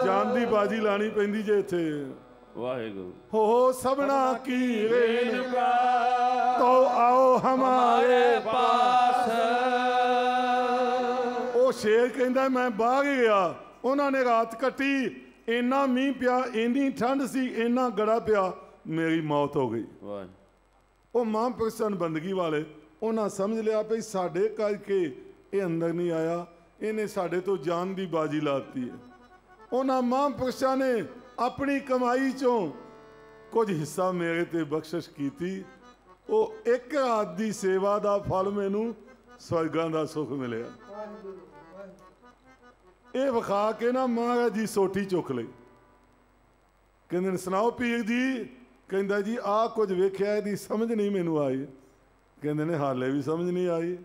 जान दी बाजी लानी पैंदी जे इत्थे वाहेगुरु हो सबना की रेणुका तो आओ हमारे पास ਉਹ ਸ਼ੇਰ ਕਹਿੰਦਾ ਮੈਂ ਬਾਹਰ ਗਿਆ ਉਹਨਾਂ ਨੇ ਰਾਤ ਕੱਟੀ ਇੰਨਾ ਮੀਂਹ ਪਿਆ ਇੰਨੀ ਠੰਡ ਸੀ ਇੰਨਾ ਗੜਾ ਪਿਆ ਮੇਰੀ ਮੌਤ ਹੋ ਗਈ ਉਹ ਮਹਾਂਪੁਰਸ਼ਾਂ ਬੰਦਗੀ ਵਾਲੇ ਉਹਨਾਂ ਸਮਝ ਲਿਆ ਵੀ ਸਾਡੇ ਕਰਕੇ ਇਹ ਅੰਦਰ ਨਹੀਂ ਆਇਆ ਇਹਨੇ ਸਾਡੇ ਤੋਂ ਜਾਨ ਦੀ ਬਾਜੀ ਲਾਤੀ ਹੈ ਉਹਨਾਂ ਮਹਾਂਪੁਰਸ਼ਾਂ ਨੇ ਆਪਣੀ ਕਮਾਈ ਚੋਂ ਕੁਝ ਹਿੱਸਾ ਮੇਰੇ ਤੇ ਬਖਸ਼ਿਸ਼ ਕੀਤੀ ਉਹ ਇੱਕ ਰਾਤ ਦੀ ਸੇਵਾ ਦਾ ਫਲ ਮੈਨੂੰ ਸਵਰਗਾਂ ਦਾ ਸੁੱਖ ਮਿਲਿਆ ਇਹ ਵਿਖਾ ਕੇ ਨਾ ਮਹਾਰਾਜ ਜੀ ਸੋਟੀ ਚੁੱਕ ਲਈ ਕਹਿੰਦੇ ਨੇ ਸੁਣਾਓ ਪੀਰ ਜੀ ਕਹਿੰਦਾ ਜੀ ਆਹ ਕੁਝ ਵੇਖਿਆ ਇਹਦੀ ਸਮਝ ਨਹੀਂ ਮੈਨੂੰ ਆਈ ਕਹਿੰਦੇ ਨੇ ਹਾਲੇ ਵੀ ਸਮਝ ਨਹੀਂ ਆਈ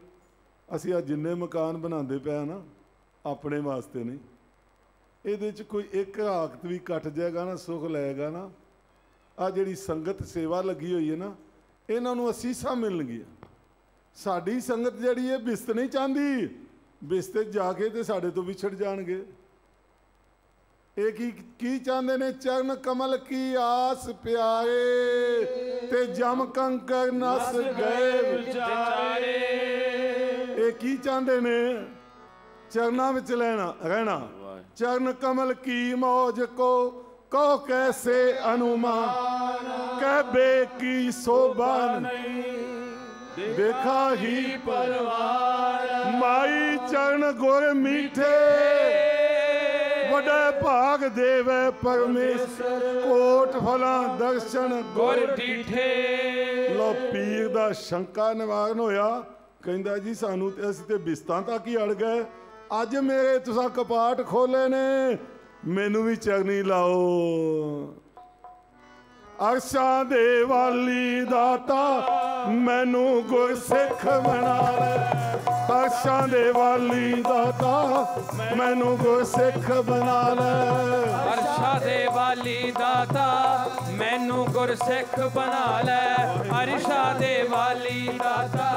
ਅਸੀਂ ਆ ਜਿੰਨੇ ਮਕਾਨ ਬਣਾਉਂਦੇ ਪਏ ਨਾ ਆਪਣੇ ਵਾਸਤੇ ਨਹੀਂ ਇਹਦੇ 'ਚ ਕੋਈ ਇੱਕ ਹਾਕਤ ਵੀ ਕੱਟ ਜਾਏਗਾ ਨਾ ਸੁੱਖ ਲਏਗਾ ਨਾ ਆ ਜਿਹੜੀ ਸੰਗਤ ਸੇਵਾ ਲੱਗੀ ਹੋਈ ਹੈ ਨਾ ਇਹਨਾਂ ਨੂੰ ਅਸੀਸਾਂ ਮਿਲਣਗੀਆਂ ਸਾਡੀ ਸੰਗਤ ਜਿਹੜੀ ਹੈ ਬਿਸਤ ਨਹੀਂ ਚਾਹੁੰਦੀ ਬਿਸਤੇ ਜਾ ਕੇ ਤੇ ਸਾਡੇ ਤੋਂ ਵਿਛੜ ਜਾਣਗੇ ਇਹ ਕੀ ਚਾਹੁੰਦੇ ਨੇ ਚਰਨ ਕਮਲ ਕੀ ਆਸ ਪਿਆਰੇ ਤੇ ਜਮ ਕੰਕਰ ਨਸ ਗਏ ਵਿਚਾਰੇ ਇਹ ਕੀ ਚਾਹੁੰਦੇ ਨੇ ਚਰਨਾਂ ਵਿੱਚ ਰਹਿਣਾ चरण कमल की मौज को कहो कैसे अनुमान कहबे की शोभा नहीं देखा ही परवार माई चरण गुर मीठे वडे भाग देवे परमेश्वर कोट फला दर्शन गुर डीठे लो पीर दा शंका निवारण होया कहंदा जी सानू ते असीं ते बिस्तां तक ही अड़ गए ਅੱਜ ਮੇਰੇ ਤੁਸੀਂ ਕਪਾਟ ਖੋਲੇ ਨੇ ਮੈਨੂੰ ਵੀ ਚਰਨੀ ਲਾਓ ਅਰਸ਼ਾਂ ਦੇ ਵਾਲੀ ਦਾਤਾ ਮੈਨੂੰ ਗੁਰਸਿੱਖ ਬਣਾ ਲੈ ਅਰਸ਼ਾਂ ਦੇ ਵਾਲੀ ਦਾਤਾ ਮੈਨੂੰ ਗੁਰਸਿੱਖ ਬਣਾ ਲੈ ਅਰਸ਼ਾਂ ਦੇ ਵਾਲੀ ਦਾਤਾ ਮੈਨੂੰ ਗੁਰਸਿੱਖ ਬਣਾ ਲੈ ਅਰਸ਼ਾਂ ਦੇ ਵਾਲੀ ਦਾਤਾ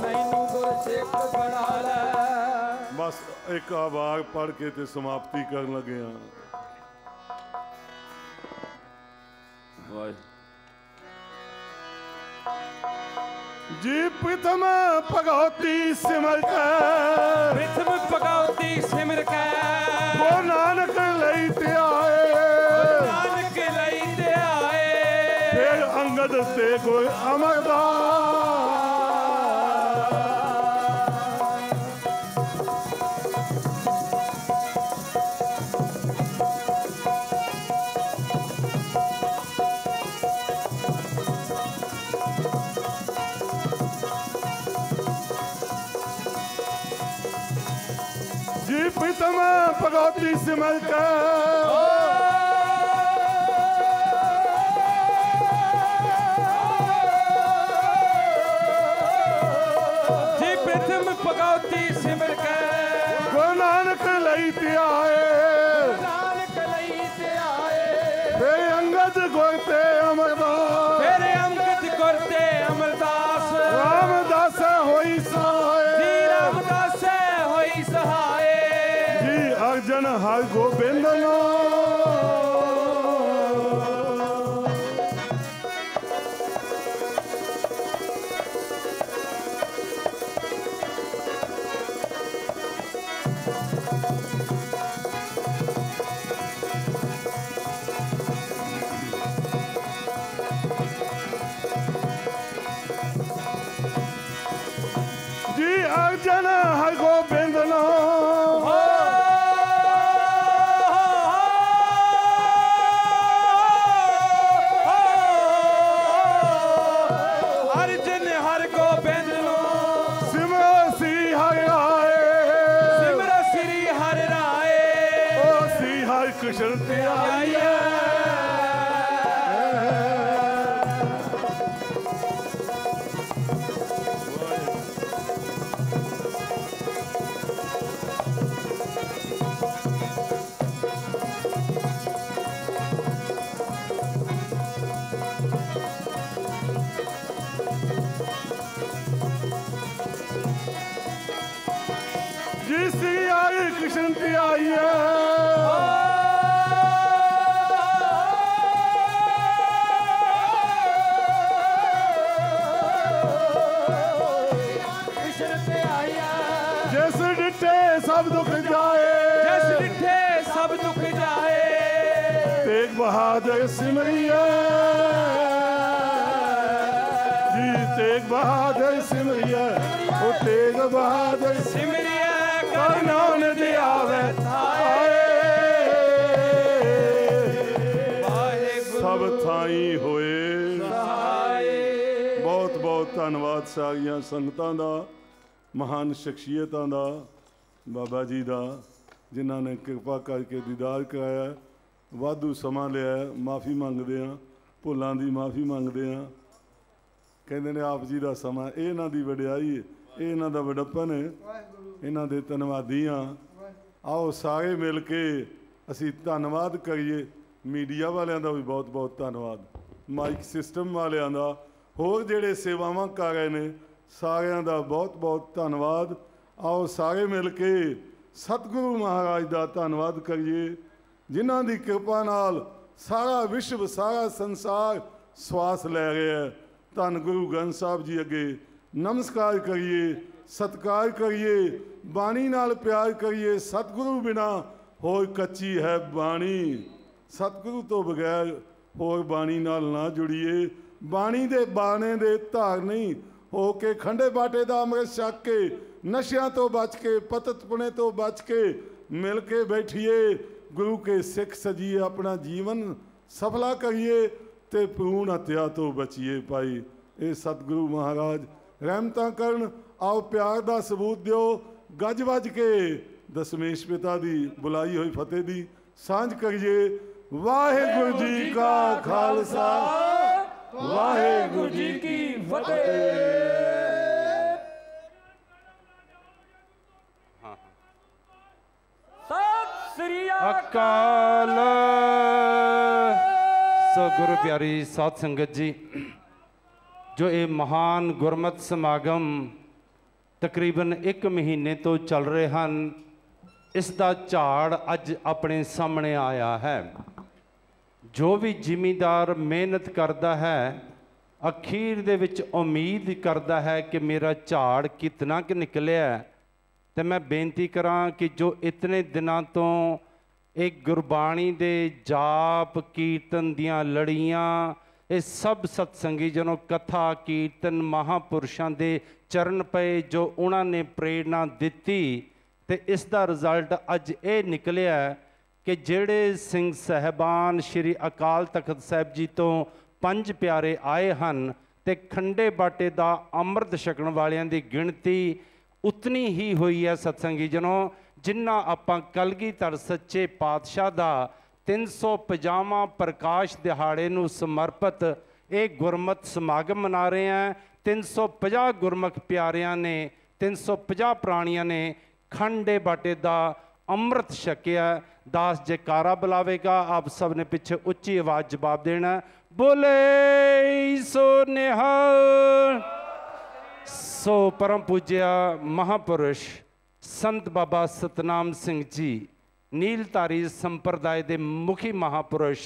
ਮੈਨੂੰ ਗੁਰਸਿੱਖ ਬਣਾ ਲੈ बस एक आवाज पढ़ के ते समाप्ति करन लगे हाँ जी प्रथम भगवती सिमर के प्रथम भगवती सिमर के वो नानक लई ते आए नानक लई ते आए फिर अंगद ते कोई अमरदास प्रीतम भगवती सिमर के जी प्रथम भगवती सिमर के गुरु नानक लई ते आए नानक लई ते आए फिर अंगद गुर ते अमरदास फिर अंगद गुर ते अमरदास रामदास होई सहाय जी रामदास होई सहाय अर्जन हर गोबिंद नो जी अर्जन हर गोबिंद नो कृष्ण ते आइए आइए। जिस डिठे सब दुख जाए, जिस डिठे सब दुख जाए, तेग बहादुर सिमरिया जी, तेग बहादुर सिमरिया, ओ तेग बहादुर सिमरिया कर नाम दियावे थाए। सब थाई होए बहुत बहुत धन्यवाद सारिया संगतां दा, महान शख्सियतां दा, बाबा जी दा जिन्हां ने किरपा करके दीदार कराया। वाधू समा लिया, माफ़ी मंगते हैं, भुलों की माफ़ी मंगते हैं। कहते ने आप जी का समा, ये इन्हां दी वडियाई है, ये इन्हां दा वडप्पन है, इन्हां दे धन्नवादी हाँ। आओ सारे मिल के असी धन्नवाद करिए। मीडिया वालियां दा भी बहुत बहुत धन्नवाद, माइक सिस्टम वालियां दा, होर जिहड़े सेवावां कर रहे ने सारियां दा बहुत बहुत धन्नवाद। आओ सारे मिल के सतगुरु महाराज का धन्नवाद करिए, जिन्हां दी कृपा नाल सारा विश्व सारा संसार श्वास लै रहा है। धन गुरु ग्रंथ साहब जी अगे नमस्कार करिए, सत्कार करिए, बाणी नाल प्यार करिए। सतगुरु बिना होर कच्ची है बाणी, सतगुरु तो बगैर होर बाणी नाल ना जुड़िए। बाणी दे बाणे दे धार नहीं हो के खंडे बाटे दा अमृत छक के, नशियां तो बच के, पततपुणे तो बच के मिल के बैठिए। गुरु के सिख सजिए, अपना जीवन सफला करिए ते भ्रूण हत्या तो बचिए। भाई ये सतगुरु महाराज रहमतां करन। आओ प्यार का सबूत दिओ, गज वज के दशमेश पिता की बुलाई हुई फतेह की सांझ करिए। वाहिगुरु जी का खालसा, वाहिगुरु जी की फतेह। अकाल। सो गुरु प्यारी साध संगत जी, जो ये महान गुरमत समागम तकरीबन 1 महीने तो चल रहे हैं, इसका झाड़ अज अपने सामने आया है। जो भी जिमीदार मेहनत करता है, अखीर दे विच उम्मीद करता है कि मेरा झाड़ कितना कि निकलिया। तो मैं बेनती करा कि जो इतने दिनों तो एक गुरबाणी दे जाप कीर्तन दियां लड़ियां, ये सब सत्संगी जनों कथा कीर्तन महापुरुषों के चरण पे जो उन्होंने प्रेरणा दी, तो इसका रिजल्ट अज ये निकलिया कि जेड़े सिंह साहबान श्री अकाल तख्त साहब जी तो 5 प्यारे आए हैं, तो खंडे बाटे का अमृत छकण वालियां दी गिणती उतनी ही हुई है सत्संगी जनों, जिन्ना आपां कलगीधर सच्चे पातशाह का 350वां प्रकाश दिहाड़े नूं समर्पित ये गुरमत समागम मना रहे हैं। 350 गुरमुख प्यारियां ने, 350 प्राणियां ने खंडे बाटे का अमृत छकिया। दास जयकारा बुलावेगा, आप सब ने पिछे उच्ची आवाज़ जवाब देना, बोले सो निहाल। सो परम पूज्या महापुरुष संत बाबा सतनाम सिंह जी, नीलधारी संप्रदाय के मुखी महापुरुष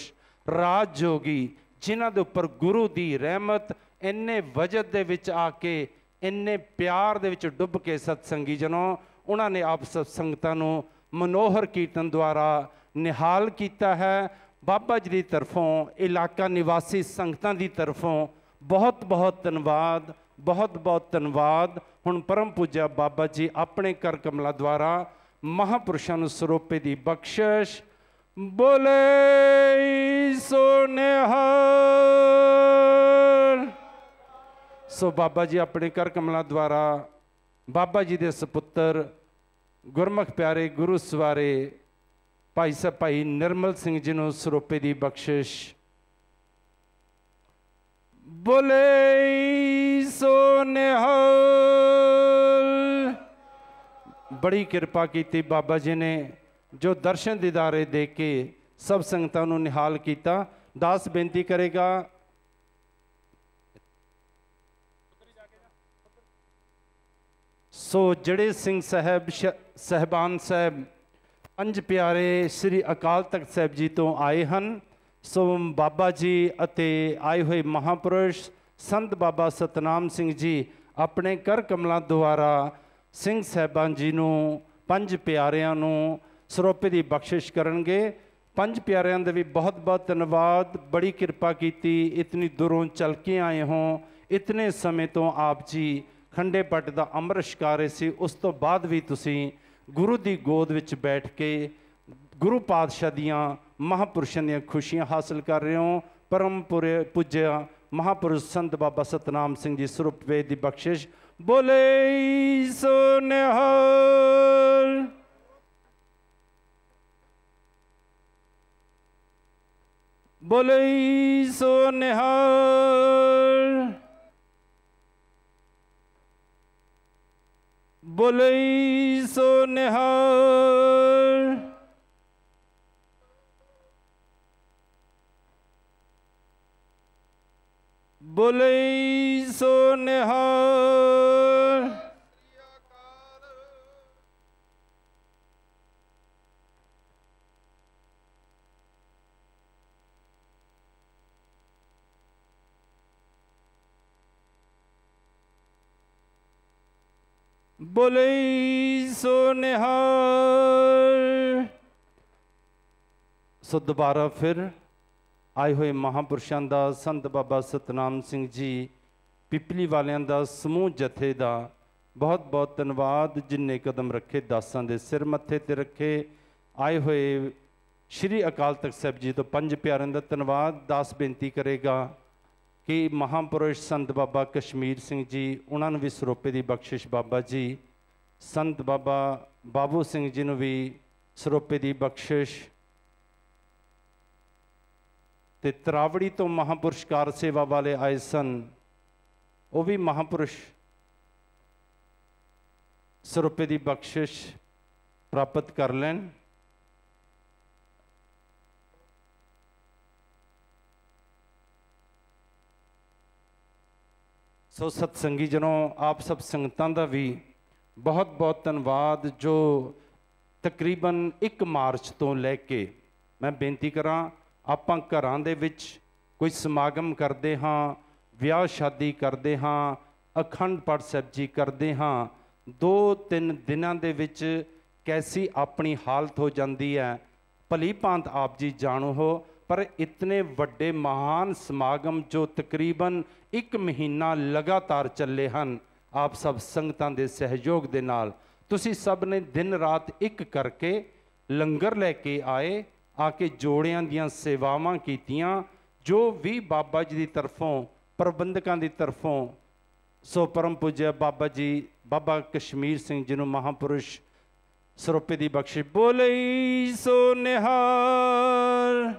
राज जोगी, जिन्हां दे उपर गुरु की रहमत इन्ने वजद दे विच आके इन्ने प्यार दे विच डुब के सत्संगी जनों, उन्होंने आप सब संगतां नूं मनोहर कीर्तन द्वारा निहाल किया है। बाबा जी की तरफों, इलाका निवासी संगतां की तरफों बहुत बहुत धन्यवाद, बहुत बहुत धन्यवाद। हुण परम पूज्या बाबा जी अपने कर कमलों द्वारा महापुरुषों नूं सरोपे की बख्शिश। बोले सो निहाल। सो बाबा जी अपने कर कमलों द्वारा बाबा जी के सपुत्र गुरमुख प्यारे गुरु सवारे भाई साहब भाई निर्मल सिंह जी नूं सरोपे की बख्शिश। बोले सो निहाल। बड़ी कृपा की बाबा जी ने, जो दर्शन दीदारे दे के सब संगतां नूं निहाल किया। दास बेनती करेगा, सो जड़े सिंह साहब साहबान साहब ਪੰਜ ਪਿਆਰੇ ਸ੍ਰੀ ਅਕਾਲ ਤਖਤ ਸਾਹਿਬ ਜੀ ਤੋਂ ਆਏ ਹਨ। ਸੋ ਬਾਬਾ ਜੀ ਅਤੇ ਆਏ ਹੋਏ ਮਹਾਂਪੁਰਸ਼ ਸੰਤ ਬਾਬਾ ਸਤਨਾਮ ਸਿੰਘ ਜੀ ਆਪਣੇ ਕਰ ਕਮਲਾਂ ਦੁਆਰਾ ਸਿੰਘ ਸਾਹਿਬਾਨ ਜੀ ਨੂੰ ਪੰਜ ਪਿਆਰਿਆਂ ਨੂੰ ਸਰੋਪੇ ਦੀ ਬਖਸ਼ਿਸ਼ ਕਰਨਗੇ। ਪੰਜ ਪਿਆਰਿਆਂ ਦੇ ਵੀ ਬਹੁਤ ਬਹੁਤ ਧੰਨਵਾਦ। ਬੜੀ ਕਿਰਪਾ ਕੀਤੀ, ਇਤਨੀ ਦੂਰੋਂ ਚੱਲ ਕੇ ਆਏ ਹੋ। ਇਤਨੇ ਸਮੇਂ ਤੋਂ ਆਪ ਜੀ ਖੰਡੇ ਪੱਟ ਦਾ ਅੰਮ੍ਰਿਤ ਛਕਾ ਰਹੇ ਸੀ, ਉਸ ਤੋਂ ਬਾਅਦ ਵੀ ਤੁਸੀਂ ਗੁਰੂ ਦੀ ਗੋਦ ਵਿੱਚ ਬੈਠ ਕੇ ਗੁਰੂ ਪਾਤਸ਼ਾਹ ਦੀਆਂ ਮਹਾਂਪੁਰਸ਼ਾਂ ਦੀਆਂ ਖੁਸ਼ੀਆਂ ਹਾਸਲ ਕਰ ਰਹੇ ਹੋ। ਪਰਮ ਪੂਜਿਆ ਮਹਾਂਪੁਰਸ਼ ਸੰਤ ਬਾਬਾ ਸਤਨਾਮ ਸਿੰਘ ਜੀ ਸਰੂਪ ਵੇਦ ਦੀ ਬਖਸ਼ਿਸ਼। ਬੋਲੇ ਸੋ ਨਿਹਾਲ। ਬੋਲੇ ਸੋ ਨਿਹਾਲ। ਬੋਲੇ ਸੋ ਨਿਹਾਲ। ਬੋਲੇ ਸੋ ਨਿਹਾਲ। ਬੋਲੇ ਸੋ ਨਿਹਾਲ। ਸੋ ਦੁਬਾਰਾ ਫਿਰ ਆਏ ਹੋਏ ਮਹਾਂਪੁਰਸ਼ਾਂ ਦਾ, ਸੰਤ ਬਾਬਾ ਸਤਨਾਮ ਸਿੰਘ ਜੀ ਪਿਪਲੀ ਵਾਲਿਆਂ ਦਾ ਸਮੂਹ ਜਥੇ ਦਾ ਬਹੁਤ ਬਹੁਤ ਧੰਨਵਾਦ। ਜਿੰਨੇ ਕਦਮ ਰੱਖੇ ਦਾਸਾਂ ਦੇ ਸਿਰ ਮੱਥੇ ਤੇ ਰੱਖੇ। ਆਏ ਹੋਏ ਸ਼੍ਰੀ ਅਕਾਲ ਤਖਤ ਸਾਹਿਬ ਜੀ ਤੋਂ ਪੰਜ ਪਿਆਰਿਆਂ ਦਾ ਧੰਨਵਾਦ। ਦਾਸ ਬੇਨਤੀ ਕਰੇਗਾ ਕਿ ਮਹਾਂਪੁਰਸ਼ ਸੰਤ ਬਾਬਾ ਕਸ਼ਮੀਰ ਸਿੰਘ ਜੀ, ਉਹਨਾਂ ਨੂੰ ਵੀ ਸਰੋਪੇ ਦੀ ਬਖਸ਼ਿਸ਼ ਬਾਬਾ ਜੀ। ਸੰਤ ਬਾਬਾ ਬਾਬੂ ਸਿੰਘ ਜੀ ਨੂੰ ਵੀ ਸਰੋਪੇ ਦੀ ਬਖਸ਼ਿਸ਼। ਤੇ ਤਰਾਵੜੀ ਤੋਂ ਮਹਾਂਪੁਰਸ਼ ਕਾਰ ਸੇਵਾ ਵਾਲੇ ਆਏ ਸਨ, ਉਹ ਵੀ ਮਹਾਂਪੁਰਸ਼ ਸਰੋਪੇ ਦੀ ਬਖਸ਼ਿਸ਼ ਪ੍ਰਾਪਤ ਕਰ ਲੈਣ। ਸੋ ਸਤਸੰਗੀ ਜਨੋਂ, ਆਪ ਸਭ ਸੰਗਤਾਂ ਦਾ ਵੀ ਬਹੁਤ ਬਹੁਤ ਧੰਨਵਾਦ ਜੋ ਤਕਰੀਬਨ 1 ਮਾਰਚ ਤੋਂ ਲੈ ਕੇ, ਮੈਂ ਬੇਨਤੀ ਕਰਾਂ, ਆਪਾਂ ਘਰਾਂ ਦੇ ਵਿੱਚ ਕੋਈ ਸਮਾਗਮ ਕਰਦੇ ਹਾਂ, ਵਿਆਹ ਸ਼ਾਦੀ ਕਰਦੇ ਹਾਂ, ਅਖੰਡ ਪਾਠ ਸਾਹਿਬ ਜੀ ਕਰਦੇ ਹਾਂ, 2-3 ਦਿਨਾਂ ਦੇ ਵਿੱਚ ਕੈਸੀ ਆਪਣੀ ਹਾਲਤ ਹੋ ਜਾਂਦੀ ਹੈ, ਭਲੀ ਭਾਂਤ ਆਪ ਜੀ ਜਾਣੂ ਹੋ। ਪਰ ਇਤਨੇ ਵੱਡੇ ਮਹਾਨ ਸਮਾਗਮ ਜੋ ਤਕਰੀਬਨ 1 ਮਹੀਨਾ ਲਗਾਤਾਰ ਚੱਲੇ ਹਨ, ਆਪ ਸਭ ਸੰਗਤਾਂ ਦੇ ਸਹਿਯੋਗ ਦੇ ਨਾਲ, ਤੁਸੀਂ ਸਭ ਨੇ ਦਿਨ ਰਾਤ ਇੱਕ ਕਰਕੇ ਲੰਗਰ ਲੈ ਕੇ ਆਏ, ਆ ਕੇ ਜੋੜਿਆਂ ਦੀਆਂ ਸੇਵਾਵਾਂ ਕੀਤੀਆਂ, ਜੋ ਵੀ ਬਾਬਾ ਜੀ ਦੀ ਤਰਫੋਂ, ਪ੍ਰਬੰਧਕਾਂ ਦੀ ਤਰਫੋਂ। ਸੋ ਪਰਮ ਪੂਜਿਆ ਬਾਬਾ ਜੀ, ਬਾਬਾ ਕਸ਼ਮੀਰ ਸਿੰਘ ਜੀ ਨੂੰ ਮਹਾਂਪੁਰਸ਼ ਸਰੋਪੇ ਦੀ ਬਖਸ਼ਿਸ਼। ਬੋਲੇ ਸੋ ਨਿਹਾਲ।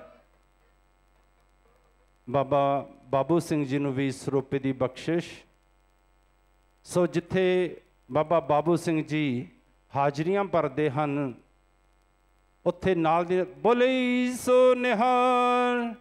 ਬਾਬਾ ਬਾਬੂ ਸਿੰਘ ਜੀ ਨੂੰ ਵੀ ਸਰੋਪੇ ਦੀ ਬਖਸ਼ਿਸ਼। ਸੋ ਜਿੱਥੇ ਬਾਬਾ ਬਾਬੂ ਸਿੰਘ ਜੀ ਹਾਜ਼ਰੀਆਂ ਭਰਦੇ ਹਨ, ਉੱਥੇ ਨਾਲ ਦੀ ਬੋਲੇ ਸੋ ਨਿਹਾਲ,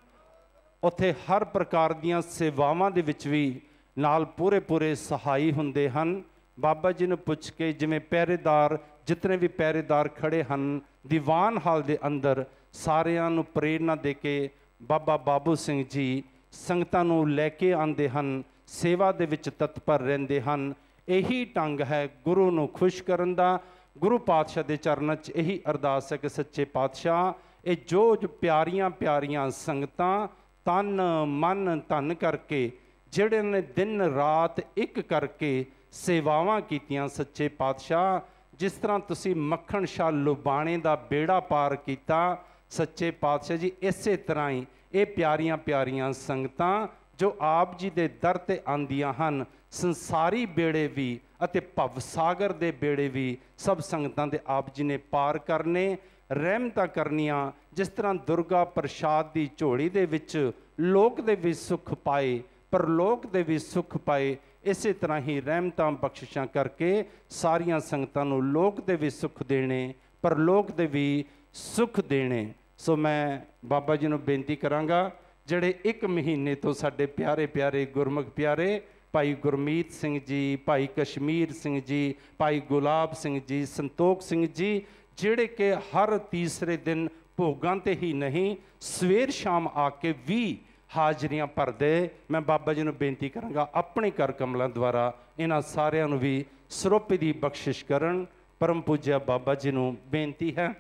ਉੱਥੇ ਹਰ ਪ੍ਰਕਾਰ ਦੀਆਂ ਸੇਵਾਵਾਂ ਦੇ ਵਿੱਚ ਵੀ ਨਾਲ ਪੂਰੇ ਸਹਾਈ ਹੁੰਦੇ ਹਨ। ਬਾਬਾ ਜੀ ਨੂੰ ਪੁੱਛ ਕੇ, ਜਿਵੇਂ ਪਹਿਰੇਦਾਰ, ਜਿਤਨੇ ਵੀ ਪਹਿਰੇਦਾਰ ਖੜੇ ਹਨ ਦੀਵਾਨ ਹਾਲ ਦੇ ਅੰਦਰ, ਸਾਰਿਆਂ ਨੂੰ ਪ੍ਰੇਰਨਾ ਦੇ ਕੇ ਬਾਬਾ ਬਾਬੂ ਸਿੰਘ ਜੀ ਸੰਗਤਾਂ ਨੂੰ ਲੈ ਕੇ ਆਉਂਦੇ ਹਨ, ਸੇਵਾ ਦੇ ਵਿੱਚ ਤਤਪਰ ਰਹਿੰਦੇ ਹਨ। ਇਹੀ ਢੰਗ ਹੈ ਗੁਰੂ ਨੂੰ ਖੁਸ਼ ਕਰਨ ਦਾ। ਗੁਰੂ ਪਾਤਸ਼ਾਹ ਦੇ ਚਰਨਾਂ 'ਚ ਇਹੀ ਅਰਦਾਸ ਹੈ ਕਿ ਸੱਚੇ ਪਾਤਸ਼ਾਹ, ਇਹ ਜੋ ਪਿਆਰੀਆਂ ਪਿਆਰੀਆਂ ਸੰਗਤਾਂ ਤਨ ਮਨ ਧਨ ਕਰਕੇ, ਜਿਹੜੇ ਨੇ ਦਿਨ ਰਾਤ ਇੱਕ ਕਰਕੇ ਸੇਵਾਵਾਂ ਕੀਤੀਆਂ, ਸੱਚੇ ਪਾਤਸ਼ਾਹ, ਜਿਸ ਤਰ੍ਹਾਂ ਤੁਸੀਂ ਮੱਖਣ ਸ਼ਾਹ ਲੁਬਾਣੇ ਦਾ ਬੇੜਾ ਪਾਰ ਕੀਤਾ, ਸੱਚੇ ਪਾਤਸ਼ਾਹ ਜੀ, ਇਸੇ ਤਰ੍ਹਾਂ ਹੀ ਇਹ ਪਿਆਰੀਆਂ ਪਿਆਰੀਆਂ ਸੰਗਤਾਂ ਜੋ ਆਪ ਜੀ ਦੇ ਦਰ ਤੇ ਆਉਂਦੀਆਂ ਹਨ, ਸੰਸਾਰੀ ਬੇੜੇ ਵੀ ਅਤੇ ਭਵ ਸਾਗਰ ਦੇ ਬੇੜੇ ਵੀ ਸਭ ਸੰਗਤਾਂ ਦੇ ਆਪ ਜੀ ਨੇ ਪਾਰ ਕਰਨੇ, ਰਹਿਮਤਾਂ ਕਰਨੀਆਂ। ਜਿਸ ਤਰ੍ਹਾਂ ਦੁਰਗਾ ਪ੍ਰਸਾਦ ਦੀ ਝੋਲੀ ਦੇ ਵਿੱਚ ਲੋਕ ਦੇ ਵੀ ਸੁੱਖ ਪਾਏ, ਪਰਲੋਕ ਦੇ ਵੀ ਸੁੱਖ ਪਾਏ, ਇਸੇ ਤਰ੍ਹਾਂ ਹੀ ਰਹਿਮਤਾਂ ਬਖਸ਼ਿਸ਼ਾਂ ਕਰਕੇ ਸਾਰੀਆਂ ਸੰਗਤਾਂ ਨੂੰ ਲੋਕ ਦੇ ਵੀ ਸੁੱਖ ਦੇਣੇ, ਪਰਲੋਕ ਦੇ ਵੀ ਸੁੱਖ ਦੇਣੇ। ਸੋ ਮੈਂ ਬਾਬਾ ਜੀ ਨੂੰ ਬੇਨਤੀ ਕਰਾਂਗਾ, ਜਿਹੜੇ 1 ਮਹੀਨੇ ਤੋਂ ਸਾਡੇ ਪਿਆਰੇ ਪਿਆਰੇ ਗੁਰਮੁਖ ਪਿਆਰੇ ਭਾਈ ਗੁਰਮੀਤ ਸਿੰਘ ਜੀ, ਭਾਈ ਕਸ਼ਮੀਰ ਸਿੰਘ ਜੀ, ਭਾਈ ਗੁਲਾਬ ਸਿੰਘ ਜੀ, ਸੰਤੋਖ ਸਿੰਘ ਜੀ, ਜਿਹੜੇ ਕਿ ਹਰ ਤੀਸਰੇ ਦਿਨ ਭੋਗਾਂ ਤੇ ਹੀ ਨਹੀਂ ਸਵੇਰ ਸ਼ਾਮ ਆ ਕੇ ਵੀ ਹਾਜ਼ਰੀਆਂ ਭਰਦੇ। ਮੈਂ ਬਾਬਾ ਜੀ ਨੂੰ ਬੇਨਤੀ ਕਰਾਂਗਾ ਆਪਣੇ ਕਰ ਕਮਲਾਂ ਦੁਆਰਾ ਇਹਨਾਂ ਸਾਰਿਆਂ ਨੂੰ ਵੀ ਸਰੋਪੇ ਦੀ ਬਖਸ਼ਿਸ਼ ਕਰਨ। ਪਰਮ ਪੂਜਿਆ ਬਾਬਾ ਜੀ ਨੂੰ ਬੇਨਤੀ ਹੈ।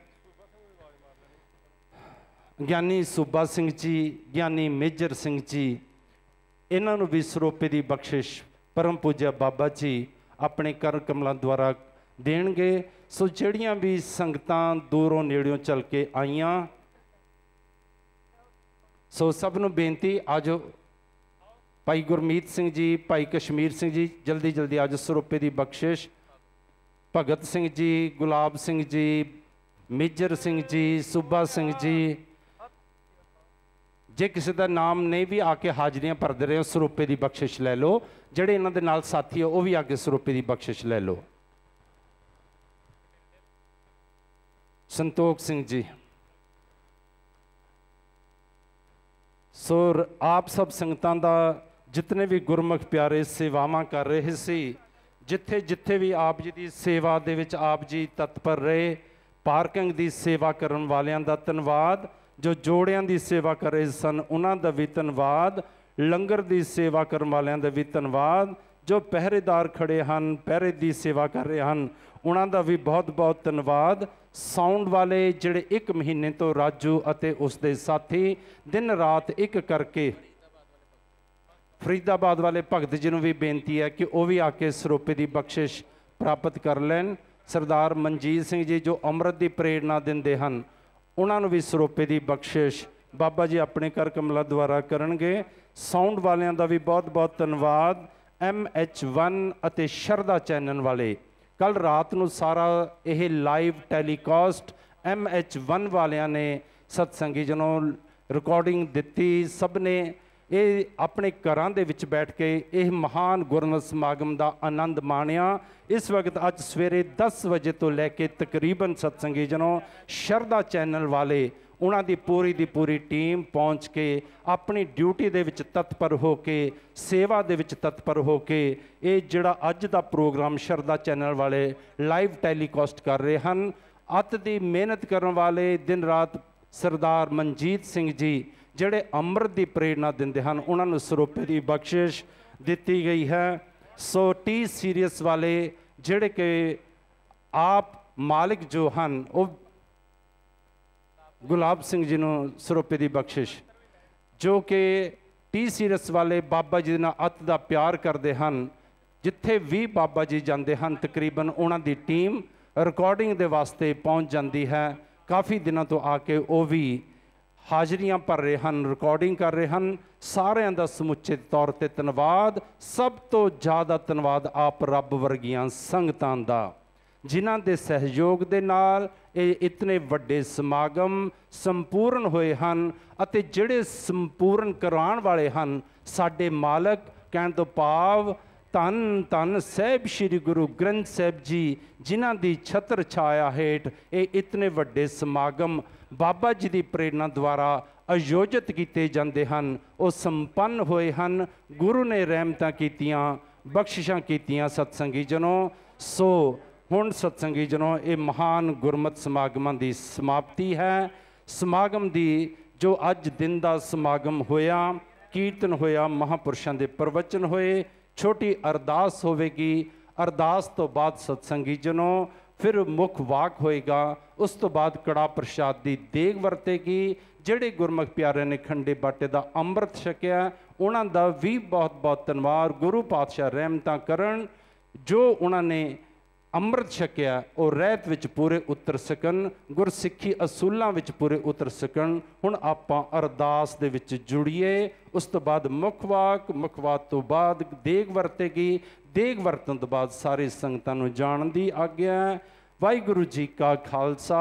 ਗਿਆਨੀ ਸੂਬਾ ਸਿੰਘ ਜੀ, ਗਿਆਨੀ ਮੇਜਰ ਸਿੰਘ ਜੀ, ਇਹਨਾਂ ਨੂੰ ਵੀ ਸਰੋਪੇ ਦੀ ਬਖਸ਼ਿਸ਼ ਪਰਮ ਪੂਜਿਆ ਬਾਬਾ ਜੀ ਆਪਣੇ ਕਰ ਕਮਲਾਂ ਦੁਆਰਾ ਦੇਣਗੇ। ਸੋ ਜਿਹੜੀਆਂ ਵੀ ਸੰਗਤਾਂ ਦੂਰੋਂ ਨੇੜਿਓਂ ਚੱਲ ਕੇ ਆਈਆਂ, ਸੋ ਸਭ ਨੂੰ ਬੇਨਤੀ ਆਜੋ। ਭਾਈ ਗੁਰਮੀਤ ਸਿੰਘ ਜੀ, ਭਾਈ ਕਸ਼ਮੀਰ ਸਿੰਘ ਜੀ, ਜਲਦੀ ਜਲਦੀ ਆਜੋ ਸਰੋਪੇ ਦੀ ਬਖਸ਼ਿਸ਼। ਭਗਤ ਸਿੰਘ ਜੀ, ਗੁਲਾਬ ਸਿੰਘ ਜੀ, ਮੇਜਰ ਸਿੰਘ ਜੀ, ਸੂਬਾ ਸਿੰਘ ਜੀ, ਜੇ ਕਿਸੇ ਦਾ ਨਾਮ ਨਹੀਂ ਵੀ ਆ ਕੇ ਹਾਜ਼ਰੀਆਂ ਭਰਦੇ ਰਹੇ ਹੋ ਸਰੋਪੇ ਦੀ ਬਖਸ਼ਿਸ਼ ਲੈ ਲਓ। ਜਿਹੜੇ ਇਹਨਾਂ ਦੇ ਨਾਲ ਸਾਥੀ ਹੋ ਉਹ ਵੀ ਆ ਕੇ ਸਰੋਪੇ ਦੀ ਬਖਸ਼ਿਸ਼ ਲੈ ਲਓ। ਸੰਤੋਖ ਸਿੰਘ ਜੀ। ਸੋ ਆਪ ਸਭ ਸੰਗਤਾਂ ਦਾ ਜਿਤਨੇ ਵੀ ਗੁਰਮੁਖ ਪਿਆਰੇ ਸੇਵਾਵਾਂ ਕਰ ਰਹੇ ਸੀ, ਜਿੱਥੇ ਜਿੱਥੇ ਵੀ ਆਪ ਜੀ ਦੀ ਸੇਵਾ ਦੇ ਵਿੱਚ ਆਪ ਜੀ ਤਤਪਰ ਰਹੇ। ਪਾਰਕਿੰਗ ਦੀ ਸੇਵਾ ਕਰਨ ਵਾਲਿਆਂ ਦਾ ਧੰਨਵਾਦ, ਜੋ ਜੋੜਿਆਂ ਦੀ ਸੇਵਾ ਕਰ ਰਹੇ ਸਨ ਉਹਨਾਂ ਦਾ ਵੀ ਧੰਨਵਾਦ, ਲੰਗਰ ਦੀ ਸੇਵਾ ਕਰਨ ਵਾਲਿਆਂ ਦਾ ਵੀ ਧੰਨਵਾਦ, ਜੋ ਪਹਿਰੇਦਾਰ ਖੜੇ ਹਨ ਪਹਿਰੇ ਦੀ ਸੇਵਾ ਕਰ ਰਹੇ ਹਨ ਉਹਨਾਂ ਦਾ ਵੀ ਬਹੁਤ ਬਹੁਤ ਧੰਨਵਾਦ। ਸਾਊਂਡ ਵਾਲੇ ਜਿਹੜੇ 1 ਮਹੀਨੇ ਤੋਂ ਰਾਜੂ ਅਤੇ ਉਸ ਦੇ ਸਾਥੀ ਦਿਨ ਰਾਤ ਇੱਕ ਕਰਕੇ, ਫਰੀਦਾਬਾਦ ਵਾਲੇ ਭਗਤ ਜੀ ਨੂੰ ਵੀ ਬੇਨਤੀ ਹੈ ਕਿ ਉਹ ਵੀ ਆ ਕੇ ਸਰੋਪੇ ਦੀ ਬਖਸ਼ਿਸ਼ ਪ੍ਰਾਪਤ ਕਰ ਲੈਣ। ਸਰਦਾਰ ਮਨਜੀਤ ਸਿੰਘ ਜੀ ਜੋ ਅੰਮ੍ਰਿਤ ਦੀ ਪ੍ਰੇਰਣਾ ਦਿੰਦੇ ਹਨ, ਉਹਨਾਂ ਨੂੰ ਵੀ ਸਰੋਪੇ ਦੀ ਬਖਸ਼ਿਸ਼ ਬਾਬਾ ਜੀ ਆਪਣੇ ਕਰ ਕਮਲਾਂ ਦੁਆਰਾ ਕਰਨਗੇ। ਸਾਊਂਡ ਵਾਲਿਆਂ ਦਾ ਵੀ ਬਹੁਤ ਬਹੁਤ ਧੰਨਵਾਦ। MH1 ਅਤੇ ਸ਼ਰਦਾ ਚੈਨਲ ਵਾਲੇ, ਕੱਲ ਰਾਤ ਨੂੰ ਸਾਰਾ ਇਹ ਲਾਈਵ ਟੈਲੀਕਾਸਟ MH1 ਵਾਲਿਆਂ ਨੇ ਸਤਸੰਗੀ ਜਨੋਂ ਰਿਕਾਰਡਿੰਗ ਦਿੱਤੀ। ਸਭ ਨੇ ਇਹ ਆਪਣੇ ਘਰਾਂ ਦੇ ਵਿੱਚ ਬੈਠ ਕੇ ਇਹ ਮਹਾਨ ਗੁਰਮਤਿ ਸਮਾਗਮ ਦਾ ਆਨੰਦ ਮਾਣਿਆ। ਇਸ ਵਕਤ ਅੱਜ ਸਵੇਰੇ 10 ਵਜੇ ਤੋਂ ਲੈ ਕੇ ਤਕਰੀਬਨ ਸਤਸੰਗੀ ਜਨੋਂ ਸ਼ਰਦਾ ਚੈਨਲ ਵਾਲੇ, ਉਹਨਾਂ ਦੀ ਪੂਰੀ ਟੀਮ ਪਹੁੰਚ ਕੇ ਆਪਣੀ ਡਿਊਟੀ ਦੇ ਵਿੱਚ ਤਤਪਰ ਹੋ ਕੇ, ਸੇਵਾ ਦੇ ਵਿੱਚ ਤਤਪਰ ਹੋ ਕੇ ਇਹ ਜਿਹੜਾ ਅੱਜ ਦਾ ਪ੍ਰੋਗਰਾਮ ਸ਼ਰਦਾ ਚੈਨਲ ਵਾਲੇ ਲਾਈਵ ਟੈਲੀਕਾਸਟ ਕਰ ਰਹੇ ਹਨ। ਅੱਤ ਦੀ ਮਿਹਨਤ ਕਰਨ ਵਾਲੇ ਦਿਨ ਰਾਤ ਸਰਦਾਰ ਮਨਜੀਤ ਸਿੰਘ ਜੀ ਜਿਹੜੇ ਅੰਮ੍ਰਿਤ ਦੀ ਪ੍ਰੇਰਣਾ ਦਿੰਦੇ ਹਨ, ਉਹਨਾਂ ਨੂੰ ਸਰੋਪੇ ਦੀ ਬਖਸ਼ਿਸ਼ ਦਿੱਤੀ ਗਈ ਹੈ। ਸੋ ਟੀ ਸੀਰੀਅਸ ਵਾਲੇ ਜਿਹੜੇ ਕਿ ਆਪ ਮਾਲਿਕ ਜੋ ਹਨ, ਉਹ ਗੁਲਾਬ ਸਿੰਘ ਜੀ ਨੂੰ ਸਰੋਪੇ ਦੀ ਬਖਸ਼ਿਸ਼, ਜੋ ਕਿ ਟੀ ਸੀਰੀਅਸ ਵਾਲੇ ਬਾਬਾ ਜੀ ਨਾਲ ਅੱਤ ਦਾ ਪਿਆਰ ਕਰਦੇ ਹਨ। ਜਿੱਥੇ ਵੀ ਬਾਬਾ ਜੀ ਜਾਂਦੇ ਹਨ ਤਕਰੀਬਨ ਉਹਨਾਂ ਦੀ ਟੀਮ ਰਿਕਾਰਡਿੰਗ ਦੇ ਵਾਸਤੇ ਪਹੁੰਚ ਜਾਂਦੀ ਹੈ। ਕਾਫੀ ਦਿਨਾਂ ਤੋਂ ਆ ਕੇ ਉਹ ਵੀ ਹਾਜ਼ਰੀਆਂ ਭਰ ਰਹੇ ਹਨ, ਰਿਕਾਰਡਿੰਗ ਕਰ ਰਹੇ ਹਨ। ਸਾਰਿਆਂ ਦਾ ਸਮੁੱਚੇ ਤੌਰ ਤੇ ਧੰਨਵਾਦ। ਸਭ ਤੋਂ ਜ਼ਿਆਦਾ ਧੰਨਵਾਦ ਆਪ ਰੱਬ ਵਰਗੀਆਂ ਸੰਗਤਾਂ ਦਾ, ਜਿਨ੍ਹਾਂ ਦੇ ਸਹਿਯੋਗ ਦੇ ਨਾਲ ਇਹ ਇਤਨੇ ਵੱਡੇ ਸਮਾਗਮ ਸੰਪੂਰਨ ਹੋਏ ਹਨ ਅਤੇ ਜਿਹੜੇ ਸੰਪੂਰਨ ਕਰਾਉਣ ਵਾਲੇ ਹਨ ਸਾਡੇ ਮਾਲਕ, ਕਹਿਣ ਤੋਂ ਭਾਵ ਧੰਨ ਧੰਨ ਸਾਹਿਬ ਸ੍ਰੀ ਗੁਰੂ ਗ੍ਰੰਥ ਸਾਹਿਬ ਜੀ, ਜਿਨ੍ਹਾਂ ਦੀ ਛਤਰ ਛਾਇਆ ਹੇਠ ਇਹ ਇਤਨੇ ਵੱਡੇ ਸਮਾਗਮ ਬਾਬਾ ਜੀ ਦੀ ਪ੍ਰੇਰਣਾ ਦੁਆਰਾ ਆਯੋਜਿਤ ਕੀਤੇ ਜਾਂਦੇ ਹਨ, ਉਹ ਸੰਪੰਨ ਹੋਏ ਹਨ। ਗੁਰੂ ਨੇ ਰਹਿਮਤਾਂ ਕੀਤੀਆਂ, ਬਖਸ਼ਿਸ਼ਾਂ ਕੀਤੀਆਂ ਸਤਸੰਗੀ ਜਨੋਂ। ਸੋ ਹੁਣ ਸਤਸੰਗੀ ਜਨੋਂ ਇਹ ਮਹਾਨ ਗੁਰਮਤਿ ਸਮਾਗਮਾਂ ਦੀ ਸਮਾਪਤੀ ਹੈ। ਸਮਾਗਮ ਦੀ ਜੋ ਅੱਜ ਦਿਨ ਦਾ ਸਮਾਗਮ ਹੋਇਆ, ਕੀਰਤਨ ਹੋਇਆ, ਮਹਾਂਪੁਰਸ਼ਾਂ ਦੇ ਪ੍ਰਵਚਨ ਹੋਏ, ਛੋਟੀ ਅਰਦਾਸ ਹੋਵੇਗੀ। ਅਰਦਾਸ ਤੋਂ ਬਾਅਦ ਸਤਸੰਗੀ ਜਨੋਂ ਫਿਰ ਮੁੱਖ ਵਾਕ ਹੋਏਗਾ। ਉਸ ਤੋਂ ਬਾਅਦ ਕੜਾ ਪ੍ਰਸ਼ਾਦ ਦੀ ਦੇਗ ਵਰਤੇਗੀ। ਜਿਹੜੇ ਗੁਰਮੁਖ ਪਿਆਰਿਆਂ ਨੇ ਖੰਡੇ ਬਾਟੇ ਦਾ ਅੰਮ੍ਰਿਤ ਛਕਿਆ ਉਹਨਾਂ ਦਾ ਵੀ ਬਹੁਤ ਬਹੁਤ ਧੰਨਵਾਦ। ਗੁਰੂ ਪਾਤਸ਼ਾਹ ਰਹਿਮਤਾਂ ਕਰਨ, ਜੋ ਉਹਨਾਂ ਨੇ ਅੰਮ੍ਰਿਤ ਛਕਿਆ ਉਹ ਰਹਿਤ ਵਿੱਚ ਪੂਰੇ ਉਤਰ ਸਕਣ, ਗੁਰਸਿੱਖੀ ਅਸੂਲਾਂ ਵਿੱਚ ਪੂਰੇ ਉਤਰ ਸਕਣ। ਹੁਣ ਆਪਾਂ ਅਰਦਾਸ ਦੇ ਵਿੱਚ ਜੁੜੀਏ। ਉਸ ਤੋਂ ਬਾਅਦ ਮੁੱਖ ਵਾਕ ਤੋਂ ਬਾਅਦ ਦੇਗ ਵਰਤੇਗੀ। ਦੇਗ ਵਰਤਣ ਤੋਂ ਬਾਅਦ ਸਾਰੇ ਸੰਗਤਾਂ ਨੂੰ ਜਾਣ ਦੀ ਆਗਿਆ। ਵਾਹਿਗੁਰੂ ਜੀ ਕਾ ਖਾਲਸਾ,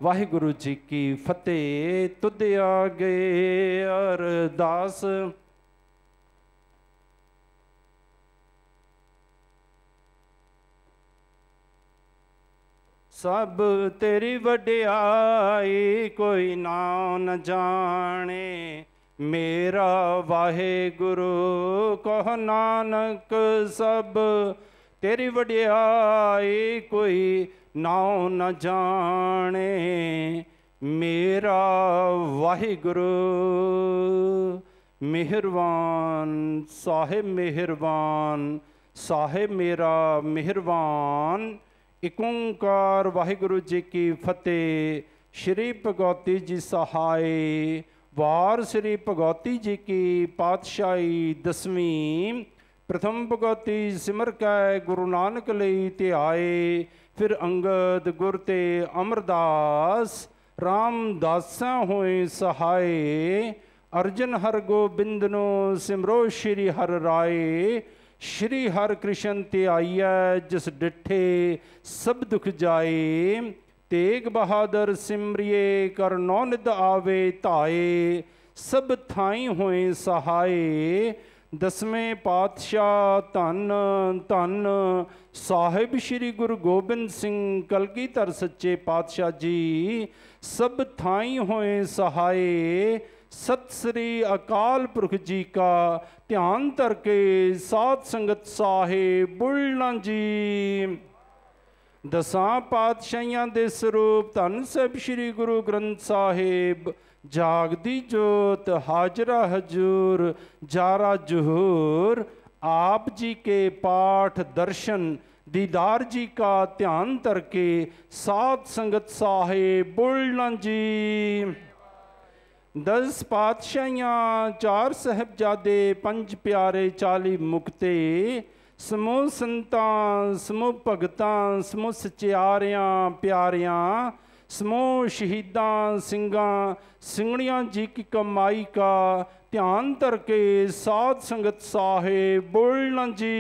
ਵਾਹਿਗੁਰੂ ਜੀ ਕੀ ਫਤਿਹ। ਤੁਧ ਆਗੇ ਅਰਦਾਸ। ਸਭ ਤੇਰੀ ਵਡਿਆਈ ਕੋਈ ਨਾ ਨ ਜਾਣੇ, ਮੇਰਾ ਵਾਹਿਗੁਰੂ ਕਹ ਨਾਨਕ। ਸਭ ਤੇਰੀ ਵਡਿਆਈ ਕੋਈ नाउ न जाने मेरा वाहिगुरु। मेहरबान साहिब मेहरबान, साहिब मेरा मेहरबान। एक ओंकार वाहिगुरु जी की फतेह। श्री भगवती जी सहाय। वार श्री भगवती जी की पातशाही दसवीं। प्रथम भगवती सिमर कै गुरु नानक लई ते आए। फिर अंगद गुर ते अमरदास, रामदासा होए सहाय। अर्जन हर गोबिंद नो सिमरो श्री हर राय। श्री हर कृष्ण ते आइया जिस डिठे सब दुख जाए। तेग बहादुर सिमरिए कर नौ निद आवे धाए। सब थाई होए सहाय। दसवें पातशाह धन धन साहिब श्री गुरु गोबिंद सिंह कलगीधर सच्चे पातशाह जी। सब थाई होए सहाय। सत श्री अकाल पुरख जी का ध्यान धर के साध संगत साहिब बुलना जी। दसां पातशाहियां दे स्वरूप धन साहिब श्री गुरु ग्रंथ साहिब। जागदी जोत हाजरा हजूर जारा जुहूर। आप जी के पाठ दर्शन दीदार जी का ध्यान धर के साध संगत साहिब बोलना जी। 10 पातशाहियां 4 साहिबजादे 5 प्यारे 40 मुक्ते। समूह संतां समूह भगतां समूह सचियारियां प्यारियां। समूह शहीदां सिंगां सिंगड़ियां जी की कमाई का ध्यान धर के साध संगत साहिब बोलना जी।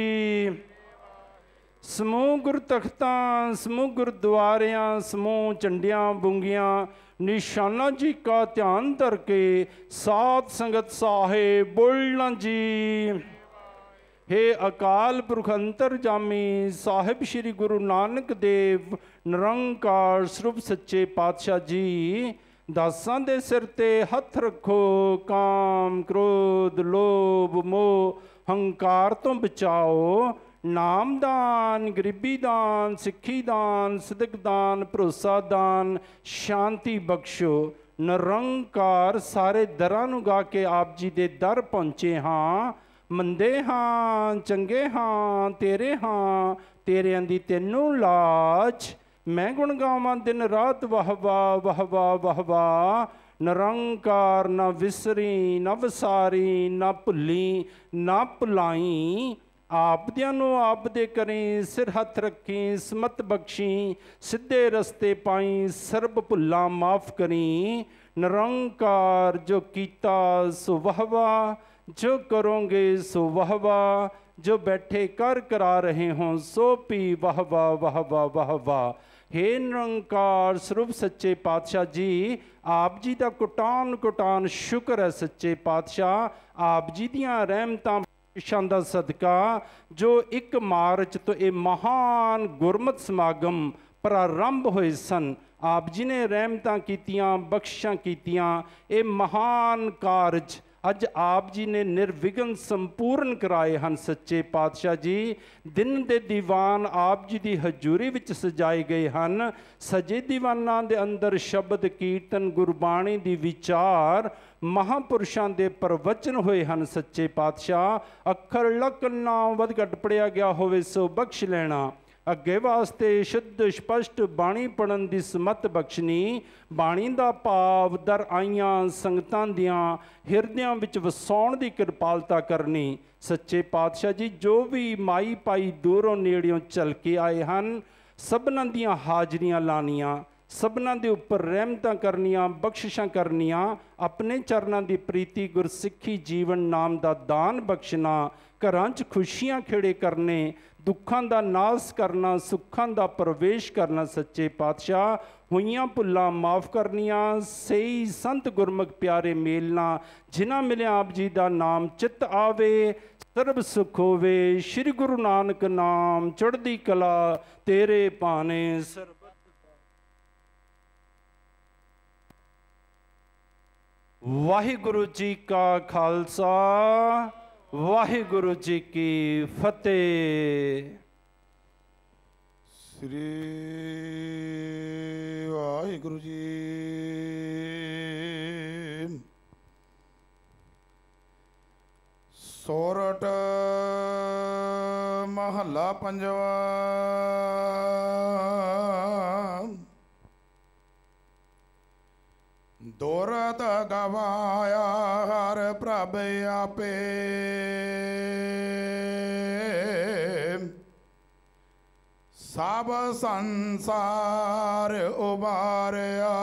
समूह गुर तख्तां समूह गुरुद्वारियां समूह चंडियां बुंगियां निशाना जी का ध्यान धर के साध संगत साहिब बोलना जी। हे अकाल पुरख अंतरजामी साहिब श्री गुरु नानक देव निरंकार स्वरूप सच्चे पातशाह जी। दासां दे सिर ते हथ रखो। काम क्रोध लोभ मोह हंकार तो बचाओ। नाम दान गरीबी दान सिक्खी दान सिदक दान भरोसा दान शांति बख्शो। निरंकार सारे दरां नूं गा के आप जी दे दर पहुँचे हाँ। मंदे हाँ चंगे हाँ तेरे हाँ तेरियां दी तैनू लाज। मैं गुण गावां दिन रात वाह वाह वाह वाह वाह वाह। निरंकार ना विसरी ना वसारी ना भुली ना भुलाई। आप दियां नू आप दे करी सिर हथ रखी समत बख्शी। सीधे रस्ते पाई सर्ब भुल्लां माफ करी। निरंकार जो कीता सो वाह वाह जो करोगे सो वाह वाह। जो बैठे कर करा रहे हों सो पी वाह वाह वाह वाह वाह वाह। हे निरंकार स्वरूप सच्चे पातशाह जी। आप जी का कुटान कुटान शुक्र है सच्चे पातशाह। आप जी दियां रहमतां दा सदका जो 1 मार्च तो ये महान गुरमत समागम प्रारंभ होए सन। आप जी ने रहमतां कीतियां बख्शिशां कीतियां। ये महान कारज अज आप जी ने निर्विघन संपूर्ण कराए हैं सच्चे पातशाह जी। दिन दे दीवान आप जी की हजूरी विच सजाए गए हैं। सजे दीवाना दे अंदर शब्द कीर्तन गुरबाणी दी विचार महापुरुषों के प्रवचन हुए हैं सच्चे पातशाह। अखर लक ना वध घट पढ़िया गया होवे सो बख्श लेना। अगे वास्ते शुद्ध स्पष्ट बाणी पढ़न की समत बख्शनी। बाणी का भाव दर आईयां संगतां दियां हिरदियां विच वसाउण की कृपालता करनी। सच्चे पातशाह जी जो भी माई पाई दूरों नेड़ियों चल के आए हैं सबनां दियां हाजरियां लानियां। सबनां दे उपर रहमतां करनियां बख्शिशां करनियां। अपने चरनां की प्रीति गुरसिੱਖੀ जीवन नाम का दान बख्शना। घरां च खुशियां खेड़े करने दुखों का नाश करना सुखों का प्रवेश करना। सच्चे पातशाह हुईयां भुल्लां माफ़ करनियां। सही संत गुरमुख प्यारे मेलना जिन्हां मिलिया आप जी का नाम चित आवे सर्ब सुख होवे। श्री गुरु नानक नाम चढ़दी कला तेरे पाने सर्ब। वाहिगुरु जी का खालसा वाहिगुरु जी की फतेह। श्री वाहिगुरु जी। सोरठ महला पंजवा। दोरत गवाया हर प्रभ आपे, सब संसार उबारया।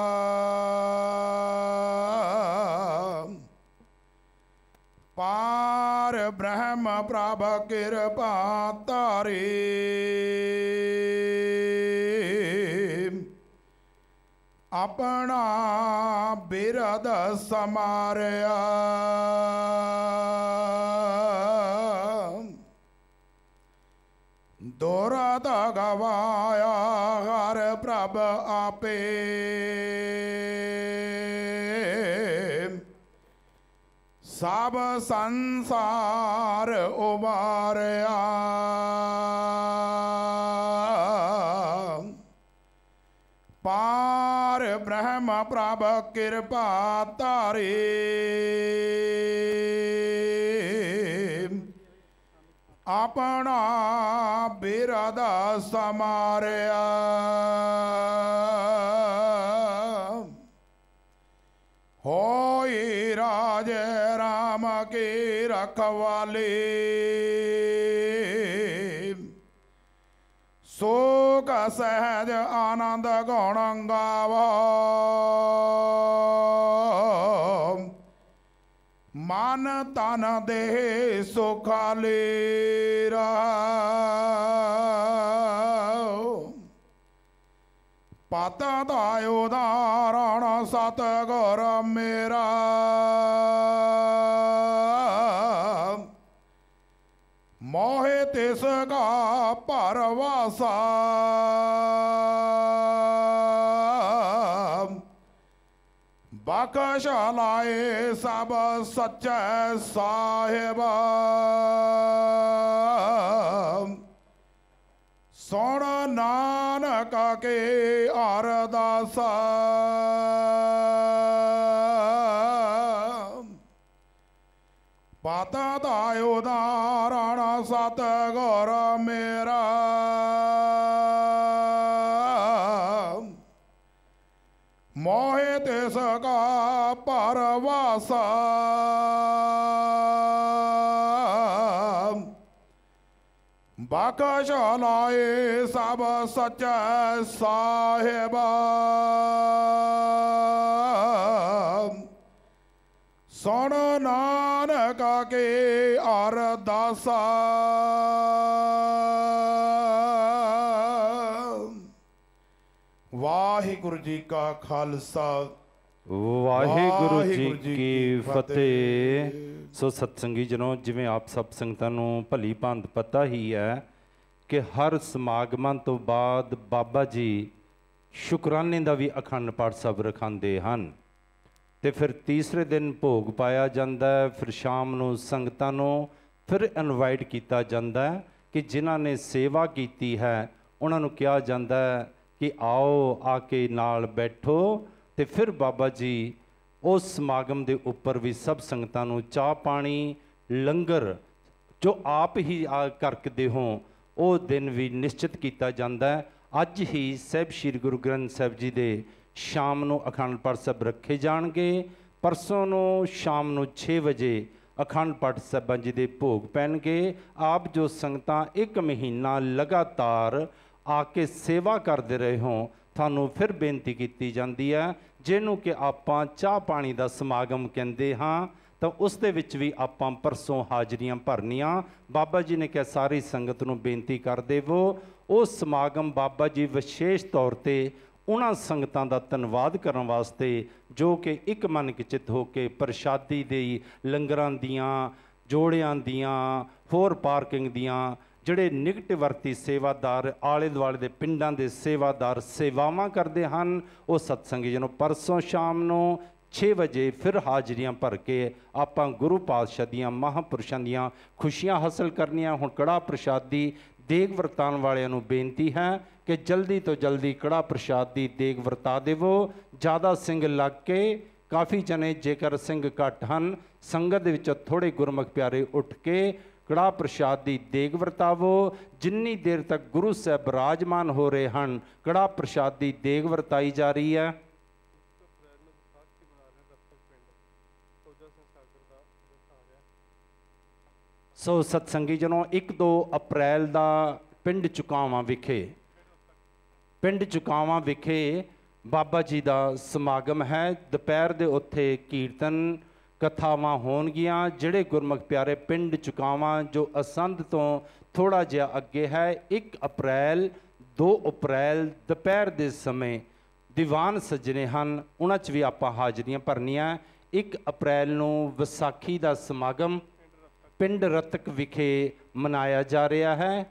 पार ब्रह्म प्रभ कृपा तारी, अपना बिरद समारया। दोरत गवाया हर प्रभ आपे, सब संसार उबारया। पार ब्रह्म प्रभ कृपा तारी, अपना बिरद समारया। होई राज राम की रखवाली, शोक सहज आनंद गुण गावो। मन तन देह सुखाली रहो। पत दाय उदाहरण सतगुर मेरा, मोहे तिसका परवासा। बख्श लाए सब सच्चे साहिब, सुन नानक के अरदासा। पत दाय उदाहरण सतगुर मेरा, मोहे तिसका परवासा। बख्श लाए सब सच्चे साहिब, सुन नानक के अरदासा। वाहिगुरु जी का खालसा, वाहिगुरु जी की फतेह। सो सत्संगी जनों, जिवें आप सब संगतां नूं भली भांत पता ही है कि हर समागमां तो बाद बाबा जी शुकराने का भी अखंड पाठ सब रखांदे हन, ते फिर तीसरे दिन भोग पाया जाता है। फिर शाम नूं संगतां नूं फिर इनवाइट किया जाता है कि जिन्हां ने सेवा की है उन्हां नूं कहा जाता है कि आओ आके नाल बैठो। तो फिर बाबा जी उस समागम के उपर भी सब संगतां नूं चाह पानी लंगर जो आप ही करते हो वो दिन भी निश्चित किया जाता है। अज ही साहिब श्री गुरु ग्रंथ साहिब जी के शाम नूं अखंड पाठ साहिब रखे जाणगे। परसों नूं शाम नूं 6 बजे अखंड पाठ साहिबां जी के भोग पैणगे। आप जो संगतां 1 महीना लगातार आके सेवा करते रहे हो, थानू फिर बेनती की जाती है जिन्हों कि आपां चाह पानी का समागम कहते हाँ, तो उस दे विच भी आपां परसों हाजरियां भरनियां। बाबा जी ने कहा सारी संगत नूं बेनती कर देवो। वो समागम बाबा जी विशेष तौर पर उन्हां संगतां दा धन्नवाद करन वास्ते जो कि एक मन चित होके प्रशादी दे लंगरां दियां जोड़ियां दियां होर पार्किंग दियां ਜਿਹੜੇ ਨਿਗਟ ਵਰਤੀ सेवादार आले दुआले के पिंडां के सेवादार सेवावां करते हैं। वो सत्संगी जनों परसों शाम नूं 6 बजे फिर हाजरियां भर के आपां गुरु पातशाह दियां महापुरुषां दियां खुशियां हासिल करनियां। हुण कड़ा प्रशादी ਦੇਗ ਵਰਤਾਉਣ ਵਾਲਿਆਂ ਨੂੰ ਬੇਨਤੀ ਹੈ ਕਿ ਜਲਦੀ ਤੋਂ ਜਲਦੀ ਕੜਾ ਪ੍ਰਸ਼ਾਦ ਦੀ ਦੇਗ ਵਰਤਾ ਦੇਵੋ। ਜ਼ਿਆਦਾ ਸਿੰਘ ਲੱਗ ਕੇ ਕਾਫੀ ਜਣੇ, ਜੇਕਰ ਸਿੰਘ ਘੱਟ ਹਨ ਸੰਗਤ ਦੇ ਵਿੱਚੋਂ ਥੋੜੇ ਗੁਰਮੁਖ ਪਿਆਰੇ ਉੱਠ ਕੇ ਕੜਾ ਪ੍ਰਸ਼ਾਦ ਦੀ ਦੇਗ ਵਰਤਾਵੋ। ਜਿੰਨੀ ਦੇਰ ਤੱਕ ਗੁਰੂ ਸਾਹਿਬ ਬਿਰਾਜਮਾਨ ਹੋ ਰਹੇ ਹਨ ਕੜਾ ਪ੍ਰਸ਼ਾਦ ਦੀ ਦੇਗ ਵਰਤਾਈ ਜਾ ਰਹੀ ਹੈ। ਸੋ ਸਤਸੰਗੀ ਜਨੋ, 1-2 ਅਪ੍ਰੈਲ ਦਾ ਪਿੰਡ ਚੁਕਾਵਾਂ ਵਿਖੇ ਬਾਬਾ ਜੀ ਦਾ ਸਮਾਗਮ ਹੈ। ਦੁਪਹਿਰ ਦੇ ਉੱਥੇ ਕੀਰਤਨ ਕਥਾਵਾਂ ਹੋਣਗੀਆਂ। ਜਿਹੜੇ ਗੁਰਮੁਖ ਪਿਆਰੇ ਪਿੰਡ ਚੁਕਾਵਾਂ ਜੋ ਅਸੰਧ ਤੋਂ ਥੋੜਾ ਜਿਹਾ ਅੱਗੇ ਹੈ, 1 ਅਪ੍ਰੈਲ 2 ਅਪ੍ਰੈਲ ਦੁਪਹਿਰ ਦੇ ਸਮੇਂ ਦੀਵਾਨ ਸੱਜਣੇ ਹਨ, ਉਹਨਾਂ 'ਚ ਵੀ ਆਪਾਂ ਹਾਜ਼ਰੀਆਂ ਭਰਨੀਆਂ। 1 ਅਪ੍ਰੈਲ ਨੂੰ ਵਿਸਾਖੀ ਦਾ ਸਮਾਗਮ ਪਿੰਡ ਰਤਕ ਵਿਖੇ ਮਨਾਇਆ ਜਾ ਰਿਹਾ ਹੈ।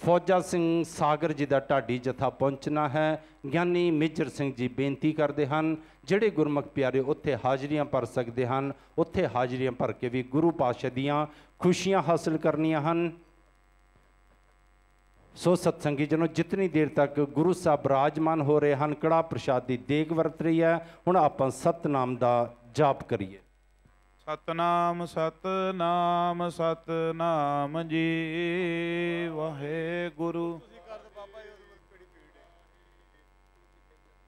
ਫੌਜਾ ਸਿੰਘ ਸਾਗਰ ਜੀ ਦਾ ਢਾਡੀ ਜਥਾ ਪਹੁੰਚਣਾ ਹੈ। ਗਿਆਨੀ ਮੇਜਰ ਸਿੰਘ ਜੀ ਬੇਨਤੀ ਕਰਦੇ ਹਨ ਜਿਹੜੇ ਗੁਰਮੁਖ ਪਿਆਰੇ ਉੱਥੇ ਹਾਜ਼ਰੀਆਂ ਭਰ ਸਕਦੇ ਹਨ, ਉੱਥੇ ਹਾਜ਼ਰੀਆਂ ਭਰ ਕੇ ਵੀ ਗੁਰੂ ਪਾਤਸ਼ਾਹ ਦੀਆਂ ਖੁਸ਼ੀਆਂ ਹਾਸਲ ਕਰਨੀਆਂ ਹਨ। ਸੋ ਸਤਸੰਗੀ ਜਨੋ, ਜਿਤਨੀ ਦੇਰ ਤੱਕ ਗੁਰੂ ਸਾਹਿਬ ਬਿਰਾਜਮਾਨ ਹੋ ਰਹੇ ਹਨ ਕੜਾ ਪ੍ਰਸ਼ਾਦ ਦੀ ਦੇਗ ਵਰਤ ਰਹੀ ਹੈ। ਹੁਣ ਆਪਾਂ ਸਤਨਾਮ ਦਾ ਜਾਪ ਕਰੀਏ। ਸਤਨਾਮ ਸਤਨਾਮ ਸਤਨਾਮ ਜੀ ਵਾਹਿਗੁਰੂ।